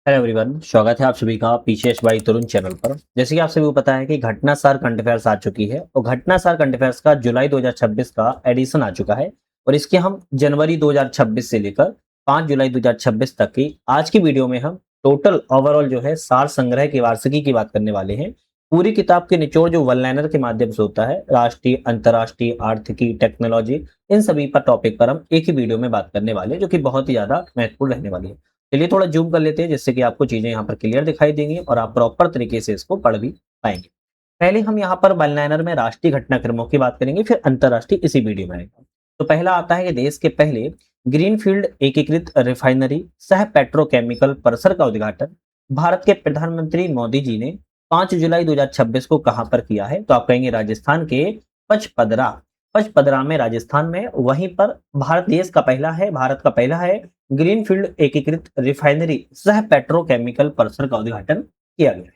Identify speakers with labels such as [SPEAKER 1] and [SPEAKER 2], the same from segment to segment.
[SPEAKER 1] Hello everyone, स्वागत है आप सभी का पीछे बाई तरुण चैनल पर। जैसे कि आप सभी को पता है कि घटनासार करंट अफेयर्स आ चुकी है और घटनासार करंट अफेयर्स का जुलाई 2026 का एडिशन आ चुका है और इसके हम जनवरी 2026 से लेकर 5 जुलाई 2026 तक की आज की वीडियो में हम टोटल ओवरऑल जो है सार संग्रह की वार्षिकी की बात करने वाले हैं। पूरी किताब के निचोड़ जो वन लाइनर के माध्यम से होता है, राष्ट्रीय, अंतर्राष्ट्रीय, आर्थिकी, टेक्नोलॉजी, इन सभी पर टॉपिक पर हम एक ही वीडियो में बात करने वाले हैं, जो कि बहुत ही ज्यादा महत्वपूर्ण रहने वाली है। चलिए थोड़ा जूम कर लेते हैं जिससे कि आपको चीजें यहाँ पर क्लियर दिखाई देंगी और आप प्रॉपर तरीके से इसको पढ़ भी पाएंगे। पहले हम यहाँ पर वन लाइनर में राष्ट्रीय घटनाक्रमों की बात करेंगे, फिर अंतर्राष्ट्रीय इसी वीडियो में आएगा। तो पहला आता है कि देश के पहले ग्रीनफील्ड एकीकृत रिफाइनरी सह पेट्रोकेमिकल परिसर का उद्घाटन भारत के प्रधानमंत्री मोदी जी ने 5 जुलाई 2026 को कहां पर किया है? तो आप कहेंगे राजस्थान के पचपदरा। पचपदरा में, राजस्थान में, वहीं पर भारत का पहला है ग्रीनफील्ड एकीकृत रिफाइनरी सह पेट्रोकेमिकल परिसर का उद्घाटन किया गया है।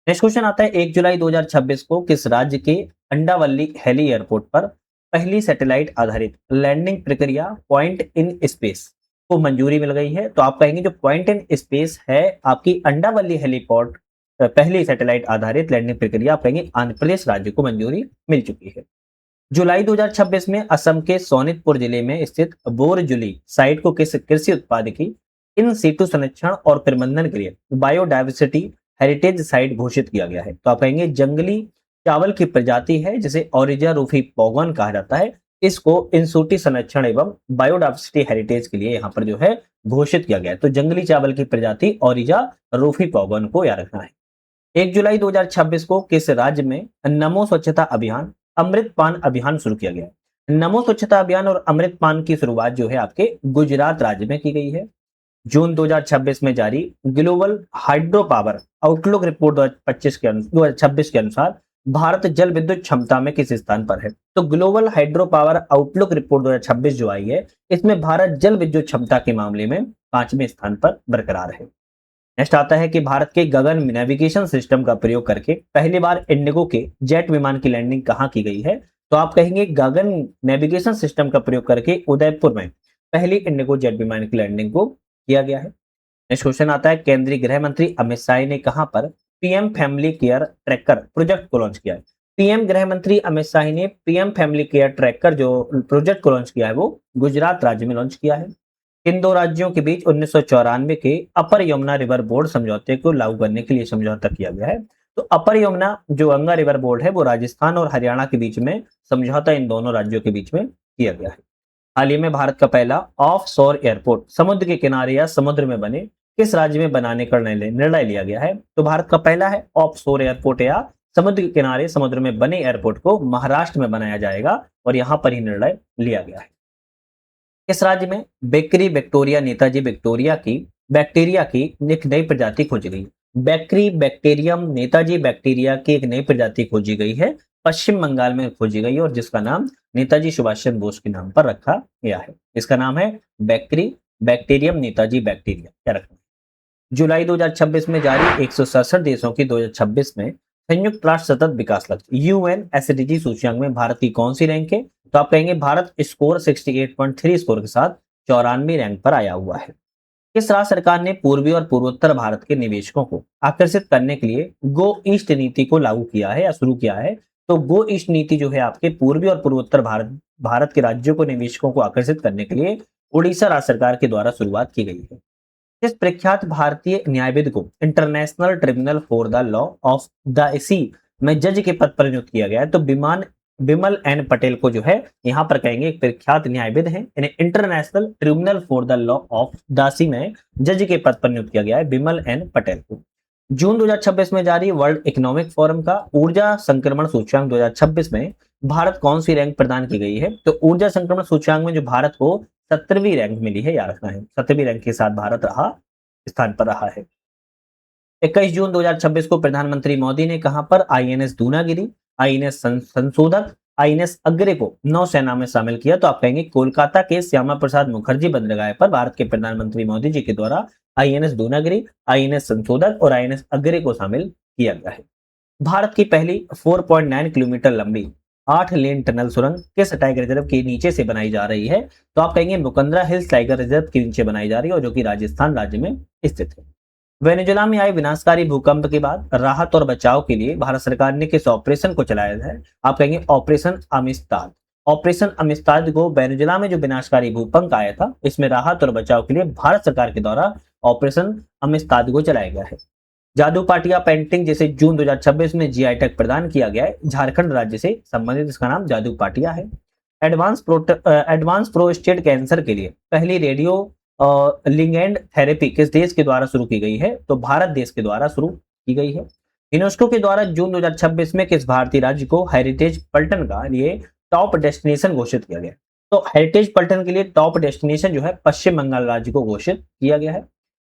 [SPEAKER 1] नेक्स्ट क्वेश्चन आता है 1 जुलाई 2026 को किस राज्य के अंडावली हेली एयरपोर्ट पर पहली सैटेलाइट आधारित लैंडिंग प्रक्रिया पॉइंट इन स्पेस को मंजूरी मिल गई है? तो आप कहेंगे जो पॉइंट इन स्पेस है आपकी अंडावली हेलीपोर्ट, पहली सैटेलाइट आधारित लैंडिंग प्रक्रिया, आप कहेंगे आंध्र प्रदेश राज्य को मंजूरी मिल चुकी है। जुलाई 2026 में असम के सोनितपुर जिले में स्थित बोरजुली साइट को किस कृषि उत्पाद की इन सीटू संरक्षण और प्रबंधन के लिए बायोडायवर्सिटी हेरिटेज साइट घोषित किया गया है? तो आप कहेंगे जंगली चावल की प्रजाति है जिसे ओरिजा रूफी पॉगन कहा जाता है, इसको इंसूटी संरक्षण एवं बायोडायवर्सिटी हेरिटेज के लिए यहाँ पर जो है घोषित किया गया है। तो जंगली चावल की प्रजाति ओरिजा रूफी पॉगन को याद रखना है। 1 जुलाई 2026 को किस राज्य में नमो स्वच्छता अभियान अमृत पान अभियान शुरू किया गया है? नमो स्वच्छता अभियान और अमृत पान की शुरुआत जो है आपके गुजरात राज्य में की गई है। जून 2026 में जारी global hydro power outlook report 2026 के अनुसार भारत जल विद्युत क्षमता में किस स्थान पर है? तो global hydro power outlook report 2026 जो आई है, इसमें भारत जल विद्युत क्षमता के मामले में 5वें स्थान पर बरकरार है। नेक्स्ट आता है कि भारत के गगन नेविगेशन सिस्टम का प्रयोग करके पहली बार इंडिगो के जेट विमान की लैंडिंग कहां की गई है? तो आप कहेंगे गगन नेविगेशन सिस्टम का प्रयोग करके उदयपुर में पहली इंडिगो जेट विमान की लैंडिंग को किया गया है। नेक्स्ट क्वेश्चन आता है केंद्रीय गृह मंत्री अमित शाह ने कहां पर PM family care tracker project को लॉन्च किया है? पीएम गृह मंत्री अमित शाह ने पीएम फैमिली केयर ट्रैकर जो प्रोजेक्ट को लॉन्च किया है वो गुजरात राज्य में लॉन्च किया है। इन दो राज्यों के बीच 1994 के अपर यमुना रिवर बोर्ड समझौते को लागू करने के लिए समझौता किया गया है। तो अपर यमुना जो गंगा रिवर बोर्ड है वो राजस्थान और हरियाणा के बीच में समझौता इन दोनों राज्यों के बीच में किया गया है। हाल ही में भारत का पहला ऑफ शोर एयरपोर्ट समुद्र के किनारे या समुद्र में बने किस राज्य में बनाने का निर्णय लिया गया है? तो भारत का पहला है ऑफ शोर एयरपोर्ट या समुद्र के किनारे समुद्र में बने एयरपोर्ट को महाराष्ट्र में बनाया जाएगा और यहाँ पर ही निर्णय लिया गया है। इस राज्य में बेकरी बैक्टीरिया नेताजी बैक्टीरिया की एक नई प्रजाति खोजी गई। बैक्री बैक्टीरियम नेताजी बैक्टीरिया की एक नई प्रजाति खोजी गई है, पश्चिम बंगाल में खोजी गई है और जिसका नाम नेताजी सुभाष चंद्र बोस के नाम पर रखा गया है। इसका नाम है बैक्री बैक्टीरियम नेताजी बैक्टीरिया। क्या रखना? जुलाई 2026 में जारी 167 देशों की 2026 में संयुक्त राष्ट्र सतत विकास लक्ष्य यूएन एसडीजी सूचकांक में भारत की कौन सी रैंक है? तो आप कहेंगे भारत स्कोर 68.3 स्कोर के साथ 94 रैंक पर आया हुआ है। किस राज्य सरकार ने पूर्वी और पूर्वोत्तर भारत के निवेशकों को आकर्षित करने के लिए गो ईस्ट नीति को लागू किया है या शुरू किया है? तो गो ईस्ट नीति जो है आपके पूर्वी और पूर्वोत्तर भारत के राज्यों को निवेशकों को आकर्षित करने के लिए उड़ीसा राज्य सरकार के द्वारा शुरुआत की गई है। इस प्रख्यात भारतीय न्यायविद को international tribunal for the law of the sea में जज के पद पर नियुक्त किया गया है। तो बिमल एन पटेल को जो है यहाँ पर कहेंगे एक प्रख्यात न्यायविद है, इन्हें international tribunal for the law of the sea में जज के पद पर नियुक्त किया गया है बिमल एन पटेल को। जून 2026 में जारी वर्ल्ड इकोनॉमिक फोरम का ऊर्जा संक्रमण सूचकांक 2026 में भारत कौन सी रैंक प्रदान की गई है? तो ऊर्जा संक्रमण सूचकांक में जो भारत को 17वीं रैंक मिली है, याद रखना है 17वीं रैंक के साथ भारत स्थान पर रहा है। 21 जून 2026 को प्रधानमंत्री मोदी ने कहां पर आईएनएस दूनागिरी, आईएनएस संशोधक, आईएनएस अग्रे को नौसेना में शामिल किया? तो आप कहेंगे कोलकाता के श्यामा प्रसाद मुखर्जी बंदरगाह पर भारत के प्रधानमंत्री मोदी जी के द्वारा आईएनएस दूनागिरी, आईएनएस संशोधक और आईएनएस अग्रे को शामिल किया गया है। भारत की पहली 4.9 किलोमीटर लंबी 8 लेन टनल सुरंग किस टाइगर रिजर्व के नीचे से बनाई जा रही है? तो आप कहेंगे मुकंदरा हिल्स टाइगर रिजर्व के नीचे बनाई जा रही है और जो कि राजस्थान राज्य में स्थित है। वेनेजुएला में आए विनाशकारी भूकंप के बाद राहत और बचाव के लिए भारत सरकार ने किस ऑपरेशन को चलाया है? आप कहेंगे ऑपरेशन अमिस्ताद। ऑपरेशन अमिस्ताद को वेनेजुएला में जो विनाशकारी भूकंप आया था, इसमें राहत और बचाव के लिए भारत सरकार के द्वारा ऑपरेशन अमिस्ताद को चलाया गया है। जादू पाटिया पेंटिंग जिसे जून 2026 में जीआई टैग प्रदान किया गया है, झारखंड राज्य से संबंधित, इसका नाम जादू पाटिया है। एडवांस प्रोस्टेट कैंसर के लिए पहली रेडियो लिगेंड थेरेपी किस देश के द्वारा शुरू की गई है? तो भारत देश के द्वारा शुरू की गई है। यूनेस्को के द्वारा जून 2026 में किस भारतीय राज्य को हेरिटेज पर्यटन का लिए टॉप डेस्टिनेशन घोषित किया गया? तो हेरिटेज पर्यटन के लिए टॉप डेस्टिनेशन जो है पश्चिम बंगाल राज्य को घोषित किया गया है।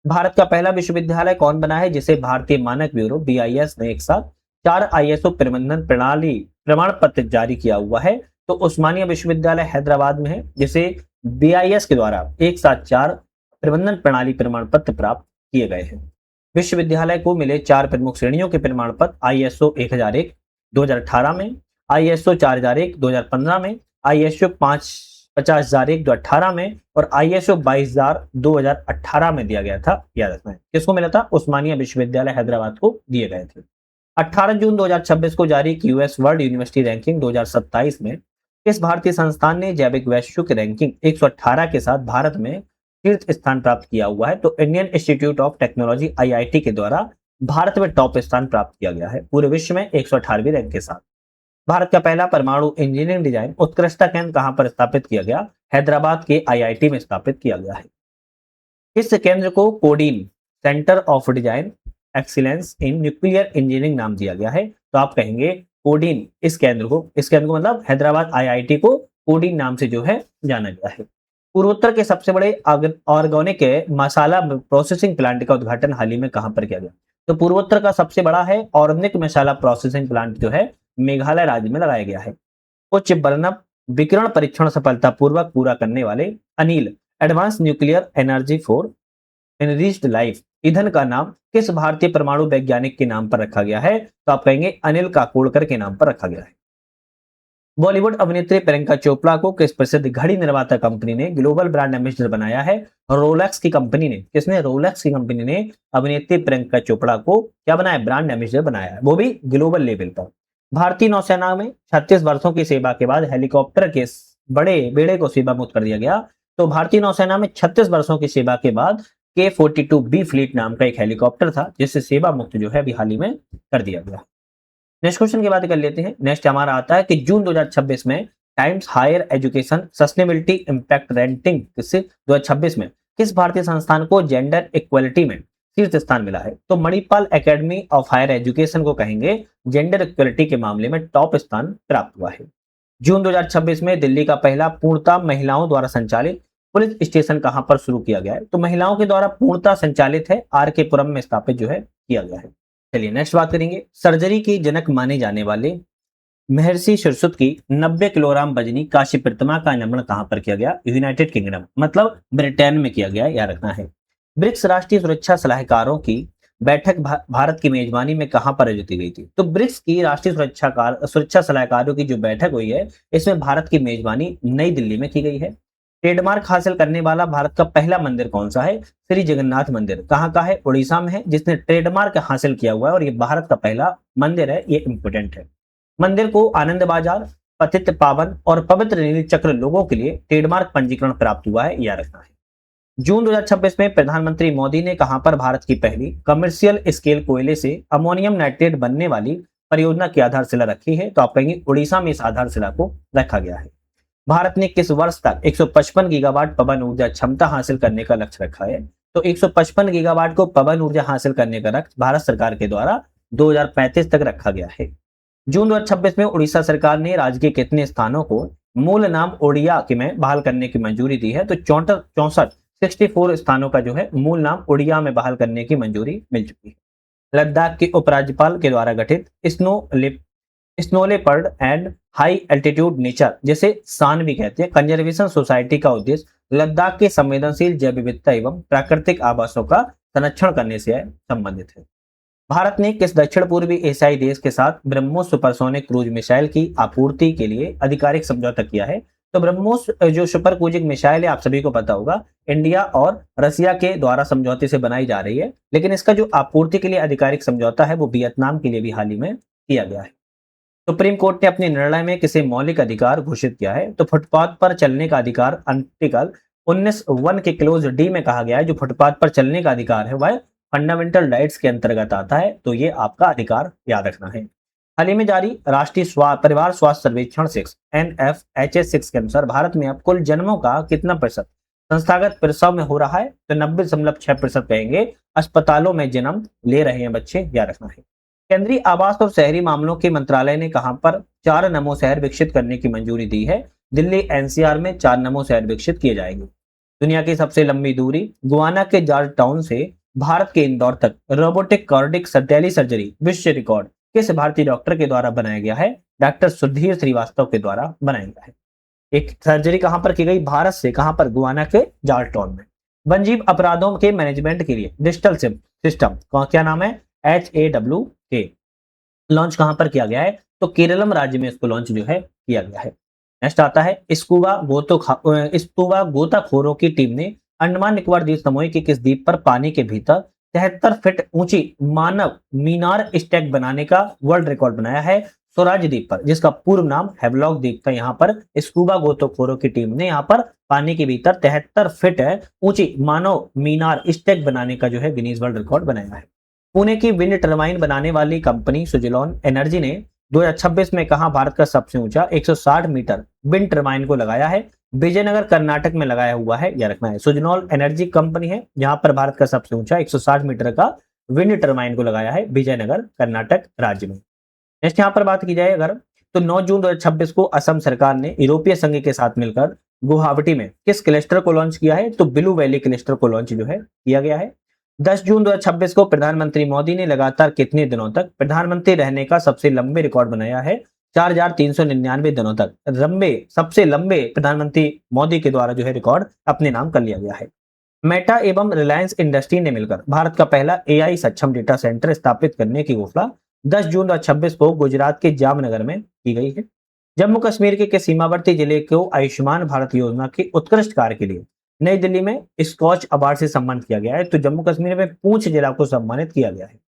[SPEAKER 1] भारत का पहला विश्वविद्यालय कौन बना है जिसे भारतीय मानक ब्यूरो BIS ने एक साथ 4 ISO प्रबंधन प्रणाली प्रमाण पत्र जारी किया हुआ है? तो उस्मानिया विश्वविद्यालय हैदराबाद में है, जिसे BIS के द्वारा एक साथ 4 प्रबंधन प्रणाली प्रमाण पत्र प्राप्त किए गए हैं। विश्वविद्यालय को मिले 4 प्रमुख श्रेणियों के प्रमाण पत्र ISO 1001 2018 में, ISO 4001 2015 में, ISO 50001 2018 में और ISO 22000 2018 में दिया गया था। याद रखना है किसको मिला था? उस्मानिया विश्वविद्यालय हैदराबाद को दिए गए थे। 18 जून 2026 को जारी US वर्ल्ड यूनिवर्सिटी रैंकिंग 2027 में किस भारतीय संस्थान ने जैविक वैश्विक रैंकिंग 118 के साथ भारत में शीर्ष स्थान प्राप्त किया हुआ है? तो Indian institute of technology IIT के द्वारा भारत में टॉप स्थान प्राप्त किया गया है पूरे विश्व में 118वीं रैंक के साथ। भारत का पहला परमाणु इंजीनियरिंग डिजाइन उत्कृष्टता केंद्र कहां पर स्थापित किया गया? हैदराबाद के IIT में स्थापित किया गया है। इस केंद्र को codeine centre of design excellence in nuclear engineering नाम दिया गया है। तो आप कहेंगे कोडीन, इस केंद्र को मतलब हैदराबाद IIT को कोडीन नाम से जो है जाना गया है। पूर्वोत्तर के सबसे बड़े ऑर्गेनिक मसाला प्रोसेसिंग प्लांट का उद्घाटन हाल ही में कहां पर किया गया? तो पूर्वोत्तर का सबसे बड़ा है ऑर्गेनिक मसाला प्रोसेसिंग प्लांट जो है मेघालय राज्य में लगाया गया है। उच्च बर्नअप विकिरण परीक्षण सफलतापूर्वक पूरा करने वाले Anil advance nuclear energy for enriched life ईंधन का नाम किस भारतीय परमाणु वैज्ञानिक के नाम पर रखा गया है? तो आप कहेंगे अनिल काकोडकर के नाम पर रखा गया है। बॉलीवुड अभिनेत्री प्रियंका चोपड़ा को किस प्रसिद्ध घड़ी निर्माता कंपनी ने ग्लोबल ब्रांड एम्बेसडर बनाया है? रोलेक्स की कंपनी ने। किसने? रोलेक्स की कंपनी ने अभिनेत्री प्रियंका चोपड़ा को क्या बनाया? ब्रांड एम्बेसडर बनाया है, वो भी ग्लोबल लेवल पर। भारतीय नौसेना में 36 वर्षों की सेवा के बाद हेलीकॉप्टर के बड़े बेड़े को सेवा मुक्त कर दिया गया। तो भारतीय नौसेना में 36 वर्षों की सेवा के बाद K-42B फ्लीट नाम का एक हेलीकॉप्टर था, जिससे सेवा मुक्त जो है अभी हाल ही में कर दिया गया। नेक्स्ट क्वेश्चन की बात कर लेते हैं। नेक्स्ट हमारा आता है कि जून 2026 में Times Higher Education Sustainability Impact Rating 2026 में किस भारतीय संस्थान को जेंडर इक्वलिटी में शीर्ष स्थान मिला है? तो Manipal academy of higher education को कहेंगे जेंडर इक्वलिटी के मामले में टॉप स्थान प्राप्त हुआ है। जून 2026 में दिल्ली का पहला पूर्णतः महिलाओं द्वारा संचालित पुलिस स्टेशन कहां पर शुरू किया गया है? तो महिलाओं के द्वारा पूर्णतः संचालित है, RK पुरम में स्थापित जो है किया गया है। चलिए नेक्स्ट बात करेंगे। सर्जरी की जनक माने जाने वाले महर्षि सुश्रुत की 90 किलोग्राम वजनी काशी प्रतिमा का अनावरण कहां पर किया गया? यूनाइटेड किंगडम, मतलब ब्रिटेन में किया गया, याद रखना है। ब्रिक्स राष्ट्रीय सुरक्षा सलाहकारों की बैठक भारत की मेजबानी में कहां पर आयोजित की गई थी? तो ब्रिक्स की राष्ट्रीय सुरक्षा सलाहकारों की जो बैठक हुई है, इसमें भारत की मेजबानी नई दिल्ली में की गई है। ट्रेडमार्क हासिल करने वाला भारत का पहला मंदिर कौन सा है? श्री जगन्नाथ मंदिर। कहां का है? उड़ीसा में है, जिसने ट्रेडमार्क हासिल किया हुआ है और ये भारत का पहला मंदिर है, ये इंपोर्टेंट है। मंदिर को आनंद बाजार, पतित पावन और पवित्र नील चक्र लोगों के लिए ट्रेडमार्क पंजीकरण प्राप्त हुआ है, याद रखना है। जून 2026 में प्रधानमंत्री मोदी ने कहां पर भारत की पहली कमर्शियल स्केल कोयले से अमोनियम नाइट्रेट बनने वाली परियोजना की आधारशिला रखी है? तो आप कहेंगे उड़ीसा में इस आधारशिला को रखा गया है। भारत ने किस वर्ष तक 155 गीगावाट पवन ऊर्जा क्षमता हासिल करने का लक्ष्य रखा है? तो 155 गीगावाट को पवन ऊर्जा हासिल करने का लक्ष्य भारत सरकार के द्वारा 2035 तक रखा गया है। जून 2026 में उड़ीसा सरकार ने राज्य के कितने स्थानों को मूल नाम ओडिया के में बहाल करने की मंजूरी दी है? तो 64 स्थानों का जो है मूल नाम ओडिया में बहाल करने की मंजूरी मिल चुकी है। लद्दाख के उपराज्यपाल के द्वारा गठित snow leopard and high altitude nature, जिसे सान भी कहते हैं, कंजर्वेशन सोसाइटी का उद्देश्य लद्दाख के संवेदनशील जैव विविधता एवं प्राकृतिक आवासों का संरक्षण करने से संबंधित है। भारत ने किस दक्षिण पूर्वी एशियाई देश के साथ ब्रह्मोस सुपरसोनिक क्रूज मिसाइल की आपूर्ति के लिए आधिकारिक समझौता किया है? तो ब्रह्मोस जो सुपर क्रूजिंग मिसाइल है आप सभी को पता होगा, इंडिया और रसिया के द्वारा समझौते से बनाई जा रही है, लेकिन इसका जो आपूर्ति के लिए आधिकारिक समझौता है वो वियतनाम के लिए भी हाल ही में किया गया है। सुप्रीम कोर्ट ने अपने निर्णय में किसे मौलिक अधिकार घोषित किया है, तो फुटपाथ पर चलने का अधिकार आर्टिकल 19(1) के क्लोज डी में कहा गया है, जो फुटपाथ पर चलने का अधिकार है वह फंडामेंटल राइट्स के अंतर्गत आता है, तो ये आपका अधिकार याद रखना है। हाल ही में जारी राष्ट्रीय परिवार स्वास्थ्य सर्वेक्षण 6 NFHS 6 के अनुसार भारत में अब कुल जन्मों का कितना प्रतिशत संस्थागत प्रसव में हो रहा है, तो 90.6% कहेंगे अस्पतालों में जन्म ले रहे हैं बच्चे, याद रखना है। केंद्रीय आवास और शहरी मामलों के मंत्रालय ने कहां पर 4 नमो शहर विकसित करने की मंजूरी दी है। दिल्ली NCR में 4 नमो शहर विकसित किए जाएंगे। दुनिया की सबसे लंबी दूरी गुआना के जॉर्ज टाउन से भारत के इंदौर तक रोबोटिक कार्डिक टेली सर्जरी विश्व रिकॉर्ड किस भारतीय डॉक्टर के द्वारा बनाया गया है? डॉक्टर सुधीर श्रीवास्तव के द्वारा बनाया गया है। एक सर्जरी कहां पर की गई? भारत से कहां पर? गुआना के जॉर्ज टाउन में। वन्यजीव अपराधों के मैनेजमेंट के लिए डिजिटल सिस्टम क्या नाम है? HAWK लॉन्च कहां पर किया गया है? तो केरलम राज्य में इसको लॉन्च जो है किया गया है। नेक्स्ट आता है स्कूबा गोताखोरों की टीम ने अंडमान निकोबार द्वीप समूह के किस द्वीप पर पानी के भीतर 73 फीट ऊंची मानव मीनार स्टैक बनाने का वर्ल्ड रिकॉर्ड बनाया है? स्वराज द्वीप पर, जिसका पूर्व नाम हैवलॉक द्वीप था। यहाँ पर स्कूबा गोताखोरों की टीम ने यहाँ पर पानी के भीतर 73 फीट ऊंची मानव मीनार स्टैक बनाने का जो है गिनीज वर्ल्ड रिकॉर्ड बनाया है। पुणे की विंड टर्बाइन बनाने वाली कंपनी सुजलॉन एनर्जी ने 2026 में कहा भारत का सबसे ऊंचा 160 मीटर विंड टर्बाइन को लगाया है? विजयनगर कर्नाटक में लगाया हुआ है, यह रखना है। सुजलॉन एनर्जी कंपनी है जहां पर भारत का सबसे ऊंचा 160 मीटर का विंड टर्बाइन को लगाया है विजयनगर कर्नाटक राज्य में। नेक्स्ट यहाँ पर बात की जाए अगर, तो 9 जून 2026 को असम सरकार ने यूरोपीय संघ के साथ मिलकर गुवाहाटी में किस क्लस्टर को लॉन्च किया है? तो ब्लू वैली क्लस्टर को लॉन्च जो है किया गया है। 10 जून 2026 को प्रधानमंत्री मोदी ने लगातार कितने दिनों तक प्रधानमंत्री रहने का सबसे लंबे रिकॉर्ड बनाया है? 4399 दिनों तक सबसे लंबे प्रधानमंत्री मोदी के द्वारा जो है रिकॉर्ड अपने नाम कर लिया गया है। मेटा एवं रिलायंस इंडस्ट्री ने मिलकर भारत का पहला AI सक्षम डेटा सेंटर स्थापित करने की घोषणा 10 जून 2026 को गुजरात के जामनगर में की गई है। जम्मू कश्मीर के सीमावर्ती जिले को आयुष्मान भारत योजना की उत्कृष्ट कार्य के लिए नई दिल्ली में स्कॉच अवार्ड से सम्मानित किया गया है। तो जम्मू कश्मीर में पूंछ जिला को सम्मानित किया गया है।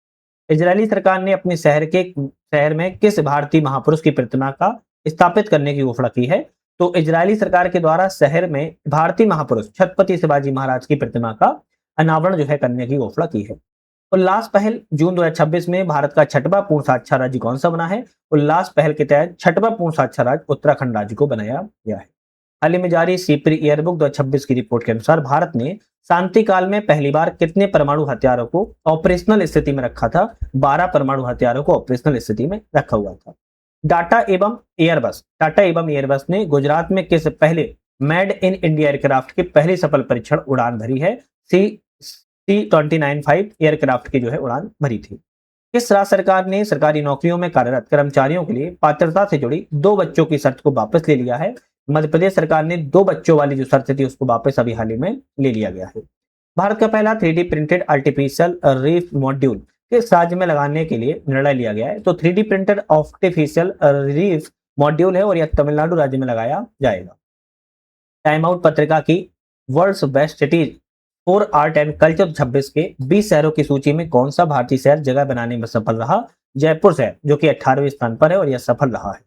[SPEAKER 1] इजरायली सरकार ने अपने शहर में किस भारतीय महापुरुष की प्रतिमा का स्थापित करने की घोषणा की है? तो इजरायली सरकार के द्वारा शहर में भारतीय महापुरुष छत्रपति शिवाजी महाराज की प्रतिमा का अनावरण जो है करने की घोषणा की है। उल्लास पहल जून 2026 में भारत का 6वां पूर्ण साक्षर राज्य कौन सा बना है? उल्लास पहल के तहत 6वां पूर्ण साक्षर राज्य उत्तराखंड राज्य को बनाया गया है। हाल ही में जारी सीपरी ईयरबुक 2026 की रिपोर्ट के अनुसार भारत ने शांति काल में पहली बार कितने परमाणु हथियारों को ऑपरेशनल स्थिति में रखा था? 12 परमाणु हथियारों को ऑपरेशनल स्थिति में रखा हुआ था। टाटा एवं एयरबस ने गुजरात में किस पहले मेड इन इंडिया एयरक्राफ्ट की पहली सफल परीक्षण उड़ान भरी है? C295 एयरक्राफ्ट की जो है उड़ान भरी थी। किस राज्य सरकार ने सरकारी नौकरियों में कार्यरत कर्मचारियों के लिए पात्रता से जुड़ी 2 बच्चों की शर्त को वापस ले लिया है? मध्य प्रदेश सरकार ने 2 बच्चों वाली जो शर्त थी उसको वापस अभी हाल ही में ले लिया गया है। भारत का पहला 3D printed artificial reef module किस राज्य में लगाने के लिए निर्णय लिया गया है? तो 3D printed artificial reef module है और यह तमिलनाडु राज्य में लगाया जाएगा। टाइम आउट पत्रिका की world's best cities for art and culture 26 के 20 शहरों की सूची में कौन सा भारतीय शहर जगह बनाने में सफल रहा? जयपुर शहर, जो कि 18वें स्थान पर है और यह सफल रहा है।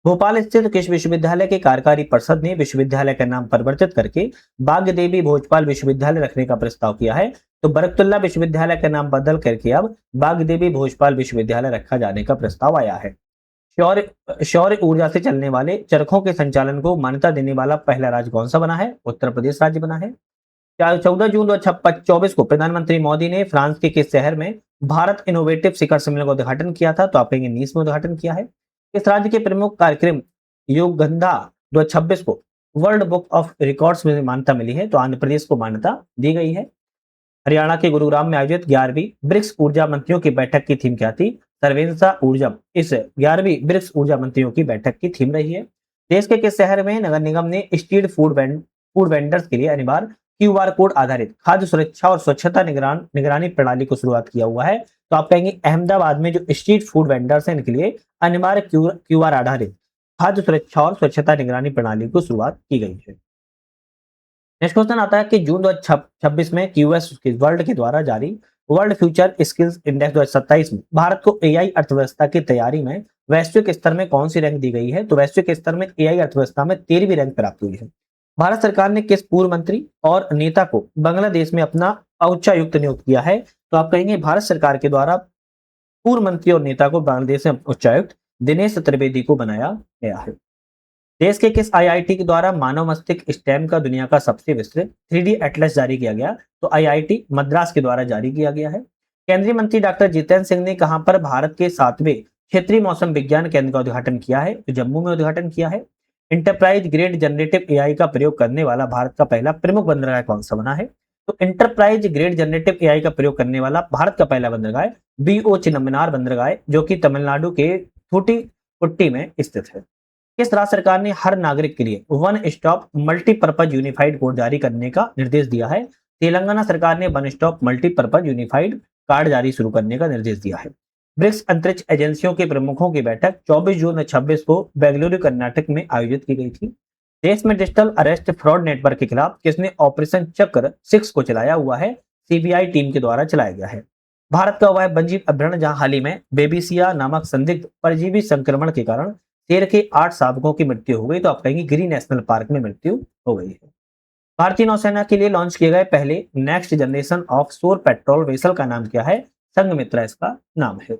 [SPEAKER 1] भोपाल स्थित कृषि विश्वविद्यालय के कार्यकारी परिषद ने विश्वविद्यालय का नाम परिवर्तित करके बागदेवी भोजपाल विश्वविद्यालय रखने का प्रस्ताव किया है। तो बरकतुल्ला विश्वविद्यालय का नाम बदल करके अब बागदेवी भोजपाल विश्वविद्यालय रखा जाने का प्रस्ताव आया है। सौर ऊर्जा से चलने वाले चरखों के संचालन को मान्यता देने वाला पहला राज्य कौन सा बना है? उत्तर प्रदेश राज्य बना है। 14 जून 2024 को प्रधानमंत्री मोदी ने फ्रांस के किस शहर में भारत इनोवेटिव शिखर सम्मेलन का उद्घाटन किया था? तो आप कहेंगे नीस में उद्घाटन किया है। इस राज्य के प्रमुख कार्यक्रम युगंधा 2026 को वर्ल्ड बुक ऑफ रिकॉर्ड्स में मान्यता मिली है, तो आंध्र प्रदेश को मान्यता दी गई है। हरियाणा के गुरुग्राम में आयोजित 11वीं ब्रिक्स ऊर्जा मंत्रियों की बैठक की थीम क्या थी? सर्वेंसा ऊर्जम इस 11वीं ब्रिक्स ऊर्जा मंत्रियों की बैठक की थीम रही है। देश के किस शहर में नगर निगम ने स्ट्रीट फूड वेंडर्स के लिए अनिवार्य QR कोड आधारित खाद्य सुरक्षा और स्वच्छता निगरानी प्रणाली को शुरुआत किया हुआ है? तो आप कहेंगे अहमदाबाद में जो स्ट्रीट फूड वेंडर्स हैं इनके लिए अनिवार्य QR आधारित खाद्य सुरक्षा और स्वच्छता निगरानी प्रणाली की शुरुआत की गई है। नेक्स्ट क्वेश्चन आता है कि जून 2026 में क्यूएस वर्ल्ड के द्वारा जारी वर्ल्ड फ्यूचर स्किल्स इंडेक्स 2027 में भारत को एआई अर्थव्यवस्था की तैयारी में वैश्विक स्तर में कौन सी रैंक दी गई है? तो वैश्विक स्तर में एआई अर्थव्यवस्था में 13वीं रैंक प्राप्त हुई है। भारत सरकार ने किस पूर्व मंत्री और नेता को बांग्लादेश में अपना उच्चायुक्त नियुक्त किया है? तो आप कहेंगे भारत सरकार के द्वारा पूर्व मंत्री और नेता को बांग्लादेश में उच्चायुक्त दिनेश त्रिवेदी को बनाया गया है। देश के किस आईआईटी के द्वारा मानव मस्तिष्क स्टेम का दुनिया का सबसे विस्तृत 3D एटलस जारी किया गया? तो आईआईटी मद्रास के द्वारा जारी किया गया है। केंद्रीय मंत्री डॉक्टर जितेंद्र सिंह ने कहां पर भारत के 7वें क्षेत्रीय मौसम विज्ञान केंद्र का उद्घाटन किया है? तो जम्मू में उद्घाटन किया है। इंटरप्राइज ग्रेड जनरेटिव एआई का प्रयोग करने वाला भारत का पहला प्रमुख बंदरगाह कौन सा बना है? तो इंटरप्राइज ग्रेड जनरेटिव एआई का प्रयोग करने वाला भारत का पहला बंदरगाह बीओ चिदम्बरम बंदरगाह जो कि तमिलनाडु के थूथुकुडी में स्थित है। किस राज्य सरकार ने हर नागरिक के लिए one stop multipurpose unified code जारी करने का निर्देश दिया है? तेलंगाना सरकार ने one stop multipurpose unified card जारी शुरू करने का निर्देश दिया है। ब्रिक्स अंतरिक्ष एजेंसियों के प्रमुखों की बैठक 24 जून 26 को बेंगलुरु कर्नाटक में आयोजित की गई थी। देश में डिजिटल अरेस्ट फ्रॉड नेटवर्क के खिलाफ किसने ऑपरेशन चक्र 6 को चलाया हुआ है? सीबीआई टीम के द्वारा चलाया गया है। भारत का हुआ है वन्यजीव अभ्यारण्य जहां हाल ही में बेबिसिया नामक संदिग्ध परजीवी संक्रमण के कारण शेर के 8 शावकों की मृत्यु हो गई। तो आप कहेंगे गिरी नेशनल पार्क में मृत्यु हो गई है। भारतीय नौसेना के लिए लॉन्च किए गए पहले नेक्स्ट जनरेशन ऑफ शोर पेट्रोल वेसल का नाम क्या है? संघमित्रा इसका नाम है।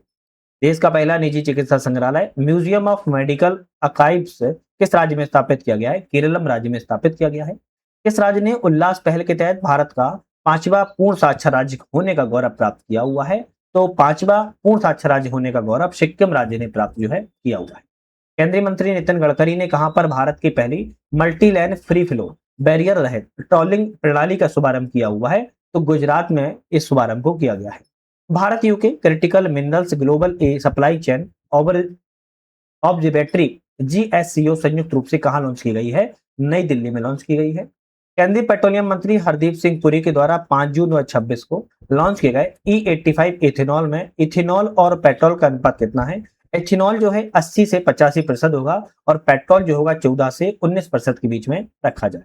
[SPEAKER 1] देश का पहला निजी चिकित्सा संग्रहालय म्यूजियम ऑफ मेडिकल आर्काइव्स किस राज्य में स्थापित किया गया है? केरलम राज्य में स्थापित किया गया है। किस राज्य ने उल्लास पहल के तहत भारत का 5वां पूर्ण साक्षर राज्य होने का गौरव प्राप्त किया हुआ है? तो 5वां पूर्ण साक्षर राज्य होने का गौरव सिक्किम राज्य ने प्राप्त जो है किया हुआ है। केंद्रीय मंत्री नितिन गडकरी ने कहां पर भारत की पहली multi lane free flow barrier रहित ट्रॉलिंग प्रणाली का शुभारंभ किया हुआ है? तो गुजरात में इस शुभारंभ को किया गया है। Bharat UK critical minerals global a supply chain observatory GSCO संयुक्त रूप से कहां लॉन्च की गई है? नई दिल्ली में लॉन्च की गई है। केंद्रीय पेट्रोलियम मंत्री हरदीप सिंह पुरी के द्वारा 5 जून 2026 को लॉन्च किए गए E85 इथेनॉल में इथेनॉल और पेट्रोल का अनुपात कितना है? इथेनॉल जो है 80 से 85% होगा और पेट्रोल जो होगा 14 से 19% के बीच में रखा जाए।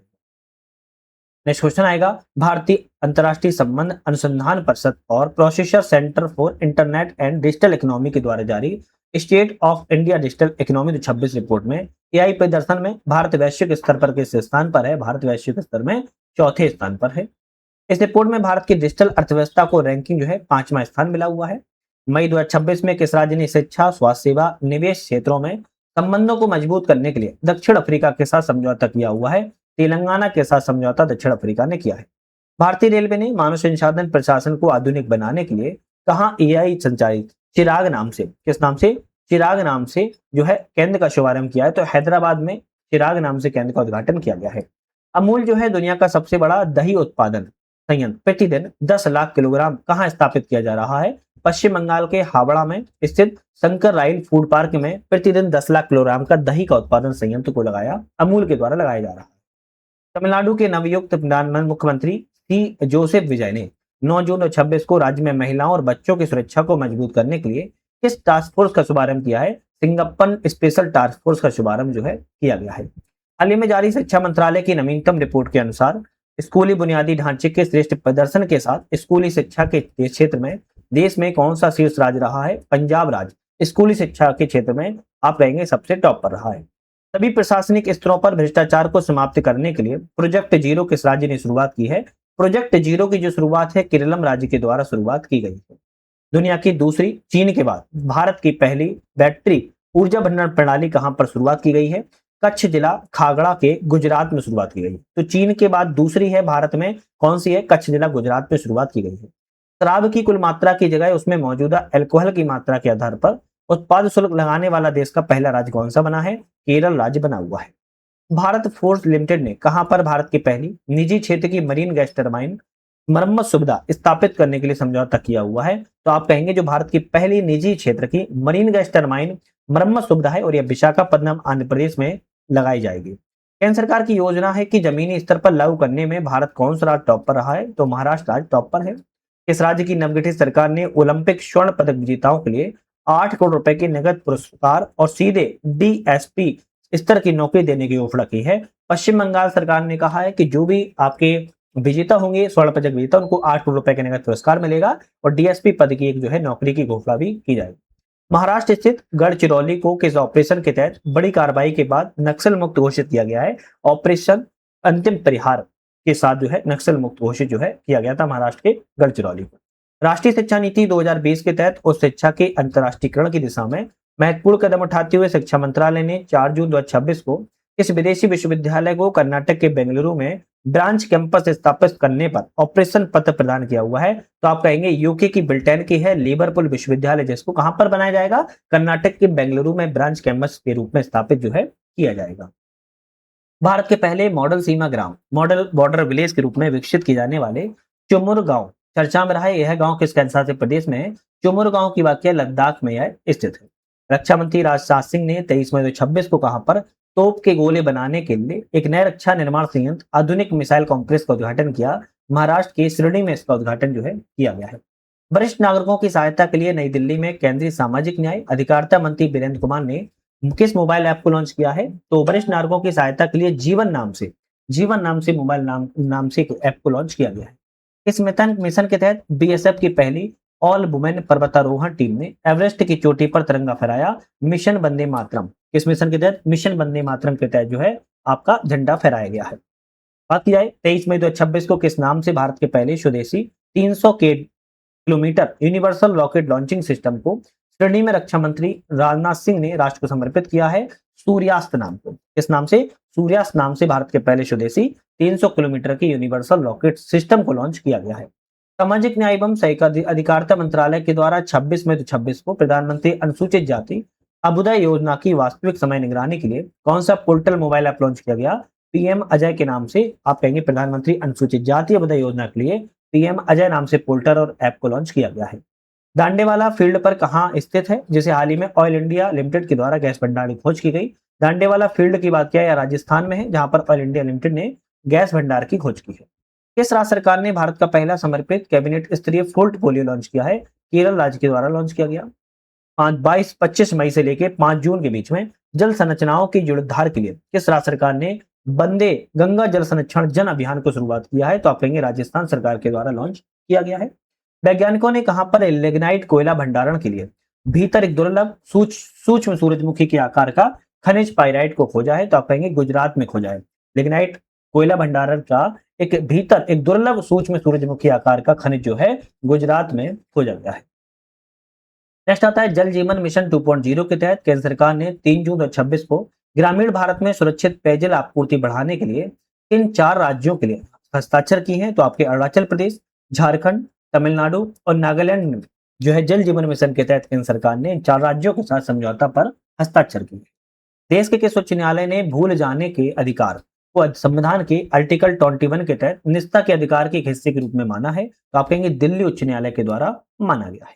[SPEAKER 1] नेक्स्ट क्वेश्चन आएगा भारतीय अंतर्राष्ट्रीय संबंध अनुसंधान परिषद और processor centre for internet and digital economy के द्वारा जारी state of India digital economy 2026 report में एआई प्रदर्शन में भारत वैश्विक स्तर पर किस स्थान पर है? भारत वैश्विक स्तर में चौथे स्थान पर है। इस रिपोर्ट में भारत की डिजिटल अर्थव्यवस्था को रैंकिंग जो है 5वां स्थान मिला हुआ है। मई 2026 में किस राज्य ने शिक्षा स्वास्थ्य सेवा निवेश क्षेत्रों में संबंधों को मजबूत करने के लिए दक्षिण अफ्रीका के साथ समझौता किया हुआ है? तेलंगाना के साथ समझौता दक्षिण अफ्रीका ने किया है। भारतीय रेलवे ने मानव संसाधन प्रशासन को आधुनिक बनाने के लिए कहां एआई संचालित चिराग नाम से किस नाम से चिराग नाम से जो है केंद्र का शुभारंभ किया है? तो हैदराबाद में चिराग नाम से केंद्र का उद्घाटन किया गया है। अमूल जो है दुनिया का सबसे बड़ा दही उत्पादन संयंत्र प्रतिदिन 10 लाख किलोग्राम कहां स्थापित किया जा रहा है? पश्चिम बंगाल के हावड़ा में स्थित शंकर राइल फूड पार्क में प्रतिदिन 10 लाख किलोग्राम का दही का उत्पादन संयंत्र को लगाया अमूल के द्वारा लगाया जा रहा है। तमिलनाडु के नवयुक्त मुख्यमंत्री सी जोसेफ विजय ने 9 जून 2026 को राज्य में महिलाओं और बच्चों की सुरक्षा को मजबूत करने के लिए किस टास्क फोर्स का शुभारंभ किया है? सिंगप्पन स्पेशल टास्क फोर्स का शुभारंभ जो है किया गया है। हाल ही में जारी शिक्षा मंत्रालय की नवीनतम रिपोर्ट के अनुसार स्कूली बुनियादी ढांचे के श्रेष्ठ प्रदर्शन के साथ स्कूली शिक्षा के क्षेत्र में देश में कौन सा शीर्ष राज्य रहा है? पंजाब राज्य स्कूली शिक्षा के क्षेत्र में आप कहेंगे सबसे टॉप पर रहा है। सभी प्रशासनिक स्तरों पर भ्रष्टाचार को समाप्त करने के लिए प्रोजेक्ट जीरो किस राज्य ने शुरुआत की है? प्रोजेक्ट जीरो की जो शुरुआत है केरलम राज्य के द्वारा शुरुआत की गई है। दुनिया की दूसरी चीन के बाद भारत की पहली बैटरी ऊर्जा भंडारण प्रणाली कहां पर शुरुआत की गई है? कच्छ जिला खागड़ा के गुजरात में शुरुआत की गई। तो चीन के बाद दूसरी है भारत में कौन सी है? कच्छ जिला गुजरात में शुरुआत की गई है। शराब की कुल मात्रा की जगह उसमें मौजूदा अल्कोहल की मात्रा के आधार पर उत्पाद शुल्क लगाने वाला देश का पहला राज्य कौन सा बना है? केरल राज्य बना हुआ है। भारत फोर्स लिमिटेड ने कहां पर भारत की पहली निजी क्षेत्र की मरीन गैस टरबाइन मरम्मत सुविधा स्थापित करने के लिए समझौता किया हुआ है? तो आप कहेंगे जो भारत की पहली निजी क्षेत्र की मरीन गैस टरबाइन मरम्मत सुविधा है और यह विशाखापट्टनम आंध्र प्रदेश में लगाई जाएगी। केंद्र सरकार की योजना है कि जमीनी स्तर पर लागू करने में भारत कौन सा राज्य टॉप पर रहा है? तो महाराष्ट्र राज्य टॉप पर है। इस राज्य की नवगठित सरकार ने ओलंपिक स्वर्ण पदक विजेताओं के लिए 8 करोड़ रुपए के नगद पुरस्कार और सीधे डीएसपी स्तर की नौकरी देने की घोषणा की है। पश्चिम बंगाल सरकार ने कहा है कि जो भी आपके विजेता होंगे, स्वर्ण पदक विजेता, उनको 8 करोड़ रुपए का नगद पुरस्कार मिलेगा और डीएसपी पद की एक जो है नौकरी की घोषणा भी की जाएगी। महाराष्ट्र स्थित गढ़चिरौली को किस ऑपरेशन के तहत बड़ी कार्रवाई के बाद नक्सल मुक्त घोषित किया गया है? ऑपरेशन अंतिम परिहार के साथ जो है नक्सल मुक्त घोषित जो है किया गया था महाराष्ट्र के गढ़चिरौली को। राष्ट्रीय शिक्षा नीति 2020 के तहत उच्च शिक्षा के अंतर्राष्ट्रीयकरण की दिशा में महत्वपूर्ण कदम उठाते हुए शिक्षा मंत्रालय ने 4 जून 2026 को इस विदेशी विश्वविद्यालय को कर्नाटक के बेंगलुरु में ब्रांच कैंपस स्थापित करने पर ऑपरेशन पत्र प्रदान किया हुआ है। तो आप कहेंगे यूके की ब्रिटेन की है लिवरपूल विश्वविद्यालय, जिसको कहां पर बनाया जाएगा? कर्नाटक के बेंगलुरु में ब्रांच कैंपस के रूप में स्थापित जो है किया जाएगा। भारत के पहले मॉडल सीमा ग्राम, मॉडल बॉर्डर विलेज के रूप में विकसित किए जाने वाले चुमुर गांव चर्चा में रहा है। यह गांव किस केंद्रशासित प्रदेश में है? चुमुर गांव की वाकया लद्दाख में स्थित है। रक्षा मंत्री राजनाथ सिंह ने 23 मई 2026 को कहां पर तोप के गोले बनाने के लिए एक नया रक्षा निर्माण संयंत्र आधुनिक मिसाइल कॉम्प्लेक्स का उद्घाटन किया। महाराष्ट्र के शिरडी में इसका उद्घाटन जो है किया गया है। वरिष्ठ नागरिकों की सहायता के लिए नई दिल्ली में केंद्रीय सामाजिक न्याय अधिकारिता मंत्री वीरेंद्र कुमार ने किस मोबाइल ऐप को लॉन्च किया है? तो वरिष्ठ नागरिकों की सहायता के लिए जीवन नाम से मोबाइल नाम से एक ऐप को लॉन्च किया गया है। इस मिशन के तहत बीएसएफ की पहली ऑल वुमेन पर्वतारोहण टीम ने एवरेस्ट की चोटी पर तिरंगा फहराया। मिशन वंदे मातरम, इस मिशन के तहत मिशन वंदे मातरम के तहत जो है आपका झंडा फहराया गया है। बात की जाए 23 मई 2026 को किस नाम से भारत के पहले स्वदेशी 300 kilometre universal rocket launching system को श्रेणी में रक्षा मंत्री राजनाथ सिंह ने राष्ट्र को समर्पित किया है? सूर्यास्त नाम को, इस नाम से सूर्यास्त नाम से भारत के पहले स्वदेशी 300 किलोमीटर की यूनिवर्सल रॉकेट सिस्टम को लॉन्च किया गया है। सामाजिक न्याय एवं अधिकारिता मंत्रालय के द्वारा 26 मई 2026 को प्रधानमंत्री अनुसूचित जाति अभ्युदय योजना की वास्तविक समय निगरानी के लिए कौन सा पोर्टल मोबाइल ऐप लॉन्च किया गया? पीएम अजय के नाम से। आप कहेंगे प्रधानमंत्री अनुसूचित जाति अभ्युदय योजना के लिए पीएम अजय नाम से पोर्टल और ऐप को लॉन्च किया गया है। दांडेवाला फील्ड पर कहां स्थित है, जिसे हाल ही में ऑयल इंडिया लिमिटेड के द्वारा गैस भंडार की खोज की गई? दांडेवाला फील्ड की बात किया या राजस्थान में है, जहां पर ऑयल इंडिया लिमिटेड ने गैस भंडार की खोज की है। किस राज्य सरकार ने भारत का पहला समर्पित कैबिनेट स्तरीय पोर्टफोलियो लॉन्च किया है? केरल राज्य के द्वारा लॉन्च किया गया। 25 मई से लेकर 5 जून के बीच में जल संरचनाओं की जीर्णोद्धार के लिए किस राज्य सरकार ने वंदे गंगा जल संरक्षण जन अभियान को शुरुआत किया है? तो आप कहेंगे राजस्थान सरकार के द्वारा लॉन्च किया गया है। वैज्ञानिकों ने कहां पर लिग्नाइट कोयला भंडारण के लिए भीतर एक दुर्लभ सूक्ष्म सूरजमुखी के आकार का खनिज पाइराइट को खोजा है? तो आप कहेंगे गुजरात में खोजा है। लिग्नाइट कोयला भंडारण का एक भीतर एक दुर्लभ सूक्ष्म सूरजमुखी आकार का खनिज जो है गुजरात में खोजा गया है। नेक्स्ट आता है जल जीवन मिशन 2.0 के तहत केंद्र सरकार ने 3 जून 2026 को ग्रामीण भारत में सुरक्षित पेयजल आपूर्ति बढ़ाने के लिए इन 4 राज्यों के लिए हस्ताक्षर की है। तो आपके अरुणाचल प्रदेश, झारखंड, तमिलनाडु और नागालैंड में जो है जल जीवन मिशन के तहत केंद्र सरकार ने इन 4 राज्यों के साथ समझौता पर हस्ताक्षर किए। देश के किस उच्च न्यायालय ने भूल जाने के अधिकार को संविधान के आर्टिकल 21 के तहत निजता के अधिकार के एक हिस्से के रूप में माना है? तो आप कहेंगे दिल्ली उच्च न्यायालय के द्वारा माना गया है।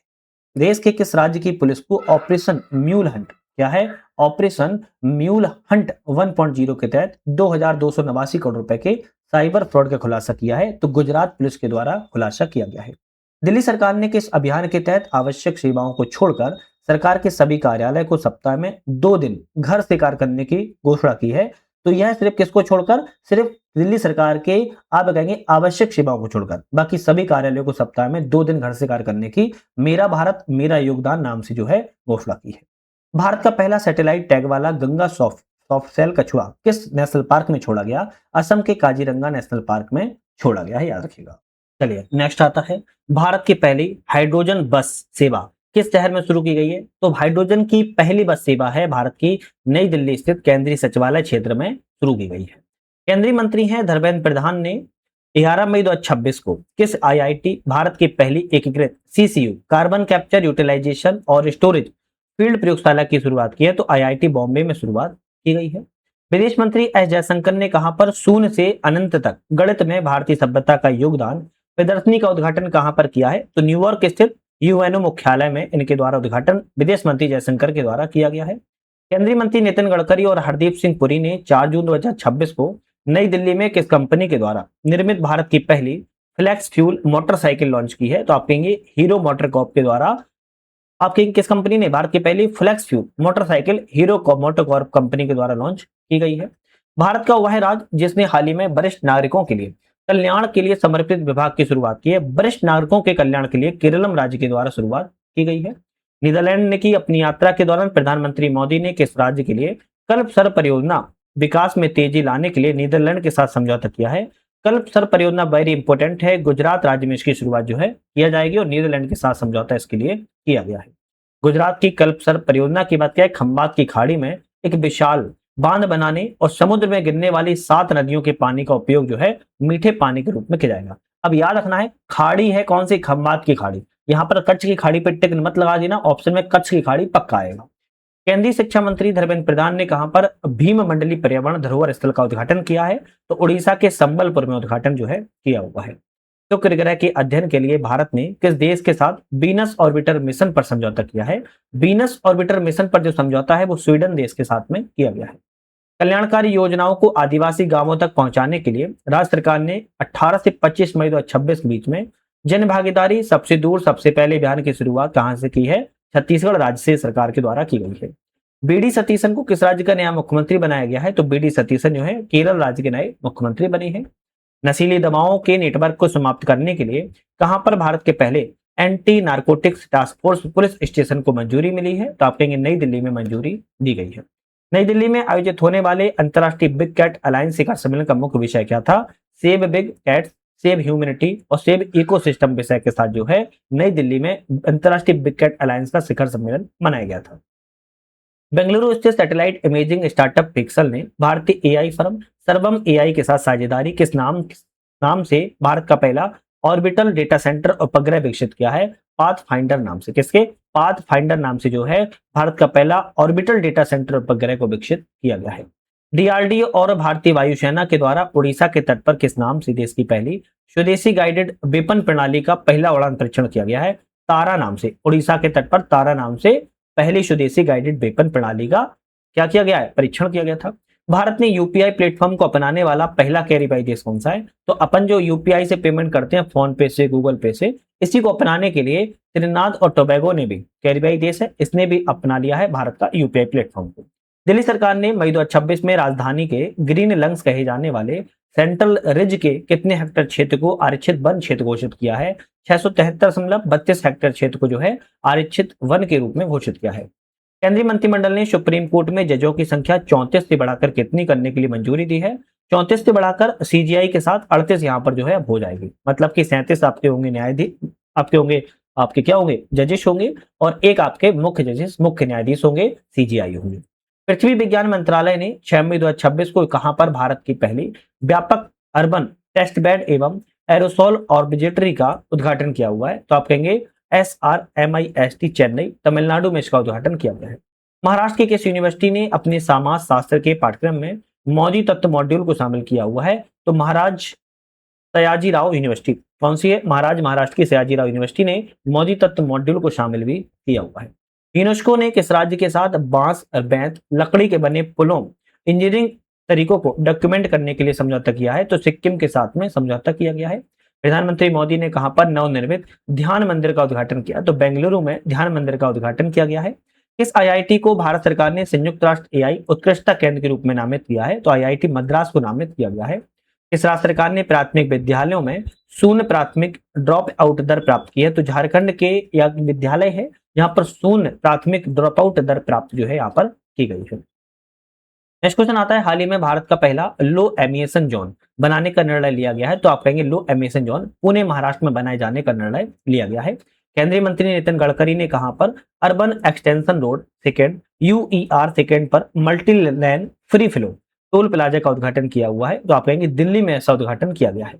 [SPEAKER 1] देश के किस राज्य की पुलिस को ऑपरेशन म्यूल हंट, क्या है ऑपरेशन म्यूल हंट 1.0 के तहत 2289 करोड़ रुपए के साइबर फ्रॉड का खुलासा किया है? तो गुजरात पुलिस के द्वारा खुलासा किया गया है। दिल्ली सरकार ने किस अभियान के तहत आवश्यक सेवाओं को छोड़कर सरकार के सभी कार्यालय को सप्ताह में 2 दिन घर से कार्य करने की घोषणा की है? तो यह सिर्फ किसको छोड़कर? सिर्फ दिल्ली सरकार के आप कहेंगे आवश्यक सेवाओं को छोड़कर बाकी सभी कार्यालयों को सप्ताह में 2 दिन घर से कार्य करने की मेरा भारत मेरा योगदान नाम से जो है घोषणा की है। भारत का पहला सैटेलाइट टैग वाला गंगा सॉफ्ट सेल कछुआ किस नेशनल पार्क में छोड़ा गया? असम के काजीरंगा नेशनल पार्क में छोड़ा गया है, याद रखिएगा। चलिए नेक्स्ट आता है भारत की पहली हाइड्रोजन बस सेवा किस शहर में शुरू की गई है? तो हाइड्रोजन की पहली बस सेवा है भारत की नई दिल्ली स्थित केंद्रीय सचिवालय क्षेत्र में शुरू की गई है। केंद्रीय मंत्री हैं धर्मेंद्र प्रधान ने 11 मई 2026 को किस आईआईटी भारत की पहली एकीकृत सीसीयू कार्बन कैप्चर यूटिलाइजेशन और स्टोरेज फील्ड प्रयोगशाला की शुरुआत की है? तो आईआईटी बॉम्बे में शुरुआत की गई है। विदेश मंत्री एस जयशंकर ने कहां पर शून्य से अनंत तक गणित में भारतीय सभ्यता का योगदान प्रदर्शनी का उद्घाटन कहां पर किया है? तो न्यूयॉर्क स्थित यूएनओ मुख्यालय में इनके द्वारा उद्घाटन विदेश मंत्री जयशंकर के द्वारा किया गया है। केंद्रीय मंत्री नितिन गडकरी और हरदीप सिंह पुरी ने 4 जून 2026 को नई दिल्ली में किस कंपनी के द्वारा निर्मित भारत की पहली फ्लेक्स फ्यूल मोटरसाइकिल लॉन्च की है? तो आप कहेंगे हीरो मोटरकॉर्प के द्वारा आपकी किस कंपनी ने भारत की पहली flex fuel motorcycle Hero MotoCorp company के द्वारा लॉन्च की गई है। भारत का वह राज्य जिसने हाल ही में वरिष्ठ नागरिकों के लिए कल्याण के लिए समर्पित विभाग की शुरुआत की है। वरिष्ठ नागरिकों के कल्याण के लिए केरलम राज्य के द्वारा शुरुआत की गई है। नीदरलैंड ने की अपनी यात्रा के दौरान प्रधानमंत्री मोदी ने किस राज्य के लिए कल्पसर परियोजना विकास में तेजी लाने के लिए नीदरलैंड के साथ समझौता किया है। कल्पसर परियोजना वेरी इंपॉर्टेंट है। गुजरात राज्य में इसकी शुरुआत जो है किया जाएगी और नीदरलैंड के साथ समझौता इसके लिए किया गया है। गुजरात की कल्पसर परियोजना की बात क्या है, खंबात की खाड़ी में एक विशाल बांध बनाने और समुद्र में गिरने वाली 7 नदियों के पानी का उपयोग जो है मीठे पानी के रूप में किया जाएगा। अब याद रखना है खाड़ी है कौन सी, खंबात की खाड़ी। यहाँ पर कच्छ की खाड़ी पे टिक मत लगा देना, ऑप्शन में कच्छ की खाड़ी पक्का आएगा। केंद्रीय शिक्षा मंत्री धर्मेंद्र प्रधान ने कहां पर भीम मंडली पर्यावरण धरोहर स्थल का उद्घाटन किया है, तो उड़ीसा के संबलपुर में उद्घाटन जो है किया हुआ है। शुक्र ग्रह के अध्ययन के लिए भारत ने किस देश के साथ वीनस ऑर्बिटर मिशन पर समझौता किया है। वीनस ऑर्बिटर मिशन पर जो समझौता है वो स्वीडन देश के साथ में किया गया है। कल्याणकारी योजनाओं को आदिवासी गांवों तक पहुंचाने के लिए राज्य सरकार ने 18 से 25 मई 2026 के बीच में जन भागीदारी सबसे दूर सबसे पहले अभियान की शुरुआत कहां से की है, छत्तीसगढ़ राज्य से सरकार के द्वारा की गई है। बीडी सतीशन को किस राज्य का नया मुख्यमंत्री बनाया गया है, तो बीडी सतीशन जो है केरल राज्य के नए मुख्यमंत्री बने हैं। नशीली दवाओं के नेटवर्क को समाप्त करने के लिए कहां पर भारत के पहले anti narcotics task force police station को मंजूरी मिली है, तो आप कहेंगे नई दिल्ली में मंजूरी दी गई है। नई दिल्ली में आयोजित होने वाले अंतर्राष्ट्रीय बिग कैट अलायंस शिखर सम्मेलन का मुख्य विषय क्या था, save big cats, save humanity और सेव इकोसिस्टम विषय के साथ जो है नई दिल्ली में अंतर्राष्ट्रीय बिग कैट अलायंस का शिखर सम्मेलन मनाया गया था। बेंगलुरु स्थित सैटेलाइट इमेजिंग स्टार्टअप पिक्सल ने भारतीय एआई फर्म सर्वम एआई के साथ साझेदारी किस नाम से भारत का पहला ऑर्बिटल डेटा सेंटर उपग्रह विकसित किया है, पाथफाइंडर नाम से। किसके, पाथफाइंडर नाम से जो है भारत का पहला ऑर्बिटल डेटा सेंटर उपग्रह को विकसित किया गया है। डीआरडीओ और भारतीय वायुसेना के द्वारा उड़ीसा के तट पर किस नाम से देश की पहली स्वदेशी गाइडेड वेपन प्रणाली का पहला उड़ान परीक्षण किया गया है, तारा नाम से। उड़ीसा के तट पर तारा नाम से पहली स्वदेशी गाइडेड वेपन प्रणाली का क्या किया गया है, परीक्षण किया गया था। भारत ने यूपीआई प्लेटफॉर्म को अपनाने वाला पहला कैरिबाई देश कौन सा है, तो अपन जो यूपीआई से पेमेंट करते हैं फोन पे से, गूगल पे से, इसी को अपनाने के लिए त्रिनाद और टोबैगो ने भी, कैरिबाई देश है, इसने भी अपना लिया है भारत का यूपीआई प्लेटफॉर्म को। दिल्ली सरकार ने मई 2026 में राजधानी के ग्रीन लंग्स कहे जाने वाले सेंट्रल रिज के कितने हेक्टेयर क्षेत्र को आरक्षित वन क्षेत्र घोषित किया है, 673.32 हेक्टेयर क्षेत्र को जो है आरक्षित वन के रूप में घोषित किया है। केंद्रीय मंत्रिमंडल ने सुप्रीम कोर्ट में जजों की संख्या 34 से बढ़ाकर कितनी करने के लिए मंजूरी दी है, 34 से बढ़ाकर सीजीआई के साथ 38 यहाँ पर जो है अब हो जाएगी। मतलब कि 37 आपके होंगे न्यायाधीश, आपके क्या होंगे, जजेस होंगे, और एक आपके मुख्य जजेस, मुख्य न्यायाधीश होंगे, सीजीआई होंगे। पृथ्वी विज्ञान मंत्रालय ने 6 मई 2026 को कहां पर भारत की पहली व्यापक अर्बन टेस्ट बेड एवं एरोसोल ऑर्बिटरी का उद्घाटन किया हुआ है, तो आप कहेंगे SRMIST चेन्नई, तमिलनाडु में इसका उद्घाटन किया गया है। महाराष्ट्र की किस यूनिवर्सिटी ने अपने समाज शास्त्र के पाठ्यक्रम में मौजी तत्व मॉड्यूल को शामिल किया हुआ है, तो महाराज सयाजीराव यूनिवर्सिटी। कौन सी है, महाराष्ट्र की सयाजीराव यूनिवर्सिटी ने मौजी तत्व मॉड्यूल को शामिल भी किया हुआ है। यूनेस्को ने किस राज्य के साथ बांस, बेंत, लकड़ी के बने पुलों, इंजीनियरिंग तरीकों को डॉक्यूमेंट करने के लिए समझौता किया है, तो सिक्किम के साथ में समझौता किया गया है। प्रधानमंत्री मोदी ने कहां पर नवनिर्मित ध्यान मंदिर का उद्घाटन किया, तो बेंगलुरु में ध्यान मंदिर का उद्घाटन किया गया है। किस आईआईटी को भारत सरकार ने संयुक्त राष्ट्र एआई उत्कृष्टता केंद्र के रूप में नामित किया है, तो आईआईटी मद्रास को नामित किया गया है। किस राज्य सरकार ने प्राथमिक विद्यालयों में शून्य प्राथमिक ड्रॉप आउट दर प्राप्त की है, तो झारखंड के या विद्यालय है यहाँ पर शून्य प्राथमिक ड्रॉप आउट दर प्राप्त जो है यहाँ पर की गई है। नेक्स्ट क्वेश्चन आता है, हाल ही में भारत का पहला लो एमिएशन जोन बनाने का निर्णय लिया गया है, तो आप कहेंगे लो एमिएशन जोन पुणे महाराष्ट्र में बनाए जाने का निर्णय लिया गया है। केंद्रीय मंत्री नितिन गडकरी ने कहां पर urban extension road second UER second पर multi lane free flow toll plaza का उद्घाटन किया हुआ है, तो आप कहेंगे दिल्ली में ऐसा उद्घाटन किया गया है।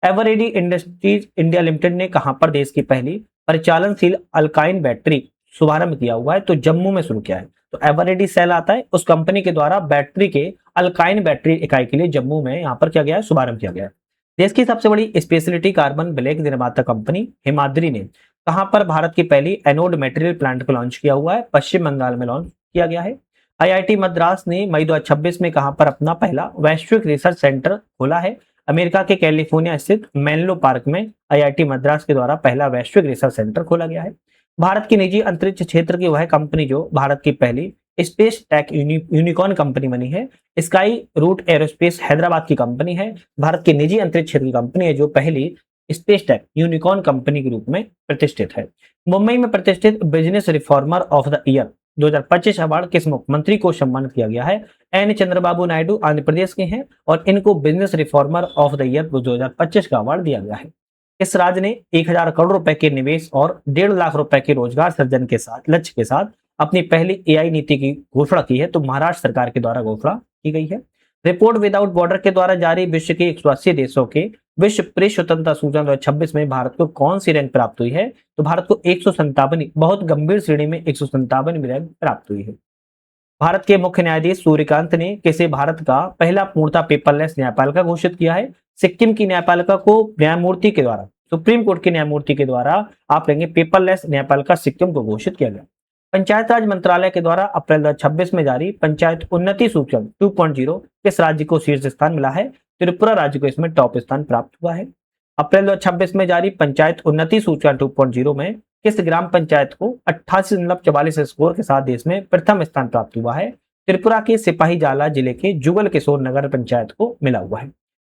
[SPEAKER 1] एवरेडी इंडस्ट्रीज इंडिया लिमिटेड ने कहां पर देश की पहली परिचालनशील अल्काइन बैटरी शुभारंभ किया हुआ है, तो जम्मू में शुरू किया है। तो एवरेडी सेल आता है, उस कंपनी के द्वारा बैटरी के अल्काइन बैटरी इकाई के लिए जम्मू में यहाँ पर क्या गया है, शुभारंभ किया गया है। देश की सबसे बड़ी स्पेशलिटी कार्बन ब्लैक निर्माता कंपनी हिमाद्री ने कहां पर भारत की पहली एनोड मटेरियल प्लांट को लॉन्च किया हुआ है, पश्चिम बंगाल में लॉन्च किया गया है। आईआईटी मद्रास ने मई 2026 में कहां पर अपना पहला वैश्विक रिसर्च सेंटर खोला है, अमेरिका के कैलिफोर्निया स्थित मेनलो पार्क में आईआईटी मद्रास के द्वारा पहला वैश्विक रिसर्च सेंटर खोला गया है। भारत की निजी अंतरिक्ष क्षेत्र की वह कंपनी जो भारत की पहली स्पेस टेक यूनिकॉर्न कंपनी बनी है। स्काई रूट एरोस्पेस हैदराबाद की कंपनी है। भारत की निजी अंतरिक्ष क्षेत्र की कंपनी है जो पहली स्पेस टेक यूनिकॉर्न कंपनी के रूप में प्रतिष्ठित है। मुंबई में प्रतिष्ठित business reformer of the year 2025 award किस मुख्यमंत्री को सम्मानित किया गया है? एन चंद्रबाबू नायडू आंध्र प्रदेश के हैं और इनको business reformer of the year 2025 का अवार्ड दिया गया है। इस राज्य ने 1000 करोड़ रुपए के निवेश और 1.5 लाख रुपए के रोजगार सृजन के साथ लक्ष्य के साथ अपनी पहली एआई नीति की घोषणा की है। तो महाराष्ट्र सरकार के द्वारा घोषणा की गई है। रिपोर्ट विदाउट बॉर्डर के द्वारा जारी विश्व के 180 देशों के विश्व प्रेस स्वतंत्रता सूचना 2026 में भारत को कौन सी रैंक प्राप्त हुई है? तो भारत को 157 बहुत गंभीर श्रेणी में 157 रैंक प्राप्त हुई है। भारत के मुख्य न्यायाधीश सूर्यकांत ने किसे भारत का पहला पूर्णतः पेपरलेस न्यायपालिका घोषित किया है? सिक्किम की न्यायपालिका को न्यायमूर्ति के द्वारा, सुप्रीम कोर्ट के न्यायमूर्ति के द्वारा आप कहेंगे पेपरलेस न्यायपालिका सिक्किम को घोषित किया गया। पंचायत राज मंत्रालय के द्वारा अप्रैल 2026 में जारी पंचायत उन्नति सूचकांक 2.0 किस राज्य को शीर्ष स्थान मिला है? त्रिपुरा राज्य को इसमें टॉप स्थान प्राप्त हुआ है। अप्रैल 2026 में जारी पंचायत उन्नति सूचकांक 2.0 में किस ग्राम पंचायत को 88.44 स्कोर के साथ देश में प्रथम स्थान प्राप्त हुआ है? त्रिपुरा के सिपाही जाला जिले के जुगल किशोर नगर पंचायत को मिला हुआ है।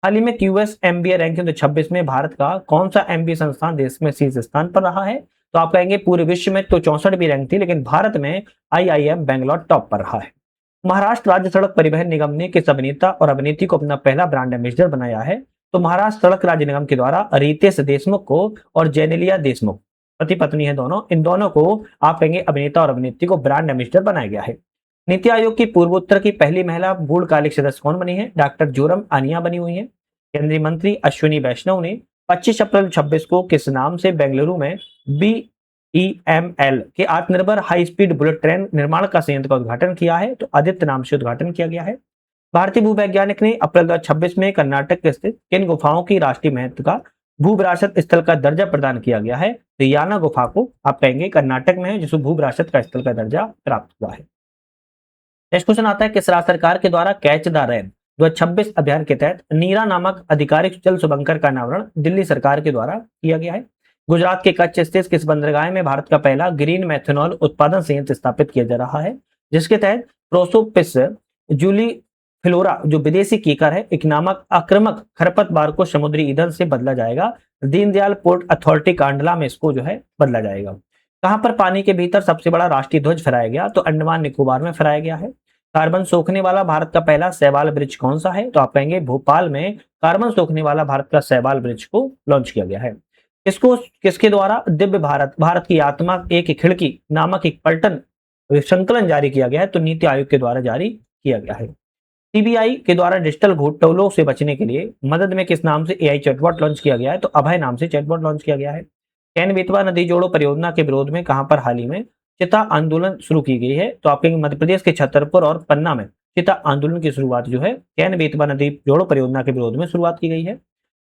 [SPEAKER 1] हाल ही में क्यूएस एमबीए रैंकिंग 2026 में भारत का कौन सा एमबीए संस्थान देश में शीर्ष स्थान पर रहा है? तो आप कहेंगे पूरे विश्व में तो 64वीं रैंक थी, लेकिन भारत में आईआईएम बेंगलोर टॉप पर रहा है। महाराष्ट्र राज्य सड़क परिवहन निगम ने किस अभिनेता और अभिनेत्री को अपना पहला ब्रांड एम्बेसडर बनाया है? तो महाराष्ट्र सड़क राज्य निगम के द्वारा रितेश देशमुख को और जेनेलिया देशमुख, पति पत्नी है दोनों, इन दोनों को आप कहेंगे अभिनेता और अभिनेत्री को ब्रांड एम्बेसडर बनाया गया है। नीति आयोग की पूर्वोत्तर की पहली महिला पूर्णकालिक सदस्य कौन बनी है? डॉक्टर जोरम आनिया बनी हुई है। केंद्रीय मंत्री अश्विनी वैष्णव ने 25 अप्रैल 26 को किस नाम से बेंगलुरु में BEML के आत्मनिर्भर हाई स्पीड बुलेट ट्रेन निर्माण का संयंत्र का उद्घाटन किया है? तो आदित्य नाम से उद्घाटन किया गया है। भारतीय भूवैज्ञानिक ने अप्रैल 2026 में कर्नाटक स्थित किन गुफाओं की राष्ट्रीय महत्व का भू विरासत स्थल का दर्जा प्रदान किया गया है? तो याना गुफा को आप कहेंगे कर्नाटक में है, जिसको भू विरासत का स्थल का दर्जा प्राप्त हुआ है। नेक्स्ट क्वेश्चन आता है किस राज्य सरकार के द्वारा कैच द रेन 2026 अभियान के तहत नीरा नामक आधिकारिक जल सुबंकर का अनावरण दिल्ली सरकार के द्वारा किया गया है? गुजरात के कच्छ स्थित किस बंदरगाह में भारत का पहला ग्रीन मेथनॉल उत्पादन संयंत्र स्थापित किया जा रहा है, जिसके तहत प्रोसोपिस जूली फ्लोरा जो विदेशी कीकर है एक नामक आक्रामक खरपतवार को समुद्री ईंधन से बदला जाएगा? दीनदयाल पोर्ट अथॉरिटी कांडला में इसको जो है बदला जाएगा। कहां पर पानी के भीतर सबसे बड़ा राष्ट्रीय ध्वज फहराया गया? तो अंडमान निकोबार में फहराया गया है। कार्बन सोखने वाला भारत का पहला शैवाल ब्रिज कौन सा है? तो आप कहेंगे भोपाल में कार्बन सोखने वाला भारत का शैवाल ब्रिज को लॉन्च किया गया है। इसको किसके द्वारा? दिव्य भारत, भारत की आत्मा एक खिड़की नामक एक पलटन संकलन जारी किया गया है। तो नीति आयोग के द्वारा जारी किया गया है। सीबीआई के द्वारा डिजिटल घोटालों से बचने के लिए मदद में किस नाम से एआई चैटबॉट लॉन्च किया गया है? तो अभय नाम से चैटबॉट लॉन्च किया गया है। कैन बेतवा नदी जोड़ो परियोजना के विरोध में कहां पर हाल ही में चिता आंदोलन शुरू की गई है? तो आपके मध्य प्रदेश के छतरपुर और पन्ना में चिता आंदोलन की शुरुआत जो है कैन बेतवा नदी जोड़ो परियोजना के विरोध में शुरुआत की गई है।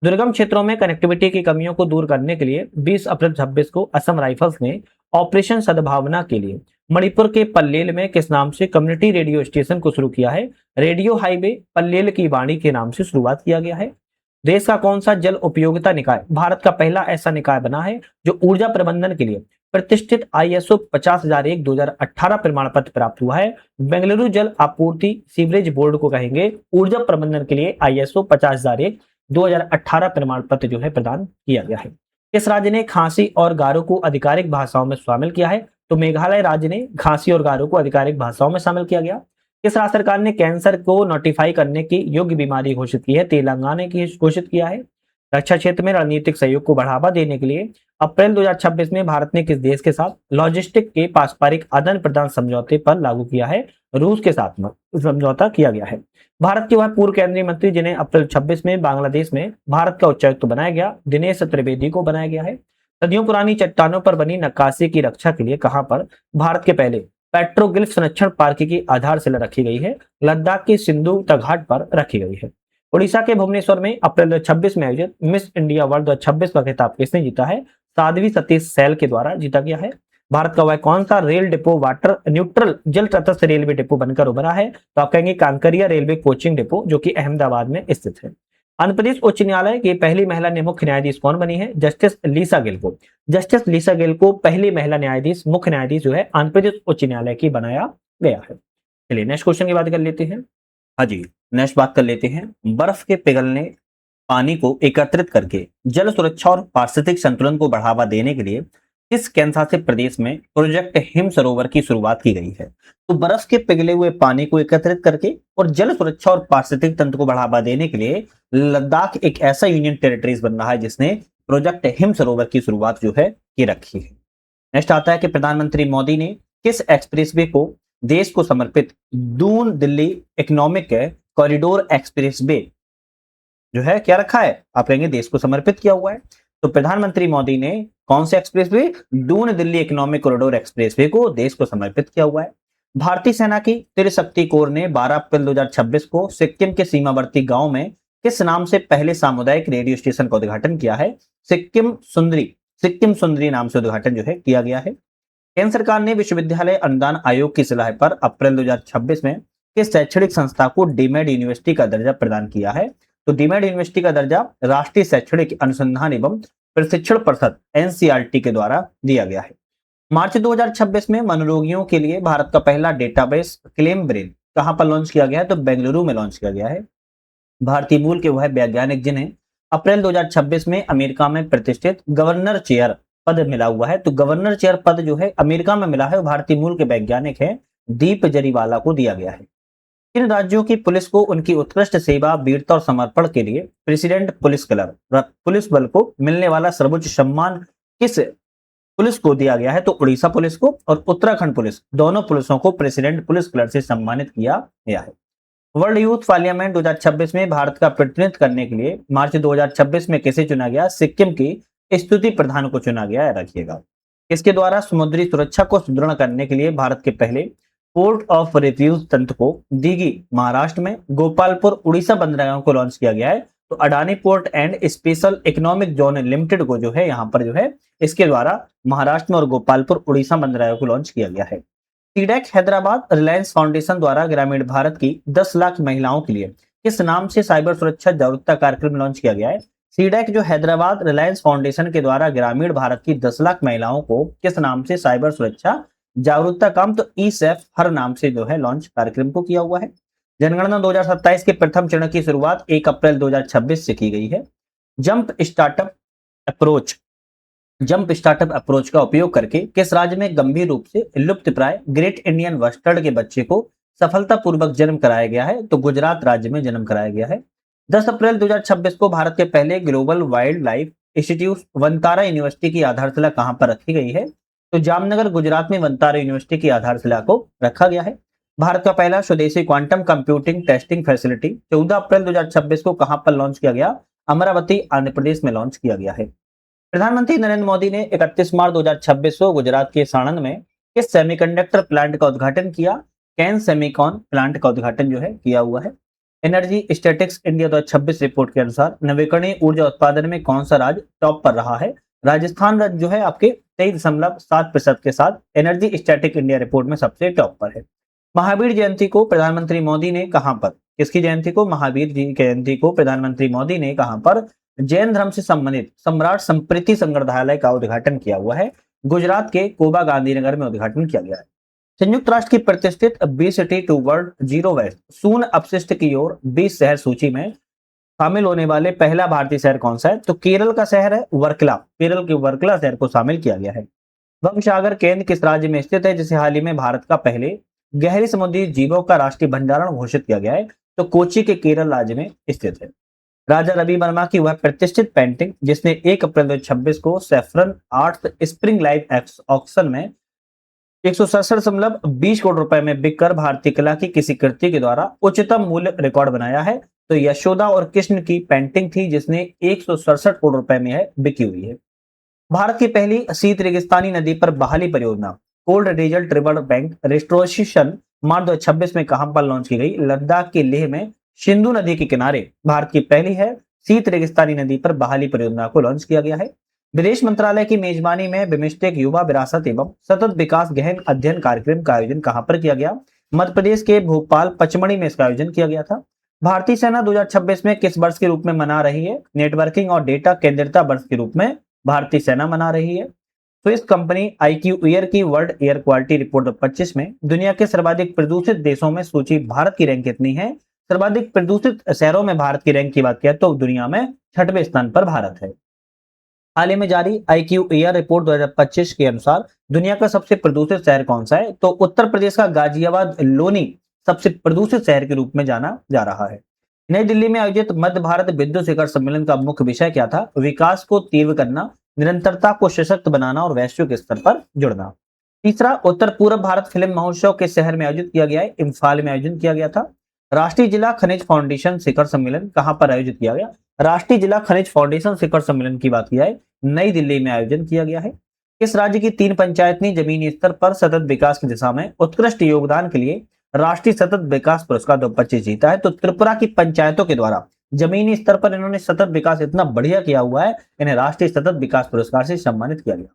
[SPEAKER 1] दुर्गम क्षेत्रों में कनेक्टिविटी की कमियों को दूर करने के लिए 20 अप्रैल 26 को असम राइफल्स ने ऑपरेशन सद्भावना के लिए मणिपुर के पल्लेल में किस नाम से कम्युनिटी रेडियो स्टेशन को शुरू किया है? रेडियो हाईवे पल्लेल की वाणी के नाम से शुरुआत किया गया है। देश का कौन सा जल उपयोगिता निकाय भारत का पहला ऐसा निकाय बना है जो ऊर्जा प्रबंधन के लिए प्रतिष्ठित ISO 50001 2018 प्रमाण पत्र प्राप्त हुआ है? बेंगलुरु जल आपूर्ति सीवरेज बोर्ड को कहेंगे ऊर्जा प्रबंधन के लिए ISO 50001 2018 प्रमाण पत्र जो है प्रदान किया गया है। किस राज्य ने खासी और गारो को आधिकारिक भाषाओं में शामिल किया है? तो मेघालय राज्य ने खासी और गारो को आधिकारिक भाषाओं में शामिल किया गया। किस राज्य सरकार ने कैंसर को नोटिफाई करने की योग्य बीमारी घोषित की है? तेलंगाना की घोषित किया है। रक्षा क्षेत्र में रणनीतिक सहयोग को बढ़ावा देने के लिए अप्रैल 2026 में भारत ने किस देश के साथ लॉजिस्टिक के पारस्परिक आदान प्रदान समझौते पर लागू किया है? रूस के साथ समझौता किया गया है। भारत के वह पूर्व केंद्रीय मंत्री जिन्हें अप्रैल 26 में बांग्लादेश में भारत का उच्चायुक्त बनाया गया, दिनेश त्रिवेदी को बनाया गया है। सदियों पुरानी चट्टानों पर बनी नक्काशी की रक्षा के लिए कहां पर भारत के पहले पेट्रोग्लिफ संरक्षण पार्क की आधारशिला रखी गई है? लद्दाख के सिंधु तघाट पर रखी गई है। ओडिशा के भुवनेश्वर में अप्रैल 2026 में आयोजित मिस इंडिया वर्ल्ड 2026 का खिताब किसने जीता है? साध्वी सतीश सैल के द्वारा जीता गया है। भारत का वह कौन सा रेल डिपो वाटर न्यूट्रल जल तटस्थ रेलवे डिपो बनकर उभरा है? तो आप कहेंगे कांकरिया रेलवे कोचिंग डिपो जो कि अहमदाबाद में स्थित है। आंध्र प्रदेश उच्च न्यायालय की पहली महिला मुख्य न्यायाधीश कौन बनी है? जस्टिस लीसा गिल को। जस्टिस लीसा गिल को पहली महिला न्यायाधीश, मुख्य न्यायाधीश जो है आंध्र प्रदेश उच्च न्यायालय की बनाया गया है। चलिए नेक्स्ट क्वेश्चन की बात कर लेते हैं। हाँ जी, नेक्स्ट बात कर लेते हैं। बर्फ के पिघलने पानी को एकत्रित करके जल सुरक्षा और पारिस्थितिक संतुलन को बढ़ावा देने के लिए किस केंद्र शासित प्रदेश में प्रोजेक्ट हिम सरोवर की शुरुआत की गई है? तो बर्फ के पिघले हुए पानी को एकत्रित करके और जल सुरक्षा और पारिस्थितिक तंत्र को बढ़ावा देने के लिए लद्दाख एक ऐसा यूनियन टेरिटरीज बन रहा है जिसने प्रोजेक्ट हिम सरोवर की शुरुआत जो है की रखी है। नेक्स्ट आता है कि प्रधानमंत्री मोदी ने किस एक्सप्रेसवे को देश को समर्पित Doon Delhi economic corridor expressway जो है क्या रखा है? आप कहेंगे देश को समर्पित किया हुआ है। तो प्रधानमंत्री मोदी ने कौन से expressway? Doon Delhi economic corridor expressway को देश को समर्पित किया हुआ है। भारतीय सेना की त्रिशक्ति कोर ने 12 अप्रैल 2026 को सिक्किम के सीमावर्ती गांव में किस नाम से पहले सामुदायिक रेडियो स्टेशन का उद्घाटन किया है? सिक्किम सुंदरी नाम से उद्घाटन जो है किया गया है। केंद्र सरकार ने विश्वविद्यालय अनुदान आयोग की सलाह पर अप्रैल 2026 में किस शैक्षणिक संस्था को डीमेड यूनिवर्सिटी का दर्जा प्रदान किया है? तो डीमेड यूनिवर्सिटी का दर्जा राष्ट्रीय शैक्षणिक अनुसंधान एवं प्रशिक्षण परिषद एनसीईआरटी के द्वारा दिया गया है। मार्च 2026 में मनोरोगियों के लिए भारत का पहला डेटाबेस क्लेम ब्रेन कहां पर लॉन्च किया गया है? तो बेंगलुरु में लॉन्च किया गया है। भारतीय मूल के वह वैज्ञानिक जिन्हें अप्रैल 2026 में अमेरिका में प्रतिष्ठित गवर्नर चेयर पद मिला हुआ है, तो गवर्नर चेयर पद जो है अमेरिका में मिला है, वो भारतीय मूल के वैज्ञानिक हैं दीप जरीवाला को दिया गया है। इन राज्यों की पुलिस को उनकी उत्कृष्ट सेवा, वीरता और समर्पण के लिए प्रेसिडेंट पुलिस बल को मिलने वाला सर्वोच्च सम्मान किस पुलिस को दिया गया है? तो उड़ीसा पुलिस को और उत्तराखंड पुलिस, दोनों पुलिसों को प्रेसिडेंट पुलिस कलर से सम्मानित किया गया है। वर्ल्ड यूथ पार्लियामेंट 2026 में भारत का प्रतिनिधित्व करने के लिए मार्च 2026 में किसे चुना गया? सिक्किम की स्तुति प्रधान को चुना गया है, रखिएगा। इसके द्वारा समुद्री सुरक्षा को सुदृढ़ करने के लिए भारत के पहले पोर्ट ऑफ रिफ्यूज तंत्र को दीघी महाराष्ट्र में, गोपालपुर उड़ीसा बंदरगाहों को लॉन्च किया गया है। तो Adani port and special economic zone limited को जो है यहाँ पर जो है इसके द्वारा महाराष्ट्र में और गोपालपुर उड़ीसा बंदरगाहों को लॉन्च किया गया है। सीडेक हैदराबाद रिलायंस फाउंडेशन द्वारा ग्रामीण भारत की 10 लाख महिलाओं के लिए किस नाम से साइबर सुरक्षा जागरूकता कार्यक्रम लॉन्च किया गया है? सीडेक जो हैदराबाद रिलायंस फाउंडेशन के द्वारा ग्रामीण भारत की 10 लाख महिलाओं को किस नाम से साइबर सुरक्षा जागरूकता काम, तो ई सेफ हर नाम से जो है लॉन्च कार्यक्रम को किया हुआ है। जनगणना 2027 के प्रथम चरण की शुरुआत 1 अप्रैल 2026 से की गई है। जंप स्टार्टअप अप्रोच का उपयोग करके किस राज्य में गंभीर रूप से लुप्तप्राय ग्रेट इंडियन बस्टर्ड के बच्चे को सफलतापूर्वक जन्म कराया गया है? तो गुजरात राज्य में जन्म कराया गया है। 10 अप्रैल 2026 को भारत के पहले global wild life institute Vantara university की आधारशिला कहां पर रखी गई है? तो जामनगर गुजरात में वनतारा यूनिवर्सिटी की आधारशिला को रखा गया है। भारत का पहला स्वदेशी क्वांटम कंप्यूटिंग टेस्टिंग फैसिलिटी 14 अप्रैल 2026 को कहां पर लॉन्च किया गया? अमरावती आंध्र प्रदेश में लॉन्च किया गया है। प्रधानमंत्री नरेंद्र मोदी ने 31 मार्च 2026 को गुजरात के साणंद में किस सेमीकंडक्टर प्लांट का उद्घाटन किया? कैन सेमीकॉन प्लांट का उद्घाटन जो है किया हुआ है। एनर्जी स्टैटिक्स इंडिया 2026 रिपोर्ट के अनुसार नवीकरणीय ऊर्जा उत्पादन में कौन सा राज्य टॉप पर रहा है? राजस्थान राज्य जो है आपके 23.7% के साथ एनर्जी स्टैटिक इंडिया रिपोर्ट में सबसे टॉप पर है। महावीर जयंती को प्रधानमंत्री मोदी ने कहां पर, किसकी जयंती को? महावीर जी की जयंती को प्रधानमंत्री मोदी ने कहां पर जैन धर्म से संबंधित सम्राट संप्रीति संग्रहालय का उद्घाटन किया हुआ है। गुजरात के कोबा गांधीनगर में उद्घाटन किया गया है। संयुक्त राष्ट्र की प्रतिष्ठित B city to world zero waste शून्य अपशिष्ट की ओर 20 शहर सूची में शामिल होने वाले पहला भारतीय शहर कौन सा है? तो केरल का शहर है वर्कला। केरल के वर्कला शहर को शामिल किया गया है। बंगसागर केंद्र किस राज्य में स्थित है, जिसे हाल ही में भारत का पहले गहरी समुद्री जीवों का राष्ट्रीय भंडारण घोषित किया गया है? तो कोची के केरल राज्य में स्थित है। राजा रवि वर्मा की वह प्रतिष्ठित पेंटिंग जिसने 1 अप्रैल 2026 को saffron arts spring live auction में 167.20 करोड़ रुपए में बिककर भारतीय कला की किसी कृति के द्वारा उच्चतम मूल्य रिकॉर्ड बनाया है? तो यशोदा और कृष्ण की पेंटिंग थी जिसने 167 करोड़ रुपए में है बिकी हुई है। भारत की पहली शीत रेगिस्तानी नदी पर बहाली परियोजना कोल्ड डीजल ट्रिबल बैंक रेस्टोरेशन मार्च 2026 में कहां पर लॉन्च की गई? लद्दाख के लेह में सिंधु नदी के किनारे भारत की पहली है शीत रेगिस्तानी नदी पर बहाली परियोजना को लॉन्च किया गया है। विदेश मंत्रालय की मेजबानी में बिम्स्टेक युवा विरासत एवं सतत विकास गहन अध्ययन कार्यक्रम का आयोजन कहां पर किया गया? मध्य प्रदेश के भोपाल पचमढ़ी में इसका आयोजन किया गया था। भारतीय सेना 2026 में किस वर्ष के रूप में मना रही है? नेटवर्किंग और डेटा केंद्रिता वर्ष के रूप में भारतीय सेना मना रही है। तो इस कंपनी IQ ईयर की वर्ल्ड एयर क्वालिटी रिपोर्ट 2025 में दुनिया के सर्वाधिक प्रदूषित देशों में सूची भारत की रैंक कितनी है? सर्वाधिक प्रदूषित शहरों में भारत की रैंक की बात किया तो दुनिया में 6वें स्थान पर भारत है। हाल ही में जारी IQ ईयर रिपोर्ट 2025 के अनुसार दुनिया का सबसे प्रदूषित शहर कौन सा है? तो उत्तर प्रदेश का गाजियाबाद लोनी सबसे प्रदूषित शहर के रूप में जाना जा रहा है। नई दिल्ली में आयोजित मध्य भारत विद्युत शिखर सम्मेलन का मुख्य विषय क्या था? विकास को तीव्र करना, निरंतरता को सशक्त बनाना और वैश्विक स्तर पर जुड़ना। तीसरा, उत्तर पूर्व भारत फिल्म महोत्सव के शहर में आयोजित किया गया है? इम्फाल में आयोजन किया गया था। राष्ट्रीय जिला खनिज फाउंडेशन शिखर सम्मेलन कहां पर आयोजित किया गया? राष्ट्रीय जिला खनिज फाउंडेशन शिखर सम्मेलन की बात किया है, नई दिल्ली में आयोजन किया गया है। किस राज्य की 3 पंचायत ने जमीनी स्तर पर सतत विकास की दिशा में उत्कृष्ट योगदान के लिए राष्ट्रीय सतत विकास पुरस्कार 2025 जीता है? तो त्रिपुरा की पंचायतों के द्वारा जमीनी स्तर पर इन्होंने सतत विकास इतना बढ़िया किया हुआ है, इन्हें राष्ट्रीय सतत विकास पुरस्कार से सम्मानित किया गया।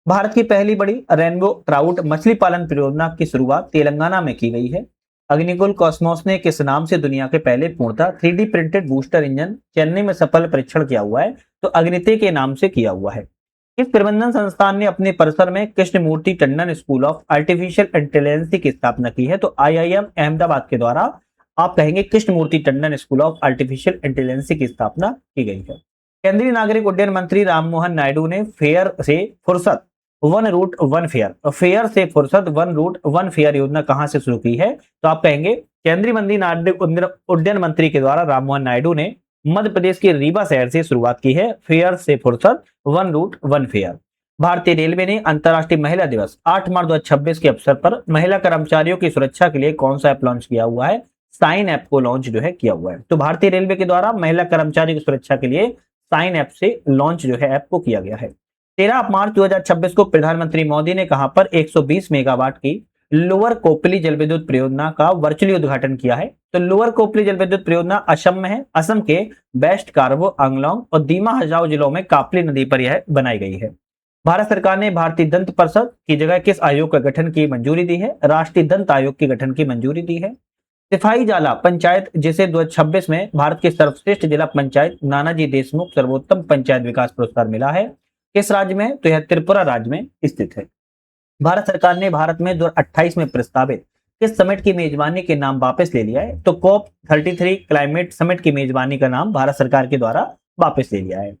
[SPEAKER 1] भारत की पहली बड़ी रेनबो ट्राउट मछली पालन परियोजना की शुरुआत तेलंगाना में की गई है। अग्निकुल कॉस्मोस ने किस नाम से दुनिया के पहले पूर्णतः 3D printed booster engine Chennai में सफल परीक्षण किया हुआ है? तो अग्निते के नाम से किया हुआ है। इस प्रबंधन संस्थान ने अपने परिसर में Krishnamurthy Tandon school of artificial intelligence की स्थापना की है? तो IIM अहमदाबाद के द्वारा आप कहेंगे Krishnamurthy Tandon school of artificial intelligence की स्थापना की गई है। केंद्रीय नागरिक उड्डयन मंत्री राममोहन नायडू ने फेयर से फुर्सत वन रूट वन फेयर योजना कहां से शुरू की है? तो आप कहेंगे केंद्रीय मंत्री नागरिक उड्डयन मंत्री के द्वारा राममोहन नायडू ने मध्य प्रदेश के रीवा शहर से शुरुआत की है, फेयर से फुर्सत वन रूट वन फेयर। भारतीय रेलवे ने अंतर्राष्ट्रीय महिला दिवस 8 मार्च 2026 के अवसर पर महिला कर्मचारियों की सुरक्षा के लिए कौन सा ऐप लॉन्च किया हुआ है? साइन ऐप को लॉन्च जो है किया हुआ है। तो भारतीय रेलवे के द्वारा महिला कर्मचारियों की सुरक्षा के लिए साइन ऐप से लॉन्च जो है ऐप को किया गया है। 13 मार्च 2026 को प्रधानमंत्री मोदी ने कहां पर 120 मेगावाट की लोअर कोपली जलविद्युत परियोजना का वर्चुअली उद्घाटन किया है? तो लोअर कोपली जलविद्युत परियोजना असम में है। असम के बेस्ट कार्बो, आंगलोंग और दीमा हजाओ जिलों में कापली नदी पर यह बनाई गई है। भारत सरकार ने भारतीय दंत परिषद की जगह किस आयोग का गठन की मंजूरी दी है? राष्ट्रीय दंत आयोग के गठन की मंजूरी दी है। सिपाही जाला पंचायत जिसे 2026 में भारत के सर्वश्रेष्ठ जिला पंचायत नानाजी देशमुख सर्वोत्तम पंचायत विकास पुरस्कार मिला है, किस राज्य में? तो यह त्रिपुरा राज्य में स्थित है। भारत सरकार ने भारत में 2028 में प्रस्तावित किस समिट की मेजबानी के नाम वापस ले लिया है? तो COP33 क्लाइमेट समिट की मेजबानी का नाम भारत सरकार के द्वारा वापस ले लिया है।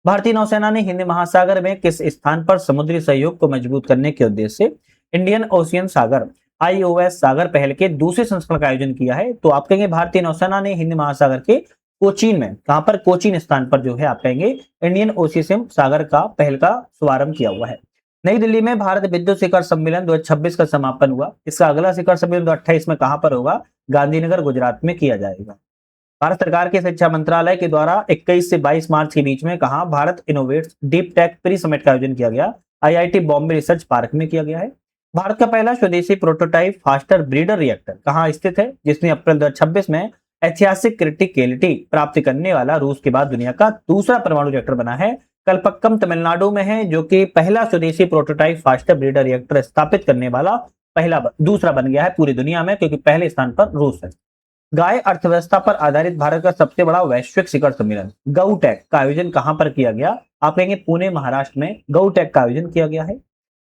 [SPEAKER 1] भारतीय नौसेना ने हिंद महासागर में किस स्थान पर समुद्री सहयोग को मजबूत करने के उद्देश्य से इंडियन ओशियन सागर IOS सागर पहल के दूसरे संस्करण का आयोजन किया है? तो आप कहेंगे भारतीय नौसेना ने हिंद महासागर के कोचीन में, कहां पर? कोचीन स्थान पर जो है आप कहेंगे इंडियन ओशियन सागर का पहल का शुभारंभ किया हुआ है। नई दिल्ली में भारत विद्युत शिखर सम्मेलन 2026 का समापन हुआ। इसका अगला शिखर सम्मेलन 2028 में कहां पर होगा? गांधीनगर गुजरात में किया जाएगा। भारत सरकार के शिक्षा मंत्रालय के द्वारा 21 से 22 मार्च के बीच में कहा Bharat innovates deep tech pre summit का आयोजन किया गया? IIT बॉम्बे रिसर्च पार्क में किया गया है। भारत का पहला स्वदेशी प्रोटोटाइप फास्टर ब्रीडर रिएक्टर कहां स्थित है? जिसने अप्रैल 2026 में ऐतिहासिक क्रिटिकलिटी प्राप्त करने वाला रूस के बाद दुनिया का दूसरा परमाणु रिएक्टर बना है। कलपक्कम तमिलनाडु में है, जो कि पहला स्वदेशी प्रोटोटाइप फास्टर ब्रीडर रिएक्टर स्थापित करने वाला दूसरा बन गया है पूरी दुनिया में, क्योंकि पहले स्थान पर रूस है। गाय अर्थव्यवस्था पर आधारित भारत का सबसे बड़ा वैश्विक शिखर सम्मेलन गौटेक का आयोजन कहां पर किया गया? आप कहेंगे पुणे महाराष्ट्र में गौटेक का आयोजन किया गया है।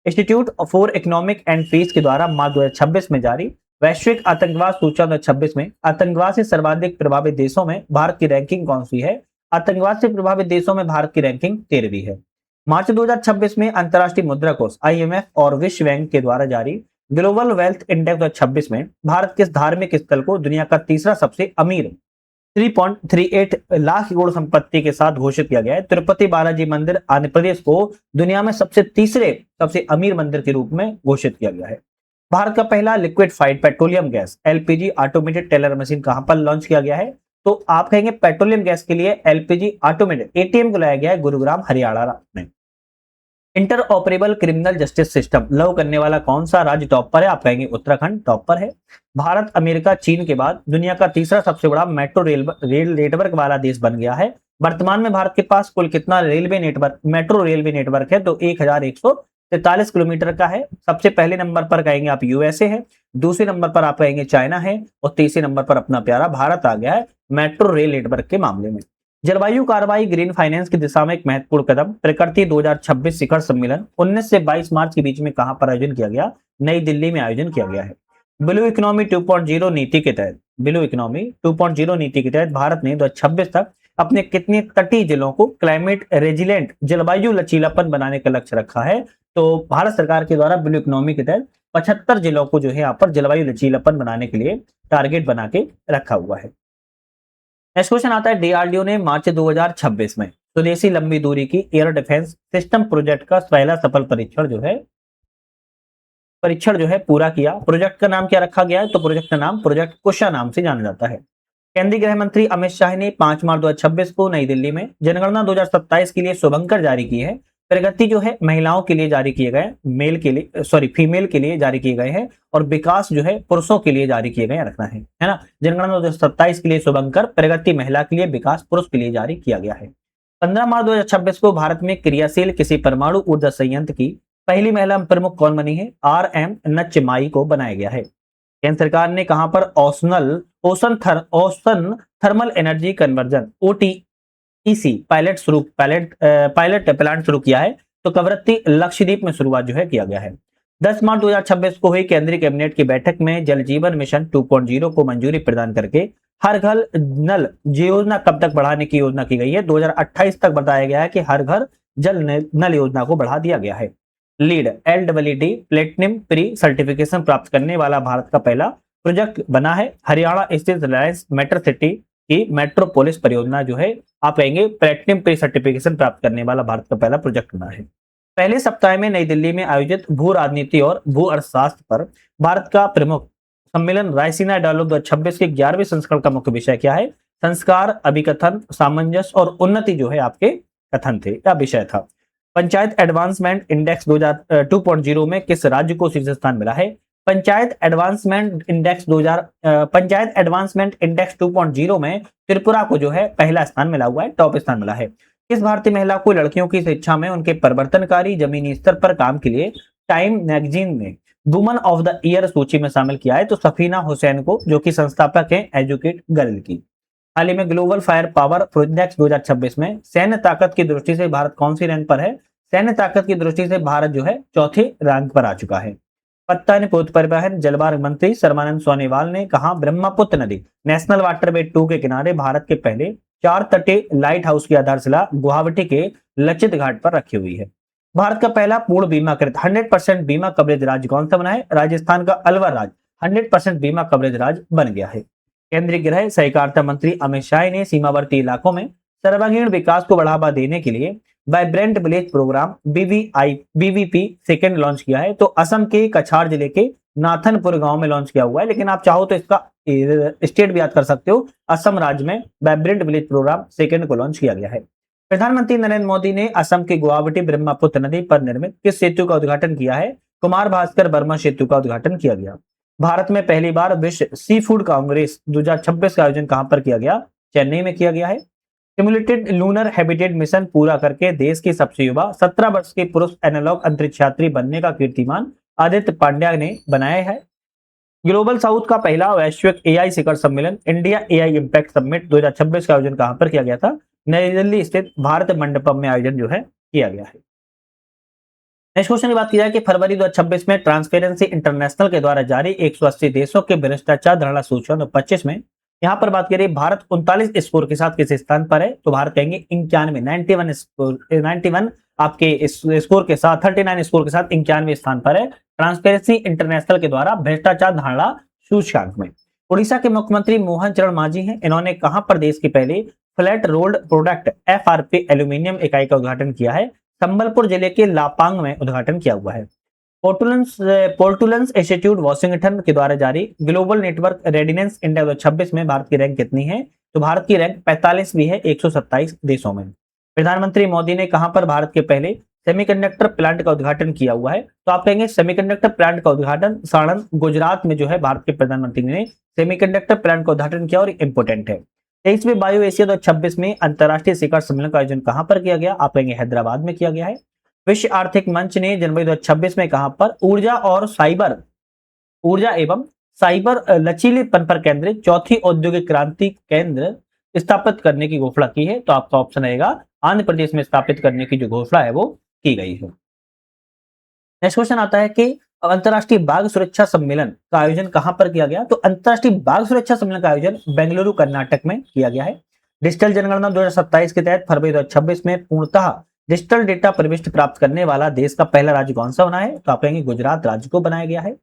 [SPEAKER 1] Institute for economic and peace के द्वारा मार्च 2026 में जारी वैश्विक आतंकवाद सूचना 2026 में आतंकवाद से सर्वाधिक प्रभावित देशों में भारत की रैंकिंग कौन सी है? आतंकवाद से प्रभावित देशों में भारत की रैंकिंग 13वीं है। मार्च 2026 में अंतर्राष्ट्रीय मुद्रा कोष IMF और विश्व बैंक के द्वारा जारी ग्लोबल वेल्थ इंडेक्स 2026 में भारत किस धार्मिक स्थल को दुनिया का तीसरा सबसे अमीर 3.38 लाख करोड़ संपत्ति के साथ घोषित किया गया है? तिरुपति बालाजी मंदिर आंध्र प्रदेश को दुनिया में सबसे अमीर मंदिर के रूप में घोषित किया गया है। भारत का पहला liquefied petroleum gas LPG automated teller machine कहां पर लॉन्च किया गया है? तो आप कहेंगे पेट्रोलियम गैस के लिए LPG ऑटोमेटेड ATM को लाया गया है गुरुग्राम हरियाणा में। Inter operable criminal justice system लागू करने वाला कौन सा राज्य टॉप पर है? आप कहेंगे उत्तराखंड टॉप पर है। भारत अमेरिका चीन के बाद दुनिया का तीसरा सबसे बड़ा रेल नेटवर्क वाला देश बन गया है। वर्तमान में भारत के पास कुल कितना मेट्रो रेलवे नेटवर्क है? तो 43 किलोमीटर का है। सबसे पहले नंबर पर कहेंगे आप यूएसए है, दूसरे नंबर पर आप कहेंगे चाइना है और तीसरे नंबर पर अपना प्यारा भारत आ गया है मेट्रो रेल नेटवर्क के मामले में। जलवायु कार्रवाई ग्रीन फाइनेंस की दिशा में एक महत्वपूर्ण कदम। प्रकृति 2026 शिखर सम्मेलन 19 से 22 मार्च के बीच में कहां पर आयोजन किया गया? नई दिल्ली में आयोजन किया गया है। ब्लू इकोनॉमी 2.0 नीति के तहत, ब्लू इकोनॉमी 2.0 नीति के तहत भारत ने 2026 तक अपने कितने तटीय जिलों को क्लाइमेट रेजिलेंट जलवायु लचीलापन बनाने का लक्ष्य रखा है? तो भारत सरकार के द्वारा ब्लू इकोनॉमी के तहत 75 जिलों को जो है यहाँ पर जलवायु लचीलापन बनाने के लिए टारगेट बना के रखा हुआ है। नेक्स्ट क्वेश्चन आता है, डीआरडीओ ने मार्च 2026 में स्वदेशी लंबी दूरी की एयर डिफेंस सिस्टम प्रोजेक्ट का पहला सफल परीक्षण जो है पूरा किया। प्रोजेक्ट का नाम क्या रखा गया है? तो प्रोजेक्ट का नाम प्रोजेक्ट कुशा नाम से जाना जाता है। केंद्रीय गृह मंत्री अमित शाह ने 5 मार्च 2026 को नई दिल्ली में जनगणना 2027 के लिए शुभंकर जारी की है। प्रगति जो है महिलाओं के लिए जारी किए गए, फीमेल के लिए जारी किए गए हैं और विकास जो है पुरुषों के लिए जारी किए गए रखना है ना। जनगणना 2027 के लिए शुभंकर, प्रगति महिला के लिए, विकास पुरुष के लिए जारी किया गया है। 15 मार्च 2026 को भारत में क्रियाशील किसी परमाणु ऊर्जा संयंत्र की पहली महिला प्रमुख कौन बनी है? आर.एम. नच्चेमाई को बनाया गया है। केंद्र सरकार ने कहां पर ocean thermal energy conversion OTEC pilot plant शुरू किया है? तो कवरत्ती लक्षद्वीप में शुरुआत जो है किया गया है। 10 मार्च 2026 को हुई केंद्रीय कैबिनेट की बैठक में जल जीवन मिशन 2.0 को मंजूरी प्रदान करके हर घर नल योजना कब तक बढ़ाने की योजना की गई है? 2028 तक बताया गया है कि हर घर जल नल योजना को बढ़ा दिया गया है। Lead LEED platinum pre certification प्राप्त करने वाला भारत का पहला प्रोजेक्ट बना है। हरियाणा स्थित रिलायंस मेट्रो सिटी की मेट्रोपोलिस परियोजना जो है आप कहेंगे प्लेटिनम प्री सर्टिफिकेशन प्राप्त करने वाला भारत का पहला प्रोजेक्ट बना है। पहले सप्ताह में नई दिल्ली में आयोजित भू राजनीति और भू अर्थशास्त्र पर भारत का प्रमुख सम्मेलन रायसीना डायलॉग 2026 के 11वें संस्करण का मुख्य विषय क्या है? संस्कार, अभिकथन, सामंजस्य और उन्नति जो है आपके कथन थे या विषय था। पंचायत एडवांसमेंट इंडेक्स 2.0 में किस राज्य को शीर्ष स्थान मिला है? पंचायत एडवांसमेंट इंडेक्स 2.0 में त्रिपुरा को जो है पहला स्थान मिला हुआ है, टॉप स्थान मिला है। किस भारतीय महिला को लड़कियों की शिक्षा में उनके परिवर्तनकारी जमीनी स्तर पर काम के लिए टाइम मैगजीन ने वुमन ऑफ द ईयर सूची में शामिल किया है? तो सफीना हुसैन को, जो कि संस्थापक है एजुकेट गर्ल की। हाल ही में ग्लोबल फायर पावर इंडेक्स 2026 में सैन्य ताकत की दृष्टि से भारत कौन सी रैंक पर है? सैन्य ताकत की दृष्टि से भारत जो है चौथे रैंक पर आ चुका है। पत्ता पोत परिवहन जलमार्ग मंत्री सर्बानंद सोनोवाल ने कहा ब्रह्मपुत्र नदी नेशनल वाटरवे 2 के किनारे भारत के पहले 4 तटीय लाइट हाउस की आधारशिला गुवाहाटी के लचित घाट पर रखी हुई है। भारत का पहला पूर्ण बीमाकृत 100% बीमा कवरेज राज्य कौन सा बना है? राजस्थान का अलवर राज्य 100% बीमा कवरेज राज्य बन गया है। केंद्रीय गृह सहकारिता मंत्री अमित शाह ने सीमावर्ती इलाकों में सर्वांगीण विकास को बढ़ावा देने के लिए vibrant village programme BVP second launch किया है। तो असम के कछार जिले के नाथनपुर गांव में लॉन्च किया हुआ है, लेकिन आप चाहो तो इसका स्टेट भी याद कर सकते हो। असम राज्य में वाइब्रेंट विलेज प्रोग्राम सेकेंड को लॉन्च किया गया है। प्रधानमंत्री नरेंद्र मोदी ने असम के गुवाहाटी ब्रह्मपुत्र नदी पर निर्मित किस सेतु का उद्घाटन किया है? कुमार भास्कर बर्मा सेतु का उद्घाटन किया गया। भारत में पहली बार विश्व सी फूड कांग्रेस 2026 का आयोजन कहां पर किया गया? चेन्नई में किया गया है। सिमुलेटेड लूनर हैबिटेट मिशन पूरा करके देश के सबसे युवा 17 वर्ष के पुरुष एनालॉग अंतरिक्ष यात्री बनने का कीर्तिमान आदित्य पांड्या ने बनाया है। ग्लोबल साउथ का पहला वैश्विक AI शिखर सम्मेलन इंडिया AI इम्पैक्ट समिट 2026 का आयोजन कहां पर किया गया था? नई दिल्ली स्थित भारत मंडपम में आयोजन जो है किया गया है। नेक्स्ट क्वेश्चन की बात की जाए कि फरवरी 2026 में ट्रांसपेरेंसी इंटरनेशनल के द्वारा जारी 180 देशों के भ्रष्टाचार धारणा सूची 25 में यहाँ पर बात करें भारत 39 स्कोर के साथ किस स्थान पर है? तो भारत कहेंगे 91 आपके स्कोर के साथ 39 स्कोर के साथ 91 स्थान पर है ट्रांसपेरेंसी इंटरनेशनल के द्वारा भ्रष्टाचार धारणा सूचकांक में। उड़ीसा के मुख्यमंत्री मोहन चरण मांझी हैं। इन्होंने कहां पर देश की पहली flat rolled product FRP aluminium इकाई का उद्घाटन किया है? संबलपुर जिले के लापांग में उद्घाटन किया हुआ है। पोर्टुलेंस इंस्टीट्यूट वॉशिंगटन के द्वारा जारी ग्लोबल नेटवर्क रेडिनेंस इंडेक्स 2026 में भारत की रैंक कितनी है? तो भारत की रैंक 45वीं है 127 देशों में। प्रधानमंत्री मोदी ने कहां पर भारत के पहले सेमीकंडक्टर प्लांट का उद्घाटन किया हुआ है? तो आप कहेंगे सेमीकंडक्टर प्लांट का उद्घाटन साणंद गुजरात में जो है भारत के प्रधानमंत्री ने सेमीकंडक्टर प्लांट का उद्घाटन किया और इंपोर्टेंट है। 23वें बायो एशिया 2026 में अंतरराष्ट्रीय शिखर सम्मेलन का आयोजन कहां पर किया गया? आप कहेंगे हैदराबाद में किया गया है। विश्व आर्थिक मंच ने जनवरी 2026 में कहां पर ऊर्जा एवं साइबर लचीलेपन पर केंद्रित चौथी औद्योगिक क्रांति केंद्र स्थापित करने की घोषणा की है। तो आपका ऑप्शन रहेगा आंध्र प्रदेश में स्थापित करने की जो घोषणा है वो की गई है। नेक्स्ट क्वेश्चन आता है कि अंतर्राष्ट्रीय बाघ सुरक्षा सम्मेलन का आयोजन कहां पर किया गया? तो अंतर्राष्ट्रीय बाघ सुरक्षा सम्मेलन का आयोजन बेंगलुरु कर्नाटक में किया गया है। डिजिटल जनगणना 2027 के तहत फरवरी 2026 में पूर्णतः डिजिटल डेटा प्रविष्टि प्राप्त करने वाला देश का पहला राज्य कौन सा बना है? तो आप कहेंगे गुजरात राज्य को बनाया गया है।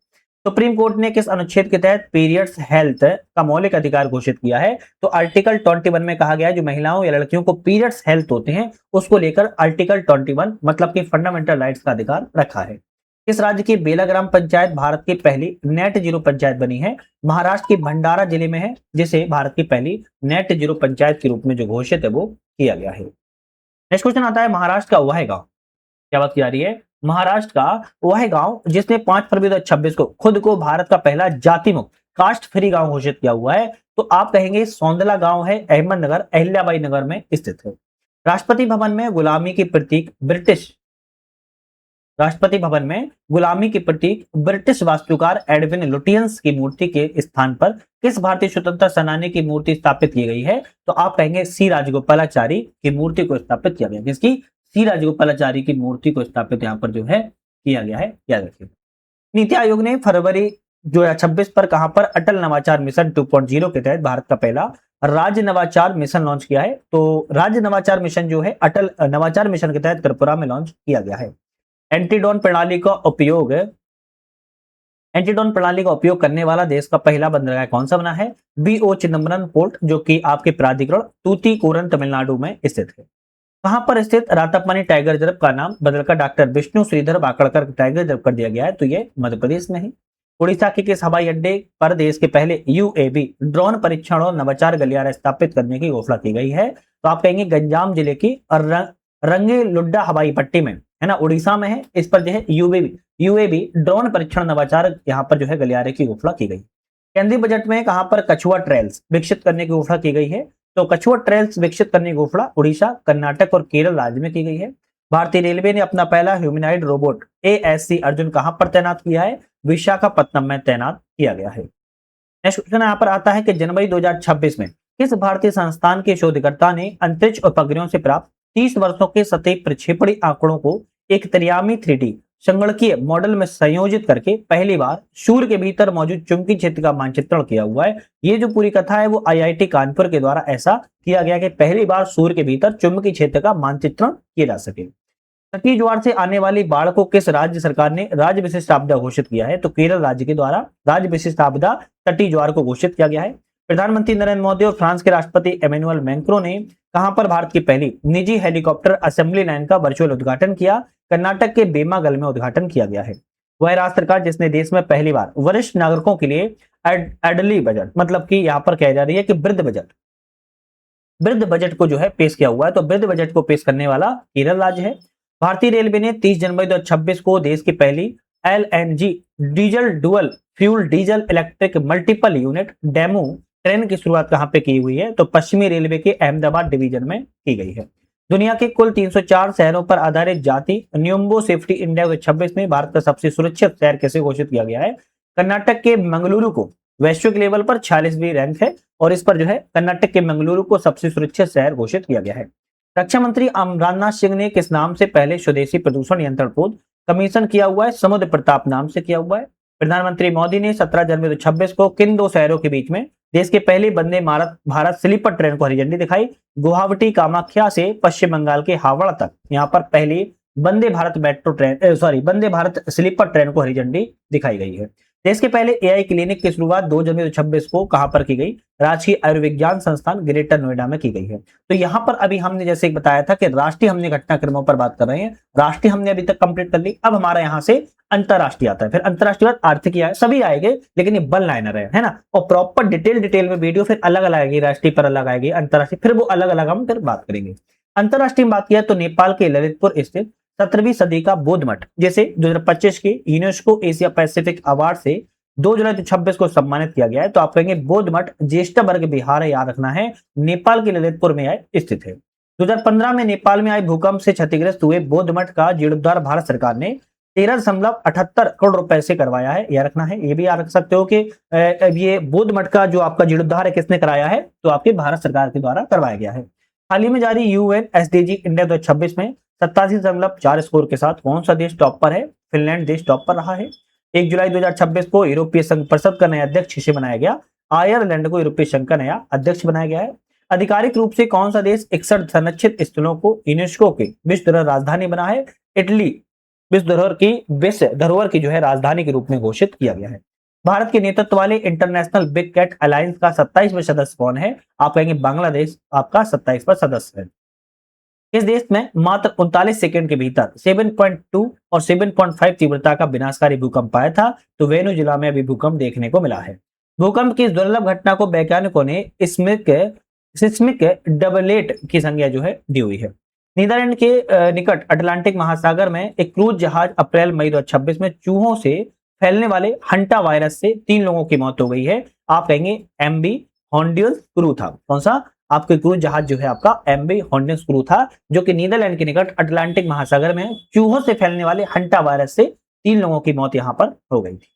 [SPEAKER 1] सुप्रीम कोर्ट ने किस अनुच्छेद के तहत पीरियड्स हेल्थ का मौलिक अधिकार घोषित किया है? तो आर्टिकल 21 में कहा गया है जो महिलाओं या लड़कियों को पीरियड्स हेल्थ होते हैं उसको लेकर आर्टिकल 21 मतलब कि फंडामेंटल राइट्स का अधिकार रखा है। किस राज्य की बेला ग्राम पंचायत भारत की पहली नेट जीरो पंचायत बनी है? महाराष्ट्र की भंडारा जिले में है, जिसे भारत की पहली नेट जीरो पंचायत के रूप में जो घोषित है वो किया गया है। नेक्स्ट क्वेश्चन आता है महाराष्ट्र का वह गांव, क्या बात की जा रही है? महाराष्ट्र का वह गांव जिसने 5 फरवरी 2026 को खुद को भारत का पहला जाति मुक्त कास्ट फ्री गांव घोषित किया हुआ है। तो आप कहेंगे सौंदला गांव है, अहमदनगर अहिल्याबाई नगर में स्थित है। राष्ट्रपति भवन में गुलामी की प्रतीक ब्रिटिश वास्तुकार एडविन लुटियंस की मूर्ति के स्थान पर किस भारतीय स्वतंत्रता सेनानी की मूर्ति स्थापित की गई है? तो आप कहेंगे सी राजगोपालाचारी की मूर्ति को स्थापित किया गया। किसकी? सी राजगोपालाचारी की मूर्ति को स्थापित यहाँ पर जो है किया गया है, याद रखिए। नीति आयोग ने फरवरी 2026 पर कहां पर अटल नवाचार मिशन 2.0 के तहत भारत का पहला राज्य नवाचार मिशन लॉन्च किया है? तो राज्य नवाचार मिशन जो है अटल नवाचार मिशन के तहत त्रिपुरा में लॉन्च किया गया है। एंटीडोन प्रणाली का उपयोग करने वाला देश का पहला बंदरगाह कौन सा बना है? BO चिदम्बरम पोर्ट, जो कि आपके प्राधिकरण तूतीकोरन तमिलनाडु में स्थित है। कहां पर स्थित रातापानी टाइगर रिजर्व का नाम बदलकर doctor Vishnu Shridhar Wakadkar tiger reserve कर दिया गया है? तो ये मध्य प्रदेश में है। उड़ीसा के किस हवाई अड्डे पर देश के पहले UAV ड्रोन परीक्षण और नवाचार गलियारा स्थापित करने की घोषणा की गई है? तो आप कहेंगे गंजाम जिले की रंगेलुड्डा हवाई पट्टी में है ना, उड़ीसा में है। इस पर जो है UAV ड्रोन परीक्षण नवाचार यहाँ पर जो है गलियारे की घोषणा की गई। केंद्रीय बजट में कहां पर कछुआ ट्रेल्स विकसित करने की घोषणा की गई है? तो कछुआ ट्रेल्स विकसित करने की घोषणा उड़ीसा, कर्नाटक और केरल राज्य में की गई है। भारतीय रेलवे ने अपना पहला ह्यूमनॉइड रोबोट ASC अर्जुन कहां पर तैनात किया है? विशाखापत्तनम में तैनात किया गया है। नेक्स्ट क्वेश्चन यहाँ पर आता है कि जनवरी 2026 में किस भारतीय संस्थान के शोधकर्ता ने अंतरिक्ष उपग्रहों से प्राप्त 30 वर्षों के सतही प्रक्षेपणी आंकड़ों को एक त्रियामी 3D संगणकीय मॉडल में संयोजित करके पहली बार सूर्य के भीतर मौजूद चुंबकीय क्षेत्र का मानचित्रण किया हुआ है? ये जो पूरी कथा है वो IIT कानपुर के द्वारा ऐसा किया गया कि पहली बार सूर्य के भीतर चुंबकीय क्षेत्र का मानचित्रण किया जा सके। तटीय ज्वार से आने वाली बाढ़ को किस राज्य सरकार ने राज्य विशिष्ट आपदा घोषित किया है? तो केरल राज्य के द्वारा राज्य विशिष्ट आपदा तटीय ज्वार को घोषित किया गया है। प्रधानमंत्री नरेंद्र मोदी और फ्रांस के राष्ट्रपति इमैनुअल मैक्रों ने कहां पर भारत की पहली निजी हेलीकॉप्टर असेंबली लाइन का वर्चुअल उद्घाटन किया? कर्नाटक के बेमागल में उद्घाटन किया गया है। वह राज्य सरकार जिसने देश में पहली बार वरिष्ठ नागरिकों के लिए एडली बजट मतलब कि यहां पर कह जा रही है कि वृद्ध बजट को जो है पेश किया हुआ है। तो वृद्ध बजट को पेश करने वाला केरल राज्य है। भारतीय रेलवे ने 30 जनवरी 2026 को देश की पहली LNG diesel dual fuel diesel electric multiple unit DEMU train की शुरुआत कहां पे की हुई है? तो पश्चिमी रेलवे के अहमदाबाद डिवीजन में की गई है। दुनिया के कुल 304 शहरों पर आधारित जाति न्यूम्बो सेफ्टी इंडेक्स 2026 में भारत का सबसे सुरक्षित शहर कैसे घोषित किया गया है? कर्नाटक के मंगलुरु को वैश्विक लेवल पर 46वीं रैंक है और इस पर जो है कर्नाटक के मंगलुरु को सबसे सुरक्षित शहर घोषित किया गया है। रक्षा मंत्री राजनाथ सिंह ने किस नाम से पहले स्वदेशी प्रदूषण नियंत्रण बोर्ड कमीशन किया हुआ है? समुद्र प्रताप नाम से किया हुआ है। प्रधानमंत्री मोदी ने 17 जनवरी 2026 को किन दो शहरों के बीच में देश के पहले वंदे भारत स्लीपर ट्रेन को हरी झंडी दिखाई? गुवाहाटी कामाख्या से पश्चिम बंगाल के हावड़ा तक यहाँ पर पहली वंदे भारत स्लीपर ट्रेन को हरी झंडी दिखाई गई है। देश के पहले AI क्लिनिक की शुरुआत 2 जनवरी 2026 को कहां पर की गई? राजकीय आयुर्विज्ञान संस्थान ग्रेटर नोएडा में की गई है। तो यहां पर अभी हमने जैसे बताया था कि राष्ट्रीय हमने घटनाक्रमों पर बात कर रहे हैं, राष्ट्रीय हमने अभी तक कंप्लीट कर ली। अब हमारा यहां से अंतरराष्ट्रीय आता है, फिर अंतरराष्ट्रीय बाद आर्थिक आए, सभी आएंगे लेकिन ये वन लाइनर है ना। और प्रॉपर डिटेल में वीडियो फिर अलग अलग आएगी, राष्ट्रीय पर अलग आएगी, अंतरराष्ट्रीय फिर वो अलग अलग हम फिर बात करेंगे। अंतरराष्ट्रीय बात किया तो नेपाल के ललितपुर स्थित 17वीं सदी का बौद्ध मठ जैसे 2025 के यूनेस्को एशिया पैसिफिक अवार्ड से 2 जुलाई 2026 को सम्मानित किया गया है। तो आप कहेंगे बौद्ध मठ ज्येष्ठबर्ग बिहार याद रखना है, नेपाल के ललितपुर में स्थित है। 2015 में नेपाल में आए भूकंप से क्षतिग्रस्त हुए बौद्ध मठ का जीर्णोद्धार भारत सरकार ने 13.78 करोड़ रुपए से करवाया है। यह रखना है, ये भी याद रख सकते हो कि ये बौद्ध मठ का जो आपका जीर्णोद्धार है किसने कराया है, तो आपके भारत सरकार के द्वारा करवाया गया है। हाल ही में जारी यूएन एसडीजी इंडिया 2026 में 87.4 स्कोर के साथ कौन सा देश टॉप पर है? फिनलैंड देश टॉप पर रहा है। 1 जुलाई 2026 को यूरोपीय संघ परिषद का नया अध्यक्ष किसे बनाया गया? आयरलैंड को यूरोपीय संघ का नया अध्यक्ष बनाया गया है। आधिकारिक रूप से कौन सा देश 61 संरक्षित स्थलों को यूनेस्को के विश्व धरोहर राजधानी बना है? इटली विश्व धरोहर की जो है राजधानी के रूप में घोषित किया गया है। भारत के नेतृत्व वाले इंटरनेशनल बिग कैट अलायंस का 27वां सदस्य कौन है? आप कहेंगे बांग्लादेश आपका 27वां सदस्य है। इस देश में मात्र 39 सेकंड के भीतर 7.2 और 7.5 तीव्रता का विनाशकारी भूकंप आया था, तो वेनेजुएला में अभी भूकंप देखने को मिला है। भूकंप की इस दुर्लभ घटना को वैज्ञानिकों ने सिस्मिक डबलेट की संज्ञा जो है दी हुई है। नीदरलैंड के निकट अटलांटिक महासागर में एक क्रूज जहाज अप्रैल मई 2026 में चूहों से फैलने वाले हंटा वायरस से 3 लोगों की मौत हो गई है। आप कहेंगे एमबी हॉन्ड्यूस क्रू था। कौन सा? आपके क्रूज जहाज जो है आपका एमबी हॉन्ड्यूस क्रू था, जो कि नीदरलैंड के निकट अटलांटिक महासागर में चूहों से फैलने वाले हंटा वायरस से 3 लोगों की मौत यहां पर हो गई थी।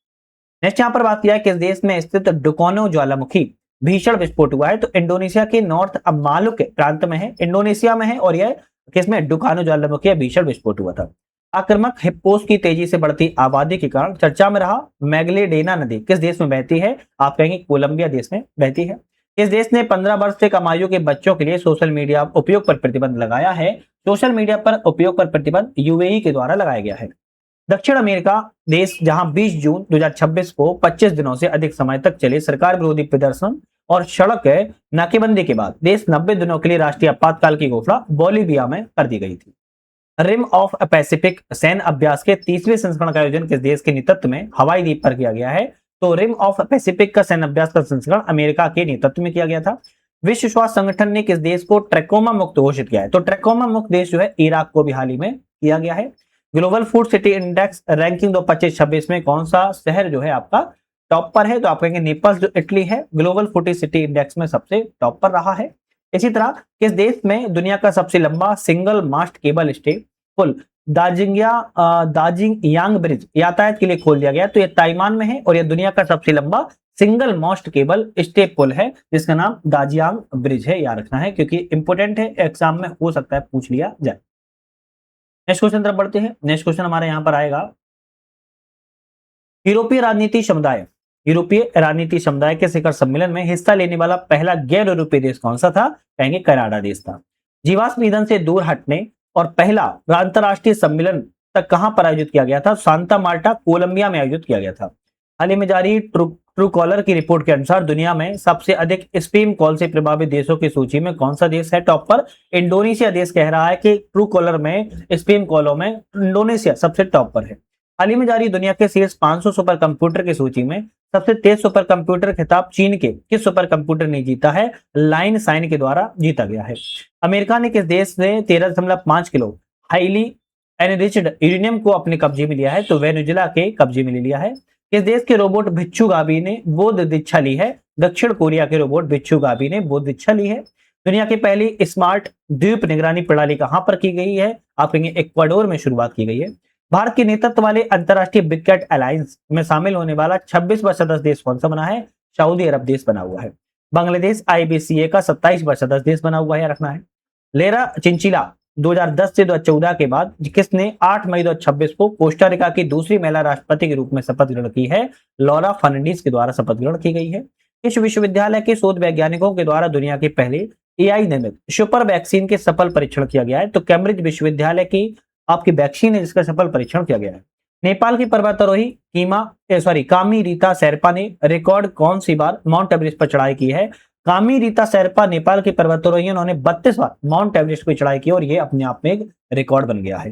[SPEAKER 1] नेक्स्ट यहाँ पर बात किया है किस देश में स्थित डुकोनो ज्वालामुखी भीषण विस्फोट हुआ है, तो इंडोनेशिया के नॉर्थ मालुक प्रांत में है, इंडोनेशिया में है, और यह किसमें? डुकानो ज्वालामुखी भीषण विस्फोट हुआ था। आक्रामक हिप्पोस की तेजी से बढ़ती आबादी के कारण चर्चा में रहा मैग्लेडेना नदी किस देश में बहती है? आप कहेंगे कोलंबिया देश में बहती है। इस देश ने 15 वर्ष से कम आयु के बच्चों के लिए सोशल मीडिया उपयोग पर प्रतिबंध लगाया है। सोशल मीडिया पर उपयोग पर प्रतिबंध यूएई के द्वारा लगाया गया है। दक्षिण अमेरिका देश जहां 20 जून 2026 को 25 दिनों से अधिक समय तक चले सरकार विरोधी प्रदर्शन और सड़क नाकेबंदी के बाद देश 90 दिनों के लिए राष्ट्रीय आपातकाल की घोषणा बोलीविया में कर दी गई थी। रिम ऑफ पैसिफिक सैन्य अभ्यास के 30वें संस्करण का आयोजन किस देश के नेतृत्व में हवाई द्वीप पर किया गया है? तो रिम ऑफ पैसिफिक का सैन्य अभ्यास का संस्करण अमेरिका के नेतृत्व में किया गया था। विश्व स्वास्थ्य संगठन ने किस देश को ट्रैकोमा मुक्त घोषित किया है? तो ट्रैकोमा मुक्त देश जो है इराक को भी हाल ही में किया गया है। Global food city index ranking 2025-26 में कौन सा शहर जो है आपका टॉप पर है? तो आप कहेंगे नेपाल जो इटली है ग्लोबल फूड सिटी इंडेक्स में सबसे टॉप पर रहा है। इसी तरह किस देश में दुनिया का सबसे लंबा सिंगल मास्ट केबल स्टे पुल दार्जिलिंग यांग ब्रिज यातायात के लिए खोल दिया गया? तो यह ताइवान में है और यह दुनिया का सबसे लंबा सिंगल मास्ट केबल स्टे पुल है जिसका नाम दार्जिलिंग ब्रिज है। याद रखना है क्योंकि इंपोर्टेंट है, एग्जाम में हो सकता है पूछ लिया जाए। नेक्स्ट क्वेश्चन तरफ बढ़ते हैं। नेक्स्ट क्वेश्चन हमारे यहां पर आएगा यूरोपीय राजनीति समुदाय के शिखर सम्मेलन में हिस्सा लेने वाला पहला गैर यूरोपीय देश कौन सा था? कहेंगे कनाडा देश था। जीवाश्म ईंधन से दूर हटने और पहला अंतरराष्ट्रीय सम्मेलन तक कहां पर आयोजित किया गया था? सांता मार्टा कोलंबिया में आयोजित किया गया था। हाल ही में जारी ट्रू कॉलर की रिपोर्ट के अनुसार दुनिया में सबसे अधिक स्पैम कॉल से प्रभावित देशों की सूची में कौन सा देश है टॉप पर? इंडोनेशिया देश कह रहा है कि ट्रू कॉलर में स्पैम कॉलों में इंडोनेशिया सबसे टॉप पर है। हाल ही में जारी दुनिया के शीर्ष 500 सुपर कंप्यूटर की सूची में सबसे तेज सुपर कंप्यूटर खिताब चीन के किस सुपर कंप्यूटर ने जीता है? लाइन साइन के द्वारा जीता गया है। अमेरिका ने किस देश ने 13.5 किलो हाईली एनरिच्ड यूरेनियम को अपने कब्जे में लिया है? तो वेनेजुएला के कब्जे में ले लिया है। किस देश के रोबोट भिक्षु गाबी ने बौद्ध दीक्षा ली है? दक्षिण कोरिया के रोबोट भिक्षु गाबी ने बौद्ध दीक्षा ली है। दुनिया की पहली स्मार्ट द्वीप निगरानी प्रणाली कहां पर की गई है? आप कहेंगे इक्वाडोर में शुरुआत की गई है। भारत के नेतृत्व वाले अंतरराष्ट्रीय बिग कैट अलायंस में शामिल होने वाला 26वां सदस्य देश कौन सा बना है? सऊदी अरब देश बना हुआ है। बांग्लादेश IBCA का 27वां सदस्य देश बना हुआ है, रखना है। लेरा चिंचिला 2010 से 2014 के बाद किसने 8 मई 2026 को कोस्टा रिका की दूसरी महिला राष्ट्रपति के रूप में शपथ ग्रहण की है? लॉरा फर्नांडीज के द्वारा शपथ ग्रहण की गई है। इस विश्वविद्यालय के शोध वैज्ञानिकों के द्वारा दुनिया के पहले AI निर्मित सुपर वैक्सीन के सफल परीक्षण किया गया है? तो कैम्ब्रिज विश्वविद्यालय की आपकी वैक्सीन है जिसका सफल परीक्षण किया गया है। नेपाल की पर्वतारोही कामी रीता शेरपा ने रिकॉर्ड कौन सी बार माउंट एवरेस्ट पर चढ़ाई की है? कामी रीता शेरपा नेपाल के पर्वतारोही, उन्होंने 32 बार माउंट एवरेस्ट की चढ़ाई की और ये अपने आप में एक रिकॉर्ड बन गया है।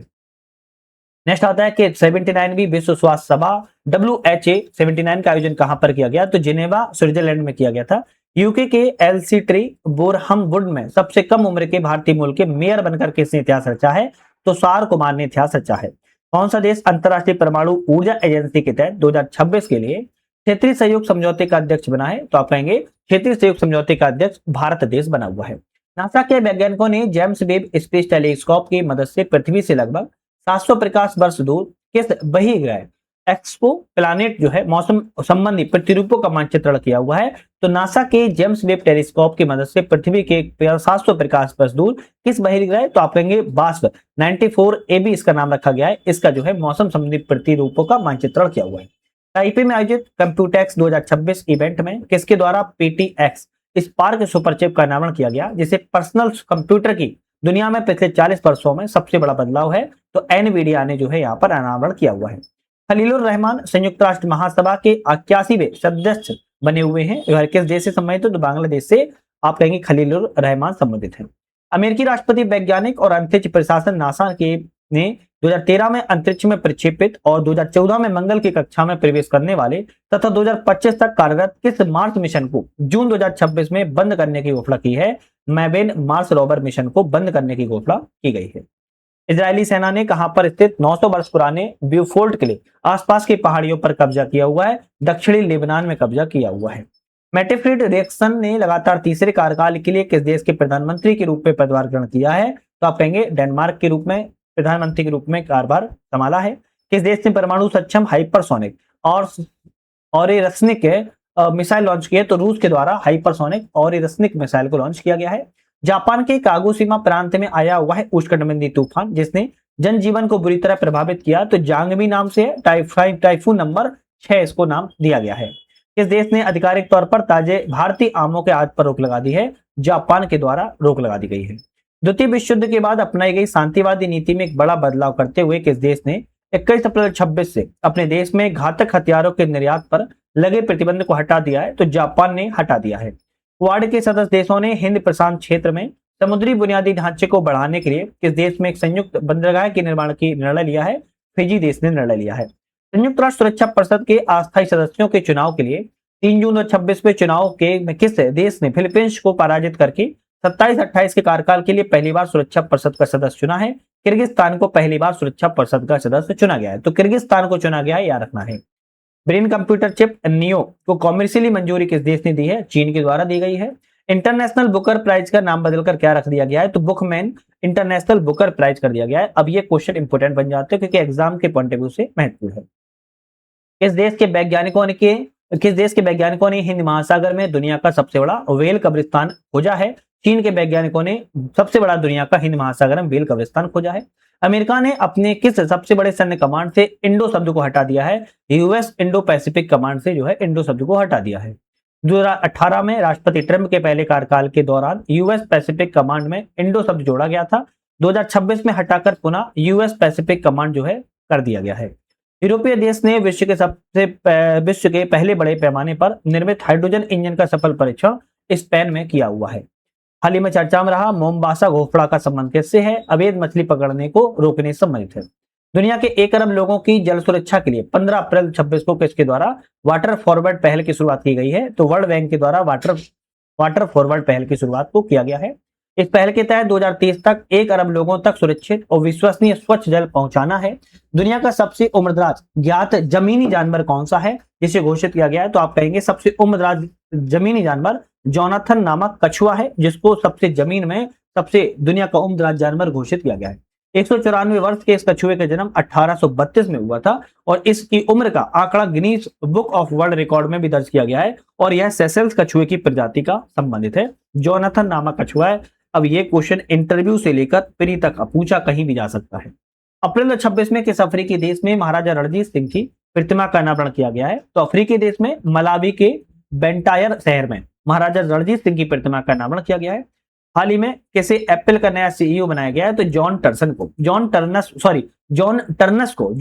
[SPEAKER 1] नेक्स्ट आता है कि 79वीं विश्व स्वास्थ्य सभा WHA 79 का आयोजन कहां पर किया गया? तो जिनेवा स्विट्जरलैंड में किया गया था। यूके के एलसी बोरहमवुड में सबसे कम उम्र के भारतीय मूल के मेयर बनकर किसने इतिहास रचा है? तो सार कुमार ने इतिहास रचा है। कौन सा देश अंतरराष्ट्रीय परमाणु ऊर्जा एजेंसी के तहत 2026 के लिए क्षेत्रीय सहयोग समझौते का अध्यक्ष बना है? तो आप कहेंगे क्षेत्रीय सहयोग समझौते का अध्यक्ष भारत देश बना हुआ है। नासा के वैज्ञानिकों ने जेम्स वेब स्पेस टेलीस्कोप की मदद से पृथ्वी से लगभग 700 प्रकाश वर्ष दूर किस बहिर्ग्रह एक्सपो प्लानेट जो है मौसम संबंधी प्रतिरूपों का मानचित्रण किया हुआ है। तो नासा के जेम्स वेब टेलीस्कोप की मदद से पृथ्वी के 700 प्रकाश वर्ष दूर किस बहिर्ग्रह, तो आप कहेंगे बास्क 94 AB इसका नाम रखा गया है, इसका जो है मौसम संबंधी प्रतिरूपों का मानचित्रण किया हुआ है। ताइपे में आयोजित कंप्यूटेक्स 2026 इवेंट में किसके द्वारा PTX स्पार्क सुपरचिप का अनावरण किया गया, जिसे पर्सनल कंप्यूटर की दुनिया में पिछले 40 वर्षों में सबसे बड़ा बदलाव है। तो एनवीडिया ने जो है यहाँ पर अनावरण किया हुआ है। खलीलुर रहमान संयुक्त राष्ट्र महासभा के 81वें सदस्य बने हुए हैं। यह किस देश से संबंधित है, तो बांग्लादेश से आप कहेंगे खलीलुर रहमान संबंधित है। अमेरिकी राष्ट्रपति वैज्ञानिक और अंतरिक्ष प्रशासन नासा के ने 2013 में अंतरिक्ष में प्रक्षेपित और 2014 में मंगल की कक्षा में प्रवेश करने वाले तथा 2025 तक कार्यरत किस मार्स मिशन को जून 2026 में बंद करने की घोषणा की है। मैबेन मार्स रोवर मिशन को बंद करने की घोषणा की गई है। इजरायली सेना ने कहां पर स्थित 900 वर्ष पुराने ब्यूफोर्ट किले आसपास की पहाड़ियों पर कब्जा किया हुआ है, दक्षिणी लेबनान में कब्जा किया हुआ है। मैटिफ्रीड रिएक्शन ने लगातार तीसरे कार्यकाल के लिए किस देश के प्रधानमंत्री के रूप में पदभार ग्रहण किया है, तो आप कहेंगे डेनमार्क के रूप में प्रधानमंत्री के रूप में कार्यभार संभाला है। किस देश ने परमाणु सक्षम हाइपरसोनिक और रसनिक मिसाइल लॉन्च किए, तो रूस के द्वारा हाइपरसोनिक और रसनिक मिसाइल को लॉन्च किया गया है। जापान के कागोशिमा प्रांत में आया हुआ है उष्णकटिबंधीय तूफान जिसने जनजीवन को बुरी तरह प्रभावित किया, तो जांगमी नाम से टाइफून नंबर 6 इसको नाम दिया गया है। किस देश ने आधिकारिक तौर पर ताजे भारतीय आमों के आयात पर रोक लगा दी है, जापान के द्वारा रोक लगा दी गई है। द्वितीय विश्व युद्ध के बाद अपनाई गई शांतिवादी नीति में एक बड़ा बदलाव करते हुए किस देश ने 21 अप्रैल 26 से अपने देश में घातक हथियारों के निर्यात पर लगे प्रतिबंध को हटा दिया है, तो जापान ने हटा दिया है। क्वाड के सदस्य देशों ने हिंद प्रशांत क्षेत्र में समुद्री बुनियादी ढांचे को बढ़ाने के लिए किस देश में एक संयुक्त बंदरगाह के निर्माण की निर्णय लिया है, फिजी देश ने निर्णय लिया है। संयुक्त राष्ट्र सुरक्षा परिषद के अस्थायी सदस्यों के चुनाव के लिए 3 जून 2026 में चुनाव के किस देश ने फिलीपींस को पराजित करके 27-28 के कार्यकाल के लिए पहली बार सुरक्षा परिषद का सदस्य चुना है। किर्गिस्तान को पहली बार सुरक्षा परिषद का सदस्य चुना गया है, तो किर्गिस्तान को चुना गया है, याद रखना है। ब्रेन कंप्यूटर चिप नियो को कॉमर्शियली मंजूरी किस देश ने दी है, चीन के द्वारा दी गई है। इंटरनेशनल बुकर प्राइज का नाम बदलकर क्या रख दिया गया है, तो बुकमैन इंटरनेशनल बुकर प्राइज कर दिया गया है। अब ये क्वेश्चन इंपोर्टेंट बन जाते हैं क्योंकि एग्जाम के पॉइंट ऑफ व्यू से महत्वपूर्ण है। किस देश के वैज्ञानिकों ने हिंद महासागर में दुनिया का सबसे बड़ा व्हेल कब्रिस्तान खोजा है। चीन के वैज्ञानिकों ने सबसे बड़ा दुनिया का हिंद महासागर में व्हेल कब्रिस्तान खोजा है। अमेरिका ने अपने किस सबसे बड़े सैन्य कमांड से इंडो शब्द को हटा दिया है, यूएस इंडो पैसिफिक कमांड से जो है इंडो शब्द को हटा दिया है। 2018 में राष्ट्रपति ट्रंप के पहले कार्यकाल के दौरान यूएस पैसिफिक कमांड में इंडो शब्द जोड़ा गया था। 2026 में हटाकर पुनः यूएस पैसिफिक कमांड जो है कर दिया गया है। यूरोपीय देश ने विश्व के पहले बड़े पैमाने पर निर्मित हाइड्रोजन इंजन का सफल परीक्षण स्पेन में किया हुआ है। हाल ही में चर्चा में रहा मोमबासा घोफड़ा का संबंध किससे है, अवैध मछली पकड़ने को रोकने से संबंधित है। दुनिया के 1 अरब लोगों की जल सुरक्षा के लिए 15 अप्रैल 26 को किसके द्वारा वाटर फॉरवर्ड पहल की शुरुआत की गई है, तो वर्ल्ड बैंक के द्वारा वाटर फॉरवर्ड पहल की शुरुआत को किया गया है। इस पहल के तहत 2030 तक 1 अरब लोगों तक सुरक्षित और विश्वसनीय स्वच्छ जल पहुंचाना है। दुनिया का सबसे उम्रदराज ज्ञात जमीनी जानवर कौन सा है जिसे घोषित किया गया है, तो आप कहेंगे सबसे उम्रदराज जमीनी जानवर जोनाथन नामक कछुआ है, जिसको सबसे दुनिया का उम्रदराज जानवर घोषित किया गया है। 194 वर्ष के इस कछुए का जन्म 1832 में हुआ था और इसकी उम्र का आंकड़ा Guinness book of world record में भी दर्ज किया गया है और यह सेसेल्स कछुए की प्रजाति का संबंधित है। जोनाथन नामक कछुआ है। अब ये क्वेश्चन इंटरव्यू से लेकर प्री तक पूछा कहीं भी जा सकता है। अप्रैल 26 में किस अफ्रीकी देश में महाराजा रणजीत सिंह की प्रतिमा का अनावरण किया गया है, तो अफ्रीकी देश में मलावी के बेंटायर शहर में महाराजा रणजीत सिंह की प्रतिमा का अनावरण किया गया है। हाल ही में किसे एप्पल का नया सीईओ बनाया गया है, तो जॉन टर्नस को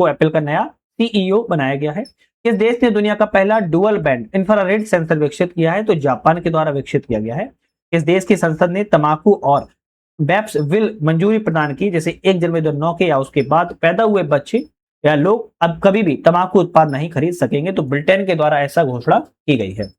[SPEAKER 1] एप्पल का नया सीईओ बनाया गया है। किस देश ने दुनिया का पहला डुअल बैंड इंफ्रारेड सेंसर विकसित किया है, तो जापान के द्वारा विकसित किया गया है। किस देश की संसद ने तंबाकू और वेप्स विल मंजूरी प्रदान की, जैसे 1 जनवरी 2009 के या उसके बाद पैदा हुए बच्चे या लोग अब कभी भी तंबाकू उत्पाद नहीं खरीद सकेंगे, तो ब्रिटेन के द्वारा ऐसा घोषणा की गई है।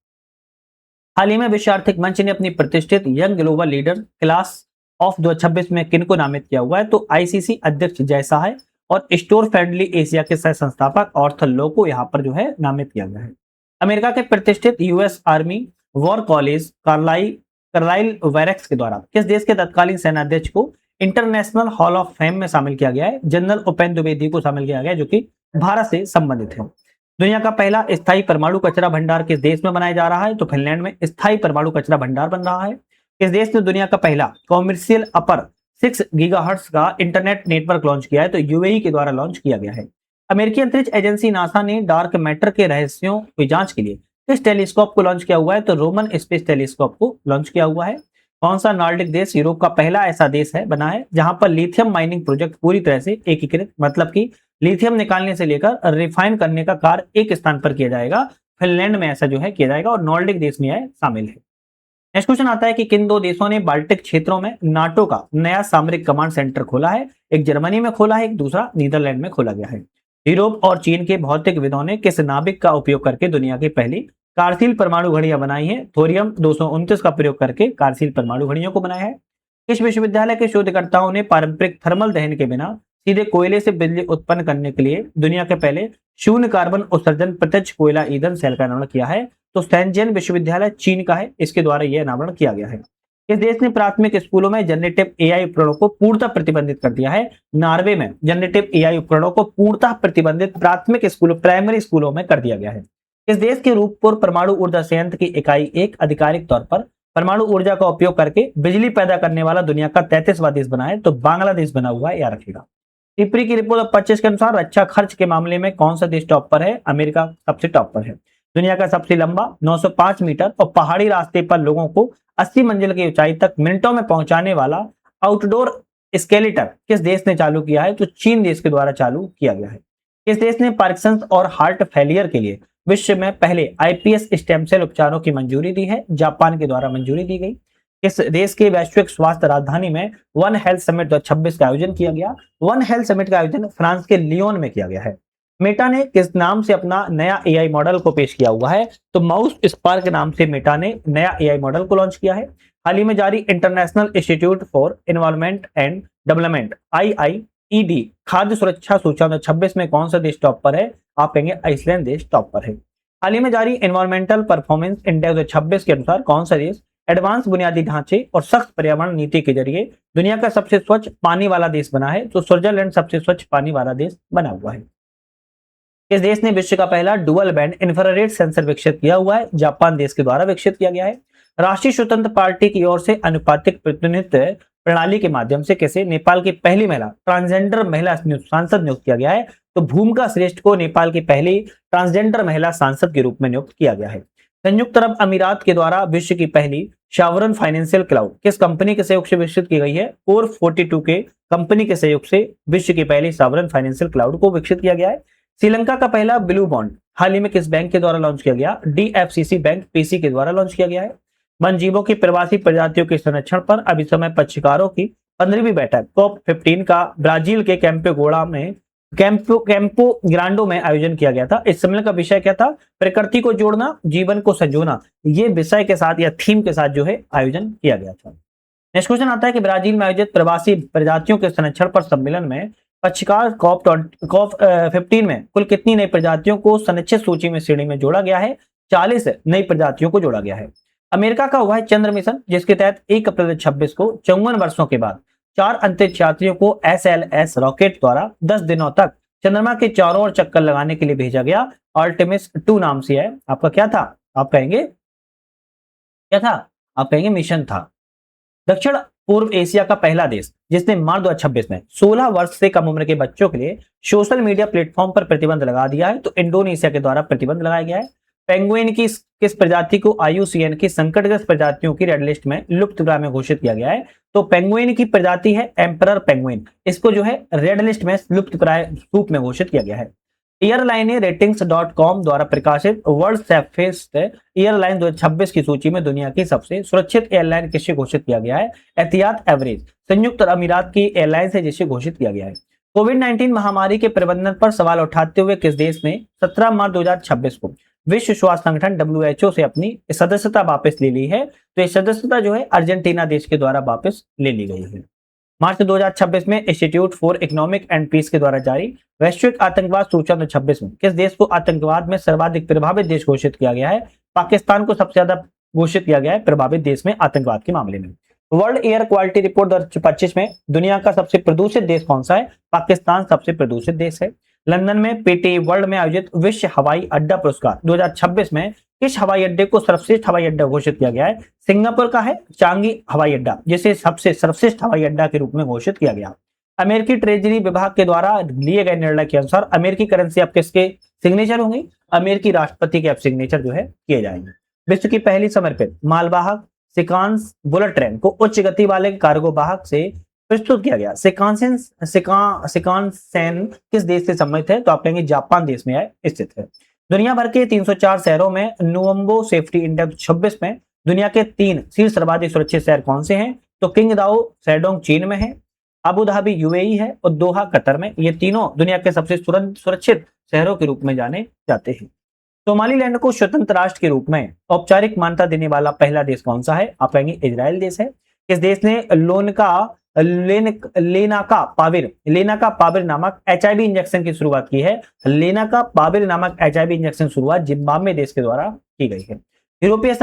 [SPEAKER 1] हाल ही में विश्व आर्थिक मंच ने अपनी प्रतिष्ठित young global leader class of 2026 में किनको नामित किया हुआ है, तो आईसीसी अध्यक्ष जय शाह है और स्टोर फ्रेंडली एशिया के सह संस्थापक ऑर्थर लो को यहाँ पर जो है नामित किया गया है। अमेरिका के प्रतिष्ठित US army war college Carlisle barracks के द्वारा किस देश के तत्कालीन सेनाध्यक्ष को इंटरनेशनल हॉल ऑफ फेम में शामिल किया गया है? जनरल उपेंद्र द्विवेदी को शामिल किया गया है, जो कि भारत से संबंधित है। दुनिया का पहला स्थायी परमाणु कचरा भंडार किस देश में बनाया जा रहा है? तो फिनलैंड में स्थायी परमाणु कचरा भंडार बन रहा है। किस देश ने दुनिया का पहला कॉमर्शियल अपर 6 गीगाहर्ट्ज का इंटरनेट नेटवर्क लॉन्च किया है? तो यूएई के द्वारा लॉन्च किया गया है। अमेरिकी अंतरिक्ष एजेंसी नासा ने डार्क मैटर के रहस्यों की जांच के लिए किस टेलीस्कोप को लॉन्च किया हुआ है? तो रोमन स्पेस टेलीस्कोप को लॉन्च किया हुआ है। कौन सा नॉर्डिक देश यूरोप का पहला ऐसा देश है बना है जहां पर लिथियम माइनिंग प्रोजेक्ट पूरी तरह से एकीकृत, मतलब कि लिथियम निकालने से लेकर रिफाइन करने का कार्य एक स्थान पर किया जाएगा? फिनलैंड में ऐसा जो है किया जाएगा और नॉर्डिक देश में यह शामिल है। नेक्स्ट क्वेश्चन आता है कि किन दो देशों ने बाल्टिक क्षेत्रों में नाटो का नया सामरिक कमांड सेंटर खोला है? एक जर्मनी में खोला है, एक दूसरा नीदरलैंड में खोला गया है। यूरोप और चीन के भौतिकविदों ने किस नाभिक का उपयोग करके दुनिया की पहली कारसील परमाणु घड़ियां बनाई है? थोरियम 229 का प्रयोग करके कारसील परमाणु घड़ियों को बनाया है। किस विश्वविद्यालय के शोधकर्ताओं ने पारंपरिक थर्मल दहन के बिना सीधे कोयले से बिजली उत्पन्न करने के लिए दुनिया के पहले शून्य कार्बन उत्सर्जन प्रत्यक्ष कोयला ईंधन सेल का निर्माण किया है? तो शैनज़ेन विश्वविद्यालय चीन का है, इसके द्वारा यह अनावरण किया गया है। इस देश ने प्राथमिक स्कूलों में जनरेटिव एआई उपकरणों को पूर्णतः प्रतिबंधित कर दिया है? नॉर्वे में जनरेटिव एआई उपकरणों को पूर्णतः प्रतिबंधित प्राथमिक स्कूलों प्राइमरी स्कूलों में कर दिया गया है। इस देश के रूपपुर परमाणु ऊर्जा संयंत्र की इकाई एक आधिकारिक तौर पर परमाणु ऊर्जा का उपयोग करके बिजली पैदा करने वाला दुनिया का 33वां देश बना है? तो बांग्लादेश बना हुआ है, याद रखिएगा। टिप्पणी की रिपोर्ट 25 के अनुसार रक्षा खर्च के मामले में कौन सा देश टॉप पर है? अमेरिका सबसे टॉप पर है। दुनिया का सबसे लंबा 905 मीटर और पहाड़ी रास्ते पर लोगों को 80 मंजिल की ऊंचाई तक मिनटों में पहुंचाने वाला आउटडोर स्केलेटर किस देश ने चालू किया है? तो चीन देश के द्वारा चालू किया गया है। किस देश ने पार्किंसंस और हार्ट फेलियर के लिए विश्व में पहले आईपीएस स्टेम सेल उपचारों की मंजूरी दी है? जापान के द्वारा मंजूरी दी गई। किस देश के वैश्विक स्वास्थ्य राजधानी में वन हेल्थ समिट 2026 का आयोजन किया गया? वन हेल्थ समिट का आयोजन फ्रांस के लियोन में किया गया है। मेटा ने किस नाम से अपना नया एआई मॉडल को पेश किया हुआ है? तो माउस स्पार्क के नाम से मेटा ने नया एआई मॉडल को लॉन्च किया है। हाल ही में जारी international institute for environment and development IIED खाद्य सुरक्षा सूचकांक 2026 में कौन सा देश टॉप पर है? आप कहेंगे आइसलैंड देश टॉप पर है। हाल ही में जारी एनवायरमेंटल परफॉर्मेंस इंडेक्स 2026 के अनुसार कौन सा देश एडवांस बुनियादी ढांचे और सख्त पर्यावरण नीति के जरिए दुनिया का सबसे स्वच्छ पानी वाला देश बना है? तो स्विट्जरलैंड सबसे स्वच्छ पानी वाला देश बना हुआ है। इस देश ने विश्व का पहला डुअल बैंड इंफ्रारेड सेंसर विकसित किया हुआ है? जापान देश के द्वारा विकसित किया गया है। राष्ट्रीय स्वतंत्र पार्टी की ओर से अनुपातिक प्रतिनिधित्व प्रणाली के माध्यम से कैसे नेपाल की पहली महिला ट्रांसजेंडर महिला सांसद नियुक्त किया गया है? तो भूमिका श्रेष्ठ को नेपाल की पहली ट्रांसजेंडर महिला सांसद के रूप में नियुक्त किया गया है। संयुक्त अरब अमीरात के द्वारा विश्व की पहली शावरन फाइनेंशियल क्लाउड किस कंपनी के सहयोग से विकसित की गई है? कोर 42 के कंपनी के सहयोग से विश्व की पहली शावरन फाइनेंशियल क्लाउड को विकसित किया गया है। श्रीलंका का पहला ब्लू बॉन्ड हाल ही में किस बैंक के द्वारा लॉन्च किया गया? DFCC बैंक PC के द्वारा लॉन्च किया गया है। वन जीवों की प्रवासी प्रजातियों के संरक्षण पर अभी समय पक्षकारों की 15वीं बैठक COP15 का ब्राजील के कैंपो ग्रांडो में आयोजन किया गया था। इस सम्मेलन का विषय क्या था? प्रकृति को जोड़ना, जीवन को संजोना। ये विषय के साथ या थीम के साथ जो है आयोजन किया गया था। नेक्स्ट क्वेश्चन आता है कि ब्राजील में आयोजित प्रवासी प्रजातियों के संरक्षण पर सम्मेलन में पक्षकार COP15 में कुल कितनी नई प्रजातियों को संरक्षित सूची में श्रेणी में जोड़ा गया है? 40 नई प्रजातियों को जोड़ा गया है। अमेरिका का हुआ है चंद्र मिशन, जिसके तहत 1 अप्रैल 2026 को 54 वर्षों के बाद 4 अंतरिक्ष यात्रियों को SLS रॉकेट द्वारा 10 दिनों तक चंद्रमा के चारों ओर चक्कर लगाने के लिए भेजा गया। आर्टेमिस 2 नाम से है। आपका क्या था? आप कहेंगे क्या था? आप कहेंगे मिशन था। दक्षिण पूर्व एशिया का पहला देश जिसने मार्च 2026 में 16 वर्ष से कम उम्र के बच्चों के लिए सोशल मीडिया प्लेटफॉर्म पर प्रतिबंध लगा दिया है, तो इंडोनेशिया के द्वारा प्रतिबंध लगाया गया है। पेंगुइन की किस प्रजाति को IUCN की संकटग्रस्त प्रजातियों की रेड लिस्ट में लुप्तप्राय में घोषित किया गया है? तो पेंगुइन की प्रजाति है एम्परर पेंगुइन, इसको जो है रेड लिस्ट में लुप्तप्राय रूप में घोषित किया गया है। एयरलाइन रेटिंग्स.com द्वारा प्रकाशित वर्ल्ड सेफेस्ट एयरलाइन 2026 की सूची में दुनिया की सबसे सुरक्षित एयरलाइन किसे घोषित किया गया है? एतिहाद एवरेज संयुक्त अरब अमीरात की एयरलाइन है जिसे घोषित किया गया है। कोविड-19 महामारी के प्रबंधन पर सवाल उठाते हुए किस देश ने 17 मार्च 2026 को विश्व स्वास्थ्य संगठन WHO से अपनी सदस्यता वापस ले ली है? तो ये सदस्यता जो है अर्जेंटीना देश के द्वारा वापस ले ली गई है। मार्च 2026 में institute for economic and peace के द्वारा जारी वैश्विक आतंकवाद सूचकांक 2026 में किस देश को आतंकवाद में सर्वाधिक प्रभावित देश घोषित किया गया है? पाकिस्तान को सबसे ज्यादा घोषित किया गया है प्रभावित देश में आतंकवाद के मामले में। वर्ल्ड एयर क्वालिटी रिपोर्ट 2025 में दुनिया का सबसे प्रदूषित देश कौन सा है? पाकिस्तान सबसे प्रदूषित देश है। लंदन में पीटी वर्ल्ड में आयोजित विश्व हवाई अड्डा पुरस्कार 2026 में किस हवाई अड्डे को सर्वश्रेष्ठ हवाई अड्डा घोषित किया गया है? सिंगापुर का है चांगी हवाई अड्डा, जिसे सबसे सर्वश्रेष्ठ हवाई अड्डा के रूप में घोषित किया गया। अमेरिकी ट्रेजरी विभाग के द्वारा लिए गए निर्णय के अनुसार अमेरिकी करेंसी अब किसके सिग्नेचर होंगी? अमेरिकी राष्ट्रपति के अब सिग्नेचर जो है किए जाएंगे। विश्व की पहली समर्पित मालवाहक सिकांस बुलेट ट्रेन को उच्च गति वाले कार्गो वाहक से प्रस्तुत किया गया। सिकानसेन किस देश से संबंधित है? तो आप कहेंगे जापान देश में स्थित है। दुनिया भर के 304 शहरों में नुवम्बो सेफ्टी इंडेक्स 26 में दुनिया के 3 शीर्ष सर्वाधिक सुरक्षित शहर कौन से हैं? तो किंगदाओ शेडोंग चीन में है, अबू धाबी यूएई है और दोहा कतर में। ये तीनों दुनिया के सबसे सुरक्षित शहरों के रूप में जाने जाते हैं। सोमालीलैंड को स्वतंत्र राष्ट्र के रूप में औपचारिक मान्यता देने वाला पहला देश कौन सा है? आप कहेंगे इजराइल देश है। इस देश ने लेनाका पाविर नामक एचआईवी इंजेक्शन की शुरुआत की है। लेनाका पाविर नामक एचआईवी इंजेक्शन शुरुआत जिम्बाब्वे देश के द्वारा की गई है। यूरोपीय